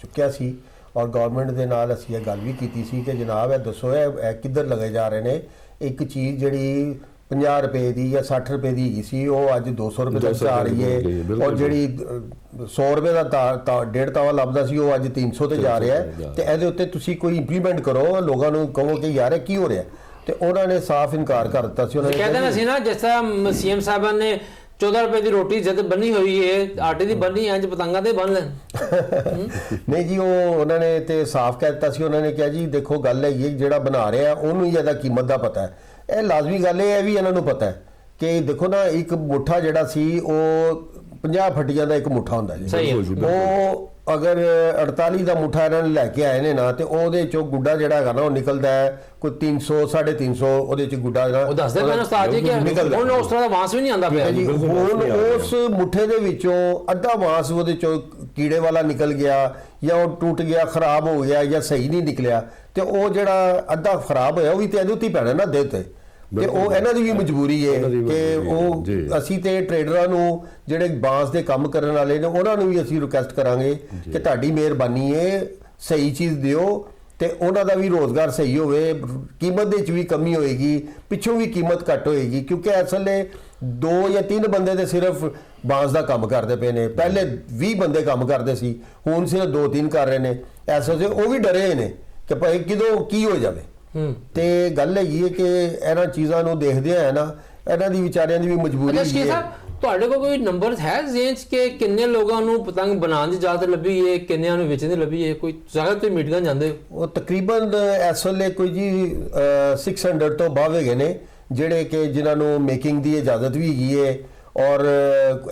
ਚੁੱਕਿਆ ਸੀ ਔਰ ਗਵਰਨਮੈਂਟ ਦੇ ਨਾਲ ਅਸੀਂ ਇਹ ਗੱਲ ਵੀ ਕੀਤੀ ਸੀ ਕਿ ਜਨਾਬ ਇਹ ਦੱਸੋ ਇਹ ਕਿੱਧਰ ਲਗੇ ਜਾ ਰਹੇ ਨੇ। ਇੱਕ ਚੀਜ਼ ਜਿਹੜੀ 50 ਰੁਪਏ ਦੀ ਜਾਂ 60 ਰੁਪਏ ਦੀ ਹੈਗੀ ਸੀ ਉਹ ਅੱਜ 200 ਰੁਪਏ ਤੱਕ ਆ ਰਹੀ ਹੈ ਔਰ ਜਿਹੜੀ 100 ਰੁਪਏ ਦਾ ਡੇਢ ਤਾਵਾ ਲੱਭਦਾ ਸੀ ਉਹ ਅੱਜ 300 ਤੇ ਜਾ ਰਿਹਾ ਹੈ। ਤੇ ਇਹਦੇ ਉੱਤੇ ਤੁਸੀਂ ਕੋਈ ਇੰਪਲੀਮੈਂਟ ਕਰੋ, ਲੋਕਾਂ ਨੂੰ ਕਹੋ ਕਿ ਯਾਰ ਇਹ ਕੀ ਹੋ ਰਿਹਾ। ਤੇ ਉਹਨਾਂ ਨੇ ਸਾਫ਼ ਇਨਕਾਰ ਕਰ ਦਿੱਤਾ ਸੀ। ਉਹਨਾਂ ਨੇ ਕਹਿੰਦੇ ਸੀ ਨਾ ਜਿਸ ਤਰ੍ਹਾਂ ਸੀਐਮ ਸਾਹਿਬਾਨ ਨੇ 14 ਰੁਪਏ ਦੀ ਰੋਟੀ ਜਦ ਬਣੀ ਹੋਈ ਹੈ ਆਟੇ ਦੀ ਬਣੀ ਇੰਜ ਪਤੰਗਾਂ ਤੇ ਬਣ ਲੈਣ। ਨਹੀਂ ਜੀ ਉਹ ਉਹਨਾਂ ਨੇ ਤੇ ਸਾਫ਼ ਕਹਿ ਦਿੱਤਾ ਸੀ। ਉਹਨਾਂ ਨੇ ਕਿਹਾ ਜੀ ਦੇਖੋ ਗੱਲ ਹੈਗੀ ਜਿਹੜਾ ਬਣਾ ਰਿਹਾ ਉਹਨੂੰ ਹੀ ਇਹਦਾ ਕੀਮਤ ਦਾ ਪਤਾ ਹੈ। ਇਹ ਲਾਜ਼ਮੀ ਗੱਲ ਇਹ ਵੀ ਇਹਨਾਂ ਨੂੰ ਪਤਾ ਹੈ ਕਿ ਦੇਖੋ ਨਾ ਇੱਕ ਮੁੱਠਾ ਜਿਹੜਾ ਸੀ ਉਹ 50 ਫੱਟੀਆਂ ਦਾ ਇੱਕ ਮੁੱਠਾ ਹੁੰਦਾ ਜੀ। ਉਹ ਅਗਰ 48 ਦਾ ਮੁੱਠਾ ਇਹਨਾਂ ਨੇ ਲੈ ਕੇ ਆਏ ਨੇ ਨਾ ਤੇ ਉਹਦੇ ਚੋਂ ਗੁੱਡਾ ਜਿਹੜਾ ਹੈਗਾ ਨਾ ਉਹ ਨਿਕਲਦਾ ਹੈ ਕੋਈ 300 350 ਉਹਦੇ ਚ ਗੁੱਡਾ ਉਹ ਦੱਸਦੇ ਮੈਨੂੰ ਉਸਤਾਦ ਜੀ ਕਿ ਹੁਣ ਉਸ ਤਰ੍ਹਾਂ ਦਾ ਵਾਂਸ ਵੀ ਨਹੀਂ ਆਉਂਦਾ ਪਿਆ ਜੀ। ਹੁਣ ਉਸ ਮੁੱਠੇ ਦੇ ਵਿੱਚੋਂ ਅੱਧਾ ਵਾਂਸ ਉਹਦੇ ਚੋਂ ਕੀੜੇ ਵਾਲਾ ਨਿਕਲ ਗਿਆ ਜਾਂ ਉਹ ਟੁੱਟ ਗਿਆ, ਖਰਾਬ ਹੋ ਗਿਆ ਜਾਂ ਸਹੀ ਨਹੀਂ ਨਿਕਲਿਆ ਤੇ ਉਹ ਜਿਹੜਾ ਅੱਧਾ ਖਰਾਬ ਹੋਇਆ ਉਹ ਵੀ ਤੇ ਇਹਦੇ ਉੱਤੇ ਪੈਣਾ ਨਾ ਦੇ ਤੇ। ਤੇ ਉਹ ਇਹਨਾਂ ਦੀ ਵੀ ਮਜਬੂਰੀ ਹੈ ਕਿ ਉਹ ਅਸੀਂ ਤੇ ਟ੍ਰੇਡਰਾਂ ਨੂੰ ਜਿਹੜੇ ਬਾਂਸ ਦੇ ਕੰਮ ਕਰਨ ਵਾਲੇ ਨੇ ਉਹਨਾਂ ਨੂੰ ਵੀ ਅਸੀਂ ਰਿਕੁਐਸਟ ਕਰਾਂਗੇ ਕਿ ਤੁਹਾਡੀ ਮਿਹਰਬਾਨੀ ਹੈ ਸਹੀ ਚੀਜ਼ ਦਿਓ ਤੇ ਉਹਨਾਂ ਦਾ ਵੀ ਰੋਜ਼ਗਾਰ ਸਹੀ ਹੋਵੇ, ਕੀਮਤ ਦੇ ਵਿੱਚ ਵੀ ਕਮੀ ਹੋਏਗੀ, ਪਿੱਛੋਂ ਵੀ ਕੀਮਤ ਘੱਟ ਹੋਏਗੀ। ਕਿਉਂਕਿ ਅਸਲੇ 2 ਜਾਂ 3 ਬੰਦੇ ਤੇ ਸਿਰਫ ਬਾਂਸ ਦਾ ਕੰਮ ਕਰਦੇ ਪਏ ਨੇ। ਪਹਿਲੇ 20 ਬੰਦੇ ਕੰਮ ਕਰਦੇ ਸੀ, ਹੁਣ ਸਿਰਫ 2-3 ਕਰ ਰਹੇ ਨੇ। ਐਸੇ ਉਹ ਵੀ ਡਰੇ ਨੇ ਕਿ ਭਾਈ ਕਿਦੋਂ ਕੀ ਹੋ ਜਾਵੇ। ਤੇ ਗੱਲ ਹੈਗੀ ਹੈ ਕਿ ਇਹਨਾਂ ਚੀਜ਼ਾਂ ਨੂੰ ਦੇਖਦੇ ਆ ਨਾ ਇਹਨਾਂ ਦੀ ਵਿਚਾਰਿਆਂ ਦੀ ਵੀ ਮਜਬੂਰੀ ਹੈ। ਤੁਹਾਡੇ ਕੋਲ ਕੋਈ ਨੰਬਰ ਹੈ ਜ਼ਿਹਨ 'ਚ ਕਿ ਕਿੰਨੇ ਲੋਕਾਂ ਨੂੰ ਪਤੰਗ ਬਣਾਉਣ ਦੀ ਇਜਾਜ਼ਤ ਲੱਭੀ ਹੈ, ਕਿੰਨਿਆਂ ਨੂੰ ਵੇਚਣ ਦੀ ਲੱਭੀ ਹੈ? ਕੋਈ ਜਗ੍ਹਾ ਤੇ ਮੀਟਿੰਗਾਂ ਜਾਂਦੇ ਹੋ? ਉਹ ਤਕਰੀਬਨ ਇਸ ਵੇਲੇ ਕੋਈ ਜੀ 600 ਤੋਂ ਬਾਅਦ ਹੈਗੇ ਨੇ ਜਿਹੜੇ ਕਿ ਜਿਨ੍ਹਾਂ ਨੂੰ ਮੇਕਿੰਗ ਦੀ ਇਜਾਜ਼ਤ ਵੀ ਹੈਗੀ ਹੈ ਔਰ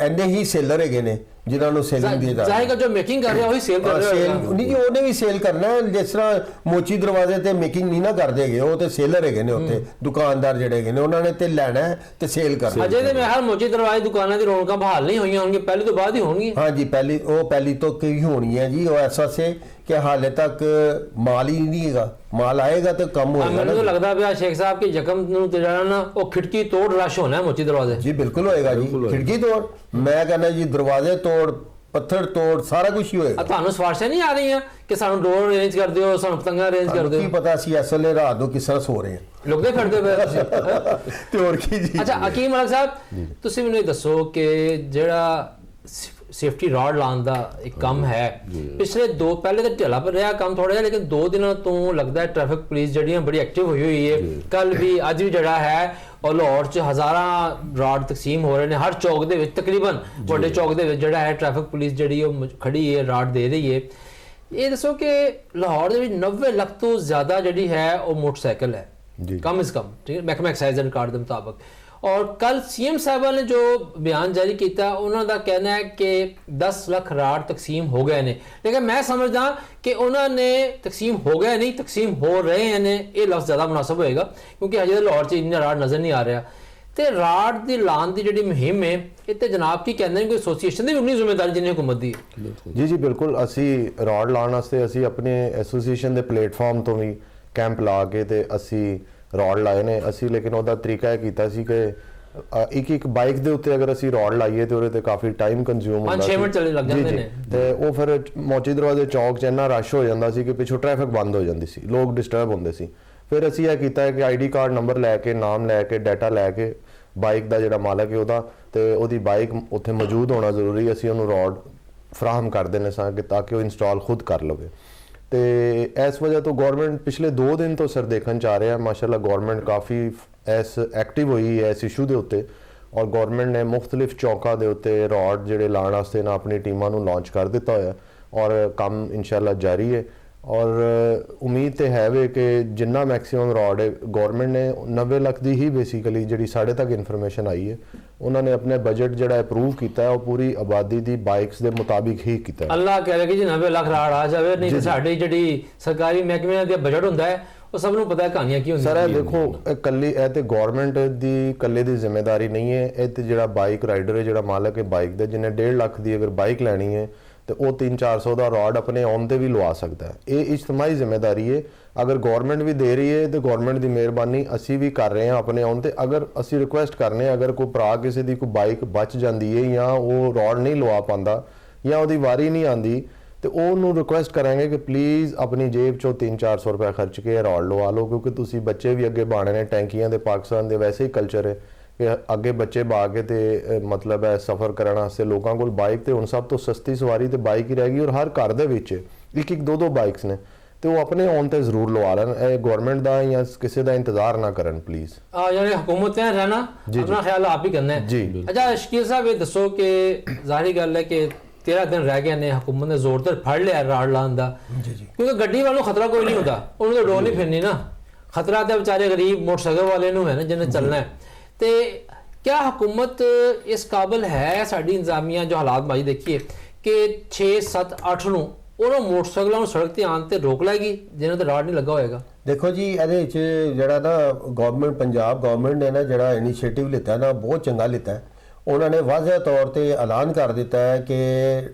ਇੰਨੇ ਹੀ ਸੇਲਰ ਹੈਗੇ ਨੇ ਜਿਨ੍ਹਾਂ ਨੂੰ ਸੇਲਿੰਗ ਦੀ ਇਜਾਜ਼ਤ। ਜ਼ਾਹਿਰ ਜੋ ਮੇਕਿੰਗ ਕਰ ਰਿਹਾ ਉਹੀ ਸੇਲ ਕਰ ਰਿਹਾ ਨਹੀਂ ਜੀ, ਉਹਨੇ ਵੀ ਸੇਲ ਕਰਨਾ। ਜਿਸ ਤਰ੍ਹਾਂ ਮੋਚੀ ਦਰਵਾਜ਼ੇ ਤੇ ਮੇਕਿੰਗ ਨਹੀਂ ਨਾ ਕਰਦੇ ਹੈਗੇ, ਉਹ ਤੇ ਸੇਲਰ ਹੈਗੇ ਨੇ ਉੱਥੇ ਦੁਕਾਨਦਾਰ ਜਿਹੜੇ ਹੈਗੇ ਨੇ ਉਹਨਾਂ ਨੇ ਤੇ ਲੈਣਾ ਤੇ ਸੇਲ ਕਰਨਾ। ਅਜੇ ਤੇ ਮੈਂ ਹਰ ਮੋਚੀ ਦਰਵਾਜ਼ੇ ਦੁਕਾਨਾਂ ਦੀ ਰੌਣਕਾਂ ਬਹਾਲ ਨਹੀਂ ਹੋਈਆਂ ਹੋਣਗੀਆਂ, ਪਹਿਲੀ ਤੋਂ ਬਾਅਦ ਹੀ ਹੋਣਗੀਆਂ। ਹਾਂਜੀ ਪਹਿਲੀ ਤੋਂ ਕੀ ਹੋਣੀ ਹੈ ਜੀ। ਉਹ ਐਸਾ ਸੇ ਕਿ ਹਾਲੇ ਤੱਕ ਮਾਲ ਹੀ ਨਹੀਂ ਹੈਗਾ, ਮਾਲ ਆਏਗਾ ਤਾਂ ਕੰਮ ਹੋਏਗਾ। ਮੈਨੂੰ ਤਾਂ ਲੱਗਦਾ ਪਿਆ ਸ਼ੇਖ ਸਾਹਿਬ ਕਿ ਯਕਮ ਨੂੰ ਤੇ ਜਿਹੜਾ ਨਾ ਉਹ ਖਿੜਕੀ ਤੋੜ ਰਸ਼ ਹੋਣਾ ਮੋਚੀ ਦਰਵਾਜ਼ੇ। ਜੀ ਬਿਲਕੁਲ ਹੋਏਗਾ ਜੀ, ਖਿੜਕੀ ਤੋੜ। ਮੈਂ ਕਹਿੰਦਾ ਜੀ ਦਰਵਾਜ਼ੇ ਤੋੜ ਪੱਥਰ ਤੋੜ ਸਾਰਾ ਕੁਝ ਹੀ ਹੋਏਗਾ। ਤੁਹਾਨੂੰ ਸਿਫਾਰਸ਼ਾਂ ਨਹੀਂ ਆ ਰਹੀਆਂ ਕਿ ਸਾਨੂੰ ਡੋਰ ਅਰੇਂਜ ਕਰ ਦਿਓ, ਸਾਨੂੰ ਪਤੰਗਾਂ ਅਰੇਂਜ ਕਰ ਸਾਨੂੰ ਦਿਓ? ਕੀ ਪਤਾ ਅਸੀਂ ਅਸਲੇ ਰਾਤ ਨੂੰ ਕਿਸ ਤਰ੍ਹਾਂ ਸੋ ਰਹੇ ਹਾਂ। ਲੁਕਦੇ ਫਿਰਦੇ ਪਏ ਤੁਸੀਂ। ਤੇ ਹੋਰ ਕੀ ਜੀ। ਅੱਛਾ ਹਕੀਮ ਮਲਕ ਸਾਹਿਬ, ਤੁਸੀਂ ਮੈਨੂੰ ਇਹ ਦੱਸੋ ਕਿ ਜਿਹੜਾ ਸੇਫਟੀ ਰਾਡ ਲਾਉਣ ਦਾ ਇੱਕ ਕੰਮ ਹੈ, ਪਿਛਲੇ ਪਹਿਲੇ ਤਾਂ ਢਿੱਲਾ ਰਿਹਾ ਕੰਮ ਥੋੜਾ ਜਿਹਾ, ਲੇਕਿਨ 2 ਦਿਨਾਂ ਤੋਂ ਲੱਗਦਾ ਹੈ ਟ੍ਰੈਫਿਕ ਪੁਲਿਸ ਜਿਹੜੀਆਂ ਬੜੀ ਐਕਟਿਵ ਹੋਈ ਹੈ। ਕੱਲ ਵੀ ਅੱਜ ਵੀ ਜਿਹੜਾ ਹੈ ਉਹ ਲਾਹੌਰ 'ਚ ਹਜ਼ਾਰਾਂ ਰਾਡ ਤਕਸੀਮ ਹੋ ਰਹੇ ਨੇ, ਹਰ ਚੌਕ ਦੇ ਵਿੱਚ ਤਕਰੀਬਨ ਵੱਡੇ ਚੌਕ ਦੇ ਵਿੱਚ ਜਿਹੜਾ ਹੈ ਟ੍ਰੈਫਿਕ ਪੁਲਿਸ ਜਿਹੜੀ ਉਹ ਖੜੀ ਹੈ, ਰਾਡ ਦੇ ਰਹੀ ਹੈ। ਇਹ ਦੱਸੋ ਕਿ ਲਾਹੌਰ ਦੇ ਵਿੱਚ 90 ਲੱਖ ਤੋਂ ਜ਼ਿਆਦਾ ਜਿਹੜੀ ਹੈ ਉਹ ਮੋਟਰਸਾਈਕਲ ਹੈ, ਕਮ ਇਸ ਕਮ, ਠੀਕ ਹੈ, ਮਹਿਕਮਾ ਐਕਸਾਈਜ਼ ਦੇ ਰਿਕਾਰਡ ਦੇ ਮੁਤਾਬਕ। ਔਰ ਕੱਲ ਸੀਐਮ ਸਾਹਿਬਾਂ ਨੇ ਜੋ ਬਿਆਨ ਜਾਰੀ ਕੀਤਾ, ਉਹਨਾਂ ਦਾ ਕਹਿਣਾ ਹੈ ਕਿ 10 ਲੱਖ ਰਾਡ ਤਕਸੀਮ ਹੋ ਗਏ ਨੇ, ਲੇਕਿਨ ਮੈਂ ਸਮਝਦਾ ਕਿ ਉਹਨਾਂ ਨੇ ਤਕਸੀਮ ਹੋ ਗਏ ਨਹੀਂ, ਤਕਸੀਮ ਹੋ ਰਹੇ ਨੇ, ਇਹ ਲਫ਼ਜ਼ ਜ਼ਿਆਦਾ ਮੁਨਾਸਬ ਹੋਏਗਾ, ਕਿਉਂਕਿ ਹਜੇ ਲਾਹੌਰ 'ਚ ਇੰਨਾ ਰਾਡ ਨਜ਼ਰ ਨਹੀਂ ਆ ਰਿਹਾ। ਤੇ ਰਾਡ ਦੀ ਲਾਉਣ ਦੀ ਜਿਹੜੀ ਮੁਹਿੰਮ ਹੈ, ਇਹ ਤੇ ਜਨਾਬ ਕੀ ਕਹਿੰਦੇ ਨੇ, ਕੋਈ ਐਸੋਸੀਏਸ਼ਨ ਦੀ ਵੀ ਉਨੀ ਜ਼ਿੰਮੇਵਾਰੀ ਜਿੰਨੀ ਹੁਕੂਮਤ ਦੀ ਹੈ? ਜੀ ਬਿਲਕੁਲ, ਅਸੀਂ ਰਾਡ ਲਾਉਣ ਵਾਸਤੇ ਅਸੀਂ ਆਪਣੇ ਐਸੋਸੀਏਸ਼ਨ ਦੇ ਪਲੇਟਫਾਰਮ ਤੋਂ ਵੀ ਕੈਂਪ ਲਾ ਕੇ ਤੇ ਅਸੀਂ ਰੋਡ ਲਾਏ ਨੇ। ਅਸੀਂ ਲੇਕਿਨ ਉਹਦਾ ਤਰੀਕਾ ਇਹ ਕੀਤਾ ਸੀ ਕਿ ਇੱਕ ਬਾਈਕ ਦੇ ਉੱਤੇ ਅਗਰ ਅਸੀਂ ਰੋਡ ਲਾਈਏ ਤੇ ਉਹਦੇ ਤੇ ਕਾਫੀ ਟਾਈਮ ਕੰਜ਼ਿਊਮ ਹੁੰਦਾ 5-6 ਮਿੰਟ ਚੱਲੇ ਲੱਗ ਜਾਂਦੇ ਨੇ, ਤੇ ਉਹ ਫਿਰ ਮੋਚੀ ਦਰਵਾਜ਼ੇ ਚੌਕ 'ਚ ਇੰਨਾ ਰਸ਼ ਹੋ ਜਾਂਦਾ ਸੀ ਕਿ ਪਿੱਛੋਂ ਟ੍ਰੈਫਿਕ ਬੰਦ ਹੋ ਜਾਂਦੀ ਸੀ, ਲੋਕ ਡਿਸਟਰਬ ਹੁੰਦੇ ਸੀ। ਫਿਰ ਅਸੀਂ ਇਹ ਕੀਤਾ ਹੈ ਕਿ ਆਈਡੀ ਕਾਰਡ ਨੰਬਰ ਲੈ ਕੇ, ਨਾਮ ਲੈ ਕੇ, ਡਾਟਾ ਲੈ ਕੇ, ਬਾਈਕ ਦਾ ਜਿਹੜਾ ਮਾਲਕ ਹੈ ਉਹਦਾ ਤੇ ਉਹਦੀ ਬਾਈਕ ਉੱਥੇ ਮੌਜੂਦ ਹੋਣਾ ਜ਼ਰੂਰੀ, ਅਸੀਂ ਉਹਨੂੰ ਰੋਡ ਫਰਾਹਮ ਕਰ ਦਿੰਦੇ ਸਾਂ ਕਿ ਤਾਂ ਕਿ ਉਹ ਇੰਸਟਾਲ ਖੁਦ ਕਰ ਲਵੇ। ਤੇ ਇਸ ਵਜ੍ਹਾ ਤੋਂ ਗਵਰਨਮੈਂਟ ਪਿਛਲੇ 2 ਦਿਨ ਤੋਂ ਸਰ ਦੇਖਣ ਚ ਆ ਰਿਹਾ, ਮਾਸ਼ਾਅੱਲਾ ਗਵਰਨਮੈਂਟ ਕਾਫੀ ਇਸ ਐਕਟਿਵ ਹੋਈ ਹੈ ਇਸ ਇਸ਼ੂ ਦੇ ਉੱਤੇ, ਔਰ ਗਵਰਨਮੈਂਟ ਨੇ ਮੁxtਲਿਫ ਚੌਕਾਂ ਦੇ ਉੱਤੇ ਰੋਡ ਜਿਹੜੇ ਲਾਉਣ ਵਾਸਤੇ ਨਾ ਆਪਣੀ ਟੀਮਾਂ ਨੂੰ ਲਾਂਚ ਕਰ ਦਿੱਤਾ ਹੋਇਆ, ਔਰ ਕੰਮ ਇਨਸ਼ਾਅੱਲਾ ਜਾਰੀ ਹੈ। ਔਰ ਉਮੀਦ ਤੇ ਹੈ ਵੇ ਕਿ ਜਿੰਨਾ ਮੈਕਸਿਮਮ ਰੋਡ ਹੈ, ਗਵਰਨਮੈਂਟ ਨੇ 90 ਲੱਖ ਦੀ ਹੀ ਬੇਸਿਕਲੀ ਜਿਹੜੀ ਸਾਡੇ ਤੱਕ ਇਨਫੋਰਮੇਸ਼ਨ ਆਈ ਹੈ, ਉਹਨਾਂ ਨੇ ਆਪਣੇ ਬਜਟ ਜਿਹੜਾ ਅਪਰੂਵ ਕੀਤਾ ਹੈ ਉਹ ਪੂਰੀ ਆਬਾਦੀ ਦੀ ਬਾਈਕਸ ਦੇ ਮੁਤਾਬਿਕ ਹੀ ਕੀਤਾ ਹੈ। ਅੱਲਾਹ ਕਹੇ ਕਿ ਜੀ 90 ਲੱਖ ਰਾਡ ਆ ਜਾਵੇ, ਨਹੀਂ ਤਾਂ ਸਾਡੀ ਜਿਹੜੀ ਸਰਕਾਰੀ ਮਹਿਕਮਿਆਂ ਦਾ ਬਜਟ ਹੁੰਦਾ ਹੈ ਉਹ ਸਭ ਨੂੰ ਪਤਾ ਹੈ ਕਹਾਣੀਆਂ ਕੀ ਹੁੰਦੀਆਂ। ਸਰ ਇਹ ਦੇਖੋ, ਇਹ ਤੇ ਗਵਰਨਮੈਂਟ ਦੀ ਇਕੱਲੇ ਦੀ ਜ਼ਿੰਮੇਵਾਰੀ ਨਹੀਂ ਹੈ, ਇਹ ਤੇ ਜਿਹੜਾ ਬਾਈਕ ਰਾਈਡਰ ਹੈ, ਜਿਹੜਾ ਮਾਲਕ ਹੈ ਬਾਈਕ ਦਾ, ਜਿਹਨੇ 1.5 ਲੱਖ ਦੀ ਅਗਰ ਬਾਈਕ ਲੈਣੀ ਹੈ ਤੇ ਉਹ 300-400 ਦਾ ਰੋਡ ਆਪਣੇ ਔਨ ਤੇ ਵੀ ਲਵਾ ਸਕਦਾ ਹੈ। ਇਹ ਇਜਤਮਾਈ ਜ਼ਿੰਮੇਵਾਰੀ ਹੈ, ਅਗਰ ਗਵਰਨਮੈਂਟ ਵੀ ਦੇ ਰਹੀ ਹੈ ਤੇ ਗਵਰਨਮੈਂਟ ਦੀ ਮਿਹਰਬਾਨੀ ਅਸੀਂ ਵੀ ਕਰ ਰਹੇ ਹਾਂ ਆਪਣੇ ਔਨ ਤੇ। ਅਗਰ ਅਸੀਂ ਰਿਕੁਐਸਟ ਕਰਨੇ ਆ, ਅਗਰ ਕੋਈ ਭਰਾ ਕਿਸੇ ਦੀ ਕੋਈ ਬਾਈਕ ਬਚ ਜਾਂਦੀ ਹੈ ਜਾਂ ਉਹ ਰੋਡ ਨਹੀਂ ਲਵਾ ਪਾਉਂਦਾ ਜਾਂ ਉਹਦੀ ਵਾਰੀ ਨਹੀਂ ਆਉਂਦੀ, ਤੇ ਉਹਨੂੰ ਰਿਕੁਐਸਟ ਕਰਾਂਗੇ ਕਿ ਪਲੀਜ਼ ਆਪਣੀ ਜੇਬ ਚੋਂ 300-400 ਰੁਪਏ ਖਰਚ ਕੇ ਰੋਡ ਲਵਾ ਲਓ, ਕਿਉਂਕਿ ਤੁਸੀਂ ਬੱਚੇ ਵੀ ਅੱਗੇ ਬਾਣੇ ਨੇ ਟੈਂਕੀਆਂ ਦੇ। ਪਾਕਿਸਤਾਨ ਦੇ ਵੈਸੇ ਹੀ ਕਲਚਰ ਹੈ ਕਿ ਅੱਗੇ ਬੱਚੇ ਬਾ ਕੇ ਤੇ ਮਤਲਬ ਹੈ ਸਫ਼ਰ ਕਰਨ ਵਾਸਤੇ ਲੋਕਾਂ ਕੋਲ ਬਾਈਕ ਤੇ ਹੁਣ ਸਭ ਤੋਂ ਸਸਤੀ ਸਵਾਰੀ ਤੇ ਬਾਈਕ ਹੀ ਰਹਿ ਗਈ, ਔਰ ਹਰ ਘਰ ਦੇ ਵਿੱਚ ਇੱਕ 2-2 ਬਾਈਕਸ ਨੇ, ਤੇ ਉਹ ਆਪਣੇ ਔਨ ਤੇ ਜ਼ਰੂਰ ਲਵਾ ਲੈਣ। ਇਹ ਗਵਰਨਮੈਂਟ ਦਾ ਜਾਂ ਕਿਸੇ ਦਾ ਇੰਤਜ਼ਾਰ ਨਾ ਕਰਨ ਪਲੀਜ਼। ਯਾਨੀ ਹਕੂਮਤ ਨੇ ਰਹਿਣਾ, ਆਪਣਾ ਖਿਆਲ ਆਪ ਹੀ ਕਰਨਾ ਹੈ ਜੀ। ਅੱਛਾ ਸ਼ਕੀਲ ਸਾਹਿਬ, ਇਹ ਦੱਸੋ ਕਿ ਜ਼ਾਹਿਰ ਗੱਲ ਹੈ ਕਿ 13 ਦਿਨ ਰਹਿ ਗਏ ਨੇ, ਹਕੂਮਤ ਨੇ ਜ਼ੋਰ ਤੇ ਫੜ ਲਿਆ ਰਾਡ ਲਾਉਣ ਦਾ, ਕਿਉਂਕਿ ਗੱਡੀ ਵਾਲੋਂ ਖਤਰਾ ਕੋਈ ਨਹੀਂ ਹੁੰਦਾ, ਉਹਨੂੰ ਤਾਂ ਡੋਰ ਨਹੀਂ ਫਿਰਨੀ ਨਾ, ਖਤਰਾ ਤਾਂ ਵਿਚਾਰੇ ਗਰੀਬ ਮੋਟਰਸਾਈਕਲ ਵਾਲੇ ਨੂੰ ਹੈ ਨਾ ਜਿਹਨੇ ਚੱਲਣਾ ਹੈ। ਤੇ क्या हुकूमत इस काबिल है, साड़ी इंतजामिया जो हालात भाई देखिए कि 6, 7, 8 ਨੂੰ ਉਹਨਾਂ ਮੋਟਰਸਾਈਕਲਾਂ ਨੂੰ ਸੜਕ ਤੇ ਆਉਣ ਤੇ ਰੋਕ ਲਾਏਗੀ ਜਿਹਨਾਂ ਤੇ ਰਾਡ ਨਹੀਂ ਲੱਗਾ ਹੋਏਗਾ? ਦੇਖੋ ਜੀ, ਇਹਦੇ ਵਿੱਚ ਜਿਹੜਾ ਨਾ ਗਵਰਨਮੈਂਟ, ਪੰਜਾਬ ਗਵਰਨਮੈਂਟ ਨੇ ਨਾ ਜਿਹੜਾ ਇਨੀਸ਼ੀਏਟਿਵ ਲਿੱਤਾ ਨਾ, ਬਹੁਤ ਚੰਗਾ ਲਿੱਤਾ ਹੈ। ਉਹਨਾਂ ਨੇ ਵਾਜ਼ਿਹ ਤੌਰ ਤੇ ਐਲਾਨ ਕਰ ਦਿੱਤਾ ਹੈ ਕਿ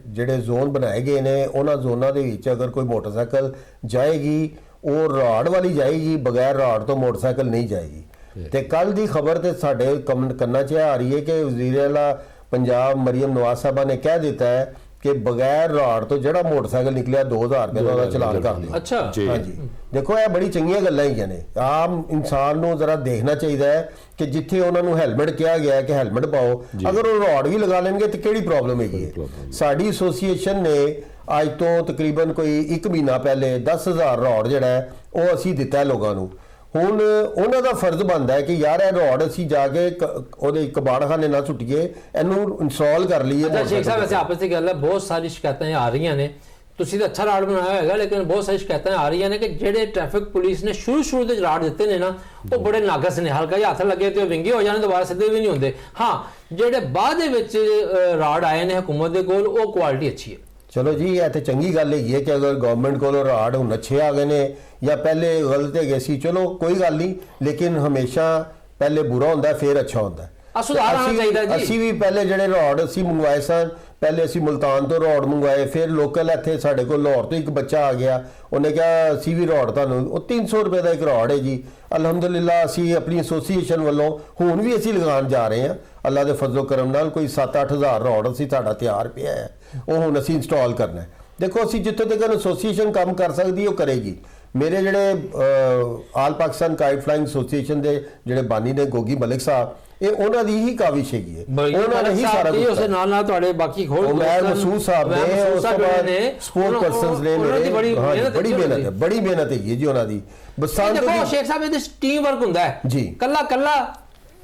ਜਿਹੜੇ ਜ਼ੋਨ ਬਣਾਏ ਗਏ ਨੇ, ਉਹਨਾਂ ਜ਼ੋਨਾਂ ਦੇ ਵਿੱਚ ਅਗਰ ਕੋਈ ਮੋਟਰਸਾਈਕਲ ਜਾਏਗੀ ਉਹ ਰਾਡ ਵਾਲੀ ਜਾਏਗੀ, ਬਗੈਰ ਰਾਡ ਤੋਂ ਮੋਟਰਸਾਈਕਲ ਨਹੀਂ ਜਾਏਗੀ। ਤੇ ਕੱਲ ਦੀ ਖਬਰ ਤੇ ਸਾਡੇ ਕੰਨਾਂ 'ਚ ਆ ਰਹੀ ਹੈ ਕਿ ਵਜ਼ੀਰ ਆਲਾ ਪੰਜਾਬ ਮਰੀਮ ਨਵਾਜ਼ ਸਾਹਿਬਾ ਨੇ ਕਹਿ ਦਿੱਤਾ ਹੈ ਕਿ ਬਗੈਰ ਰਾਡ ਤੋਂ ਜਿਹੜਾ ਮੋਟਰਸਾਈਕਲ ਨਿਕਲਿਆ 2000 ਰੁਪਏ ਦਾ ਉਹਦਾ ਚਲਾਨ ਕਰ ਦਿਓ। ਅੱਛਾ, ਹਾਂਜੀ। ਦੇਖੋ ਇਹ ਬੜੀ ਚੰਗੀਆਂ ਗੱਲਾਂ ਹੈਗੀਆਂ ਨੇ। ਆਮ ਇਨਸਾਨ ਨੂੰ ਜ਼ਰਾ ਦੇਖਣਾ ਚਾਹੀਦਾ ਹੈ ਕਿ ਜਿੱਥੇ ਉਹਨਾਂ ਨੂੰ ਹੈਲਮਟ ਕਿਹਾ ਗਿਆ ਕਿ ਹੈਲਮਟ ਪਾਓ, ਅਗਰ ਉਹ ਰਾਡ ਵੀ ਲਗਾ ਲੈਣਗੇ ਤੇ ਕਿਹੜੀ ਪ੍ਰੋਬਲਮ ਹੈਗੀ ਹੈ? ਸਾਡੀ ਐਸੋਸੀਏਸ਼ਨ ਨੇ ਅੱਜ ਤੋਂ ਤਕਰੀਬਨ ਕੋਈ 1 ਮਹੀਨਾ ਪਹਿਲੇ 10,000 ਰਾਡ ਜਿਹੜਾ ਹੈ ਉਹ ਅਸੀਂ ਦਿੱਤਾ ਲੋਕਾਂ ਨੂੰ। ਹੁਣ ਉਹਨਾਂ ਦਾ ਫਰਜ਼ ਬਣਦਾ ਹੈ ਕਿ ਯਾਰ ਇਹ ਰੋਡ ਅਸੀਂ ਜਾ ਕੇ ਉਹਦੇ ਕਬਾੜਖਾਨੇ ਨਾ ਸੁੱਟੀਏ, ਇਹਨੂੰ ਇੰਸਟਾਲ ਕਰ ਲਈਏ। ਸ਼ੇਖ ਸਾਹਿਬ ਵੈਸੇ ਆਪਸ ਦੀ ਗੱਲ ਹੈ, ਬਹੁਤ ਸਾਰੀ ਸ਼ਿਕਾਇਤਾਂ ਆ ਰਹੀਆਂ ਨੇ, ਤੁਸੀਂ ਤਾਂ ਅੱਛਾ ਰਾਡ ਬਣਾਇਆ ਹੋਏਗਾ, ਲੇਕਿਨ ਬਹੁਤ ਸਾਰੀ ਸ਼ਿਕਾਇਤਾਂ ਆ ਰਹੀਆਂ ਨੇ ਕਿ ਜਿਹੜੇ ਟ੍ਰੈਫਿਕ ਪੁਲਿਸ ਨੇ ਸ਼ੁਰੂ ਦੇ ਰਾਡ ਦਿੱਤੇ ਨੇ ਨਾ, ਉਹ ਬੜੇ ਨਾਗਸ ਨੇ, ਹਲਕਾ ਜਿਹਾ ਹੱਥ ਲੱਗੇ ਤੇ ਉਹ ਵਿੰਗੇ ਹੋ ਜਾਣ, ਦੁਬਾਰਾ ਸਿੱਧੇ ਵੀ ਨਹੀਂ ਹੁੰਦੇ। ਹਾਂ, ਜਿਹੜੇ ਬਾਅਦ ਦੇ ਵਿੱਚ ਰਾਡ ਆਏ ਨੇ ਹਕੂਮਤ ਦੇ ਕੋਲ, ਉਹ ਕੁਆਲਿਟੀ ਅੱਛੀ ਹੈ। ਚਲੋ ਜੀ, ਇਹ ਤੇ ਚੰਗੀ ਗੱਲ ਹੈਗੀ ਹੈ ਕਿ ਅਗਰ ਗਵਰਨਮੈਂਟ ਕੋਲੋਂ ਰਾਡ ਹੁਣ ਅੱਛੇ ਆ ਗਏ ਨੇ ਜਾਂ ਪਹਿਲੇ ਗਲਤ ਹੈਗੇ ਸੀ, ਚਲੋ ਕੋਈ ਗੱਲ ਨਹੀਂ, ਲੇਕਿਨ ਹਮੇਸ਼ਾ ਪਹਿਲੇ ਬੁਰਾ ਹੁੰਦਾ ਫਿਰ ਅੱਛਾ ਹੁੰਦਾ। ਸੁਧਾਰ ਆਉਣਾ ਚਾਹੀਦਾ ਜੀ। ਅਸੀਂ ਵੀ ਪਹਿਲੇ ਜਿਹੜੇ ਰਾਡ ਅਸੀਂ ਮੰਗਵਾਏ ਸਨ, ਪਹਿਲੇ ਅਸੀਂ ਮੁਲਤਾਨ ਤੋਂ ਰਾਡ ਮੰਗਵਾਏ, ਫਿਰ ਲੋਕਲ ਇੱਥੇ ਸਾਡੇ ਕੋਲ ਲਾਹੌਰ ਤੋਂ ਇੱਕ ਬੱਚਾ ਆ ਗਿਆ, ਉਹਨੇ ਕਿਹਾ ਅਸੀਂ ਵੀ ਰਾਡ ਤੁਹਾਨੂੰ, ਉਹ 300 ਰੁਪਏ ਦਾ ਇੱਕ ਰਾਡ ਹੈ ਜੀ। ਅਲਹਮਦੁਲਿਲਾ ਅਸੀਂ ਆਪਣੀ ਐਸੋਸੀਏਸ਼ਨ ਵੱਲੋਂ ਹੁਣ ਵੀ ਅਸੀਂ ਲਗਾਉਣ ਜਾ ਰਹੇ ਹਾਂ। ਅੱਲਾ ਦੇ ਫਜ਼ਲੋ ਕਰਮ ਨਾਲ ਕੋਈ 7-8 ਹਜ਼ਾਰ ਰੋਡ ਅਸੀਂ ਸਾਡਾ ਤਿਆਰ ਪਿਆ ਹੈ, ਉਹ ਹੁਣ ਅਸੀਂ ਇੰਸਟਾਲ ਕਰਨਾ ਹੈ। ਦੇਖੋ ਅਸੀਂ ਜਿੱਥੇ ਤੱਕ ਐਸੋਸੀਏਸ਼ਨ ਕੰਮ ਕਰ ਸਕਦੀ ਉਹ ਕਰੇਗੀ। ਮੇਰੇ ਜਿਹੜੇ ਆਲ ਪਾਕਿਸਤਾਨ ਕਾਈਟ ਫਲਾਈਂਗ ਐਸੋਸੀਏਸ਼ਨ ਦੇ ਜਿਹੜੇ ਬਾਨੀ ਨੇ ਗੋਗੀ ਮਲਿਕ ਸਾਹਿਬ, ਇਹ ਉਹਨਾਂ ਦੀ ਹੀ ਕਾਵਿਸ਼ ਹੈਗੀ ਹੈ, ਉਹਨਾਂ ਨੇ ਹੀ ਸਾਰਾ ਕੁਝ ਉਸੇ ਨਾਲ ਤੁਹਾਡੇ ਬਾਕੀ ਹੋਰ ਮੈਂ ਮਸੂਦ ਸਾਹਿਬ ਨੇ, ਉਸ ਤੋਂ ਬਾਅਦ ਸਪੋਰਟ ਪਰਸਨਸ ਨੇ ਮੇਰੇ, ਬੜੀ ਮਿਹਨਤ ਹੈਗੀ ਹੈ ਜੀ ਉਹਨਾਂ ਦੀ। ਬਸੰਤ ਦੇਖੋ ਸ਼ੇਖ ਸਾਹਿਬ ਇਹਦੇ ਟੀਮ ਵਰਕ ਹੁੰਦਾ ਹੈ ਜੀ, ਕੱਲਾ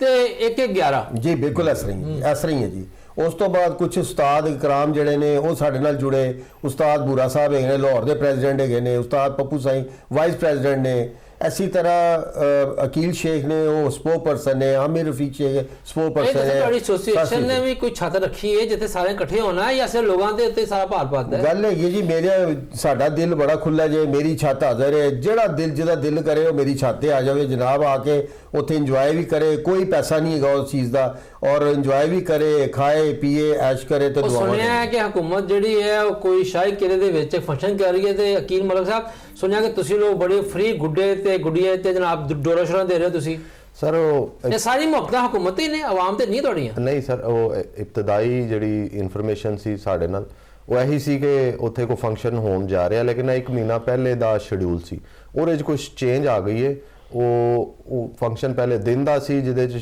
ਤੇ 1-11 ਜੀ, ਬਿਲਕੁਲ ਇਸ ਤਰ੍ਹਾਂ ਹੀ ਹੈ ਜੀ। ਉਸ ਤੋਂ ਬਾਅਦ ਕੁਝ ਉਸਤਾਦ ਇਕਰਾਮ ਜਿਹੜੇ ਨੇ ਉਹ ਸਾਡੇ ਨਾਲ ਜੁੜੇ। ਉਸਤਾਦ ਬੂਰਾ ਸਾਹਿਬ ਹੈਗੇ ਨੇ, ਲਾਹੌਰ ਦੇ ਪ੍ਰੈਜ਼ੀਡੈਂਟ ਹੈਗੇ ਨੇ। ਉਸਤਾਦ ਪੱਪੂ ਸਾਈਂ ਵਾਈਸ ਪ੍ਰੈਜ਼ੀਡੈਂਟ ਨੇ। ਇसी तरह अकील शेख ने वो स्पोक पर्सन ने, आमिर रफीक शेख स्पोक पर्सन है। एसोसिएशन ने भी कोई छत रखी है जिथे सारे इकट्ठे होना है या सिर्फ लोगों के उत्ते सारा भार पाता है? गल है जी, मेरे साडा दिल बड़ा खुला जे, मेरी छत हाज़र है, जेड़ा दिल करे वो मेरी छत आ जाए जनाब, आके उत्थे इंजॉय भी करे, कोई पैसा नहीं है उस चीज़ का, और इंजॉय भी करे, खाए पिए ऐश करे। तो सुनिया है कि हुकूमत जिहड़ी है कोई शाही किले दे विच फंक्शन कर रही है, ते अकील मलिक साहब सुनिया कि तुसी लोग बड़े फ्री गुड्डे ते गुड़िया ते जनाब डोरा शोरा दे रहे हो तुसी सर। ये सारी मुफ्त हुकूमत ही ने, आवाम ते नहीं तोड़ियां? नहीं सर, वो इब्तदाई ਜਿਹੜੀ ਇਨਫੋਰਮੇਸ਼ਨ ਸੀ ਸਾਡੇ ਨਾਲ ਉਹ ਇਹੀ ਸੀ ਕਿ ਉੱਥੇ ਕੋਈ ਫੰਕਸ਼ਨ ਹੋਣ ਜਾ ਰਿਹਾ, ਲੇਕਿਨ 1 ਮਹੀਨਾ ਪਹਿਲੇ ਦਾ ਸ਼ਡਿਊਲ ਸੀ, ਉਹਦੇ 'ਚ ਕੁਝ ਚੇਂਜ ਆ ਗਈ ਹੈ। ਉਹ ਫੰਕਸ਼ਨ ਪਹਿਲੇ ਦਿਨ ਦਾ ਸੀ ਜਿਹਦੇ 'ਚ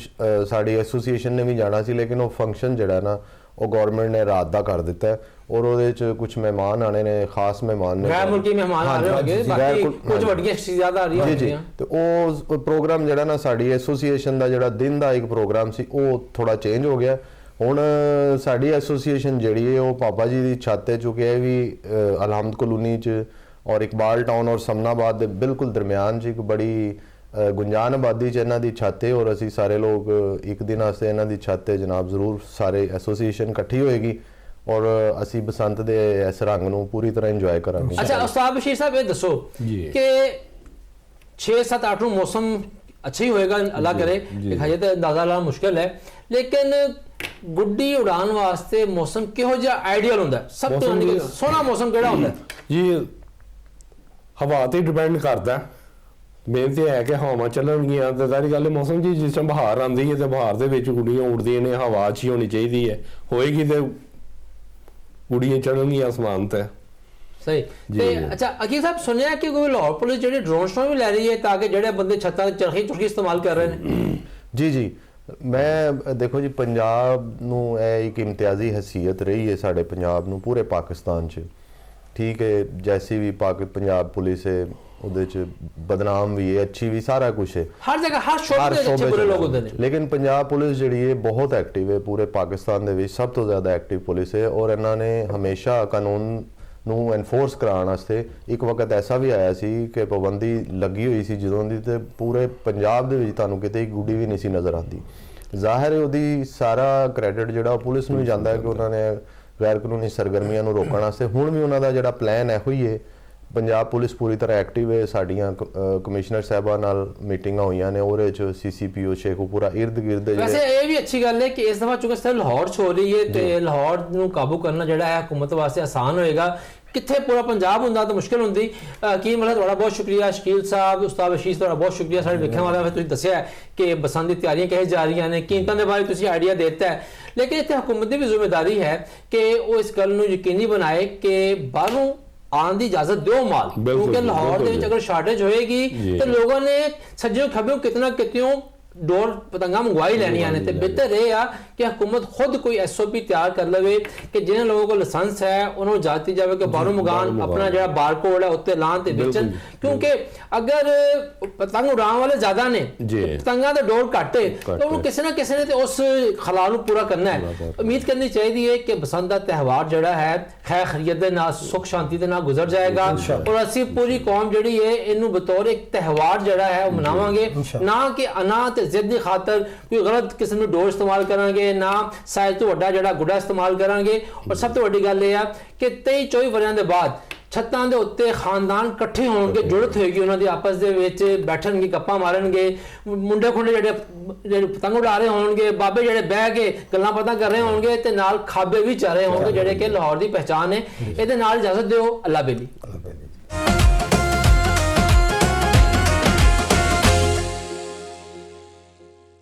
ਸਾਡੀ ਐਸੋਸੀਏਸ਼ਨ ਨੇ ਵੀ ਜਾਣਾ ਸੀ, ਲੇਕਿਨ ਉਹ ਫੰਕਸ਼ਨ ਜਿਹੜਾ ਨਾ ਉਹ ਗਵਰਨਮੈਂਟ ਨੇ ਰਾਤ ਦਾ ਕਰ ਦਿੱਤਾ ਹੈ, ਔਰ ਉਹਦੇ 'ਚ ਕੁਝ ਮਹਿਮਾਨ ਆਣੇ ਨੇ, ਖਾਸ ਮਹਿਮਾਨ ਨੇ, ਗੈਰ ਮੁਲਕੀ ਮਹਿਮਾਨ ਆ ਰਹੇ ਹੋਗੇ, ਬਾਕੀ ਕੁਝ ਵੱਡੀਆਂ ਸ਼ਖਸੀਅਤਾਂ ਆ ਰਹੀਆਂ ਜੀ। ਤੇ ਉਹ ਪ੍ਰੋਗਰਾਮ ਜਿਹੜਾ ਨਾ ਸਾਡੀ ਐਸੋਸੀਏਸ਼ਨ ਦਾ ਜਿਹੜਾ ਦਿਨ ਦਾ ਇੱਕ ਪ੍ਰੋਗਰਾਮ ਸੀ ਉਹ ਥੋੜਾ ਚੇਂਜ ਹੋ ਗਿਆ। ਹੁਣ ਸਾਡੀ ਐਸੋਸੀਏਸ਼ਨ ਜਿਹੜੀ ਹੈ ਉਹ ਪਾਪਾ ਜੀ ਦੀ ਛੱਤ ਤੇ ਚੁੱਕਿਆ ਵੀ ਅਲਹਮਦ ਕਲੋਨੀ 'ਚ ਔਰ ਇਕਬਾਲ ਟਾਊਨ ਔਰ ਸਮਨਾਬਾਦ ਦੇ ਬਿਲਕੁਲ ਦਰਮਿਆਨ 'ਚ ਇੱਕ ਬੜੀ ਗੁੰਜਾਨ ਆਬਾਦੀ 'ਚ ਇਹਨਾਂ ਦੀ ਛੱਤ ਹੈ, ਔਰ ਅਸੀਂ ਸਾਰੇ ਲੋਕ ਇੱਕ ਦਿਨ ਵਾਸਤੇ ਇਹਨਾਂ ਦੀ ਛੱਤ ਤੇ ਜਨਾਬ ਜ਼ਰੂਰ ਸਾਰੇ ਐਸੋਸੀਏਸ਼ਨ ਇਕੱਠੀ ਹੋਏਗੀ ਔਰ ਅਸੀਂ ਬਸੰਤ ਦੇ ਇਸ ਰੰਗ ਨੂੰ ਪੂਰੀ ਤਰ੍ਹਾਂ ਇੰਜੋਏ ਕਰਾਂਗੇ। अच्छा उस्ताद बशीर साहब ये दसो कि 6-7-8 ਨੂੰ मौसम अच्छा ही होएगा, अल्लाह करे, दिखाइए तो अंदाजा लाना मुश्किल है, लेकिन गुड्डी उड़ान वास्ते मौसम किहो जिहा आइडियल हुंदा है? सब तो सोहना मौसम किहड़ा हुंदा है जी? हवा ते डिपेंड करदा है, ਮੇਨ ਤੇ ਹੈ ਕਿ ਹਵਾਵਾਂ ਚੱਲਣਗੀਆਂ ਤੇ ਸਾਰੀ ਗੱਲ ਮੌਸਮ ਜੀ। ਜਿਸ ਤਰ੍ਹਾਂ ਬਹਾਰ ਆਉਂਦੀ ਹੈ ਤੇ ਬਹਾਰ ਦੇ ਵਿੱਚ ਕੁੜੀਆਂ ਉੜਦੀਆਂ ਨੇ, ਹਵਾ ਅੱਛੀ ਹੋਣੀ ਚਾਹੀਦੀ ਹੈ, ਹੋਏਗੀ ਤੇ ਕੁੜੀਆਂ ਚੜਨਗੀਆਂ ਆਸਮਾਨ ਤੇ। ਸਹੀ ਤੇ ਅੱਛਾ ਅਕੀਲ ਸਾਹਿਬ ਸੁਣਿਆ ਕਿ ਕੋਈ ਲਾਹੌਰ ਪੁਲਿਸ ਜਿਹੜੀ ਡਰੋਨ ਸ਼ੋ ਵੀ ਲੈ ਰਹੀ ਹੈ ਤਾਂ ਕਿ ਜਿਹੜੇ ਬੰਦੇ ਛੱਤਾਂ ਤੇ ਚਰਖੀ ਇਸਤੇਮਾਲ ਕਰ ਰਹੇ ਨੇ? ਜੀ ਮੈਂ ਦੇਖੋ ਜੀ, ਪੰਜਾਬ ਨੂੰ ਇਹ ਇੱਕ ਇਮਤਿਆਜ਼ੀ ਹਸੀਅਤ ਰਹੀ ਹੈ ਸਾਡੇ ਪੰਜਾਬ ਨੂੰ ਪੂਰੇ ਪਾਕਿਸਤਾਨ 'ਚ। ਠੀਕ ਹੈ, ਜੈਸੀ ਵੀ ਪੰਜਾਬ ਪੁਲਿਸ ਹੈ ਉਹਦੇ 'ਚ ਬਦਨਾਮ ਵੀ ਹੈ, ਅੱਛੀ ਵੀ, ਸਾਰਾ ਕੁਛ ਹੈ, ਹਰ ਜਗ੍ਹਾ ਹਰ ਸ਼ੋਬੇ ਦੇ ਅੱਛੇ ਬੁਰੇ ਲੋਕ ਹੁੰਦੇ ਨੇ, ਲੇਕਿਨ ਪੰਜਾਬ ਪੁਲਿਸ ਜਿਹੜੀ ਹੈ ਬਹੁਤ ਐਕਟਿਵ ਹੈ ਪੂਰੇ ਪਾਕਿਸਤਾਨ ਦੇ ਵਿੱਚ, ਸਭ ਤੋਂ ਜ਼ਿਆਦਾ ਐਕਟਿਵ ਪੁਲਿਸ ਹੈ, ਔਰ ਇਹਨਾਂ ਨੇ ਹਮੇਸ਼ਾ ਕਾਨੂੰਨ ਨੂੰ ਐਨਫੋਰਸ ਕਰਾਉਣ ਵਾਸਤੇ ਇੱਕ ਵਕਤ ਐਸਾ ਵੀ ਆਇਆ ਸੀ ਕਿ ਪਾਬੰਦੀ ਲੱਗੀ ਹੋਈ ਸੀ ਜਦੋਂ ਦੀ, ਤੇ ਪੂਰੇ ਪੰਜਾਬ ਦੇ ਵਿੱਚ ਤੁਹਾਨੂੰ ਕਿਤੇ ਇੱਕ ਗੁੱਡੀ ਵੀ ਨਹੀਂ ਸੀ ਨਜ਼ਰ ਆਉਂਦੀ। ਜ਼ਾਹਿਰ ਹੈ ਉਹਦੀ ਸਾਰਾ ਕ੍ਰੈਡਿਟ ਜਿਹੜਾ ਉਹ ਪੁਲਿਸ ਨੂੰ ਹੀ ਜਾਂਦਾ ਹੈ ਕਿ ਉਹਨਾਂ ਨੇ ਗੈਰ ਕਾਨੂੰਨੀ ਸਰਗਰਮੀਆਂ ਨੂੰ ਰੋਕਣ ਵਾਸਤੇ ਹੁਣ ਵੀ ਉਹਨਾਂ ਦਾ ਜਿਹੜਾ ਪਲਾਨ ਇਹੋ ਹੀ ਹੈ। ਪੰਜਾਬ ਪੁਲਿਸ ਪੂਰੀ ਤਰ੍ਹਾਂ ਐਕਟਿਵ ਹੈ, ਸਾਡੀਆਂ ਕਮਿਸ਼ਨਰ ਸਾਹਿਬਾਂ ਨਾਲ ਮੀਟਿੰਗਾਂ ਹੋਈਆਂ ਨੇ, ਉਹਦੇ 'ਚ ਸੀਸੀਪੀਓ ਸ਼ੇਖੂਪੁਰਾ ਇਰਦ ਗਿਰਦ। ਵੈਸੇ ਇਹ ਵੀ ਅੱਛੀ ਗੱਲ ਹੈ ਕਿ ਇਸ ਦਫਾ ਚੁੱਕਿ ਸਿਰਫ ਲਾਹੌਰ 'ਚ ਹੋ ਰਹੀ ਹੈ ਤੇ ਲਾਹੌਰ ਨੂੰ ਕਾਬੂ ਕਰਨਾ ਜਿਹੜਾ ਹੈ ਹਕੂਮਤ ਵਾਸਤੇ ਆਸਾਨ ਹੋਏਗਾ। ਕਿੱਥੇ ਪੂਰਾ ਪੰਜਾਬ ਹੁੰਦਾ ਤਾਂ ਮੁਸ਼ਕਿਲ ਹੁੰਦੀ। ਕੀ ਮਤਲਬ ਤੁਹਾਡਾ ਬਹੁਤ ਸ਼ੁਕਰੀਆ ਸ਼ਕੀਲ ਸਾਹਿਬ, ਉਸਤਾਦ ਬਸ਼ੀਰ ਤੁਹਾਡਾ ਬਹੁਤ ਸ਼ੁਕਰੀਆ ਸਾਡੇ ਵੇਖਣ ਵਾਲਿਆਂ ਨੂੰ ਤੁਸੀਂ ਦੱਸਿਆ ਕਿ ਬਸੰਤ ਦੀ ਤਿਆਰੀਆਂ ਕਿਹੋ ਜਾ ਰਹੀਆਂ ਨੇ, ਕੀਮਤਾਂ ਦੇ ਬਾਰੇ ਤੁਸੀਂ ਆਈਡੀਆ ਦਿੱਤਾ ਹੈ, ਲੇਕਿਨ ਇੱਥੇ ਹਕੂਮਤ ਦੀ ਵੀ ਜ਼ਿੰਮੇਵਾਰੀ ਹੈ ਕਿ ਉਹ ਇਸ ਗੱਲ ਨੂੰ ਯਕੀਨੀ ਬਣਾਏ ਕਿ ਬਾਹਰੋਂ ਆਉਣ ਦੀ ਇਜਾਜ਼ਤ ਦਿਓ ਮਾਲ, ਕਿਉਂਕਿ ਲਾਹੌਰ ਦੇ ਵਿੱਚ ਅਗਰ ਸ਼ਾਰਟੇਜ ਹੋਏਗੀ ਤੇ ਲੋਕਾਂ ਨੇ ਸੱਜਿਓ ਖੱਬਿਓ ਕਿਤਨਾ ਕਿਤਿਓਂ ਡੋਰ ਪਤੰਗਾ ਮੰਗਵਾਈ ਲੈਣੀਆਂ ਨੇ। ਤੇ ਬਿਹਤਰ ਇਹ ਆ ਕਿ ਹਕੂਮਤ ਖੁਦ ਕੋਈ ਐਸਓਪੀ ਤਿਆਰ ਕਰ ਲਵੇ ਕਿ ਜਿਹਨਾਂ ਲੋਕਾਂ ਕੋਲ ਲਾਇਸੈਂਸ ਹੈ ਉਹਨਾਂ ਨੂੰ ਇਜਾਜ਼ਤ ਦਿੱਤੀ ਜਾਵੇ ਕਿ ਬਾਹਰੋਂ ਮੰਗਾਣ, ਆਪਣਾ ਜਿਹੜਾ ਬਾਰਕੋਡ ਹੈ ਉੱਤੇ ਲਾਣ ਤੇ ਵੇਚਣ, ਕਿਉਂਕਿ ਅਗਰ ਪਤੰਗ ਉਡਾਉਣ ਵਾਲੇ ਜ਼ਿਆਦਾ ਨੇ, ਪਤੰਗਾਂ ਦਾ ਡੋਰ ਘੱਟ ਹੈ, ਤਾਂ ਉਹਨੂੰ ਕਿਸੇ ਨਾ ਕਿਸੇ ਨੇ ਤੇ ਉਸ ਖਲਾ ਨੂੰ ਪੂਰਾ ਕਰਨਾ ਹੈ। ਉਮੀਦ ਕਰਨੀ ਚਾਹੀਦੀ ਹੈ ਕਿ ਬਸੰਤ ਦਾ ਤਿਉਹਾਰ ਜਿਹੜਾ ਹੈ ਖੈਰ ਖੈਰੀਅਤ ਦੇ ਨਾਲ, ਸੁੱਖ ਸ਼ਾਂਤੀ ਦੇ ਨਾਲ ਗੁਜ਼ਰ ਜਾਏਗਾ ਔਰ ਅਸੀਂ ਪੂਰੀ ਕੌਮ ਜਿਹੜੀ ਹੈ ਇਹਨੂੰ ਬਤੌਰ ਇੱਕ ਤਿਉਹਾਰ ਜਿਹੜਾ ਹੈ ਉਹ ਮਨਾਵਾਂਗੇ, ਨਾ ਕਿ ਅਨਾ ਤੇ ਜ਼ਿੱਦ ਦੀ ਖਾਤਰ ਕੋਈ ਗਲਤ ਕਿਸਮ ਦੀ ਡੋਰ ਇਸਤੇਮਾਲ ਕਰਾਂਗੇ, ਨਾ ਸਾਈਜ਼ ਤੋਂ ਵੱਡਾ ਜਿਹੜਾ ਗੁੱਡਾ ਇਸਤੇਮਾਲ ਕਰਾਂਗੇ। ਔਰ ਸਭ ਤੋਂ ਵੱਡੀ ਗੱਲ ਇਹ ਆ ਕਿ 23-24 ਵਰਿਆਂ ਦੇ ਬਾਅਦ ਛੱਤਾਂ ਦੇ ਉੱਤੇ ਖਾਨਦਾਨ ਇਕੱਠੇ ਹੋਣਗੇ, ਜੁੜਤ ਹੋਏਗੀ ਉਹਨਾਂ ਦੀ ਆਪਸ ਦੇ ਵਿੱਚ, ਬੈਠਣਗੇ, ਗੱਪਾਂ ਮਾਰਨਗੇ, ਮੁੰਡੇ ਖੁੰਡੇ ਜਿਹੜੇ ਪਤੰਗ ਉਡਾ ਰਹੇ ਹੋਣਗੇ, ਬਾਬੇ ਜਿਹੜੇ ਬਹਿ ਕੇ ਗੱਲਾਂ ਬਾਤਾਂ ਕਰ ਰਹੇ ਹੋਣਗੇ ਤੇ ਨਾਲ ਖਾਬੇ ਵੀ ਚੱਲ ਰਹੇ ਹੋਣਗੇ ਜਿਹੜੇ ਕਿ ਲਾਹੌਰ ਦੀ ਪਹਿਚਾਣ ਹੈ। ਇਹਦੇ ਨਾਲ ਇਜਾਜ਼ਤ ਦਿਓ, ਅੱਲਾ ਬੇਲੀ।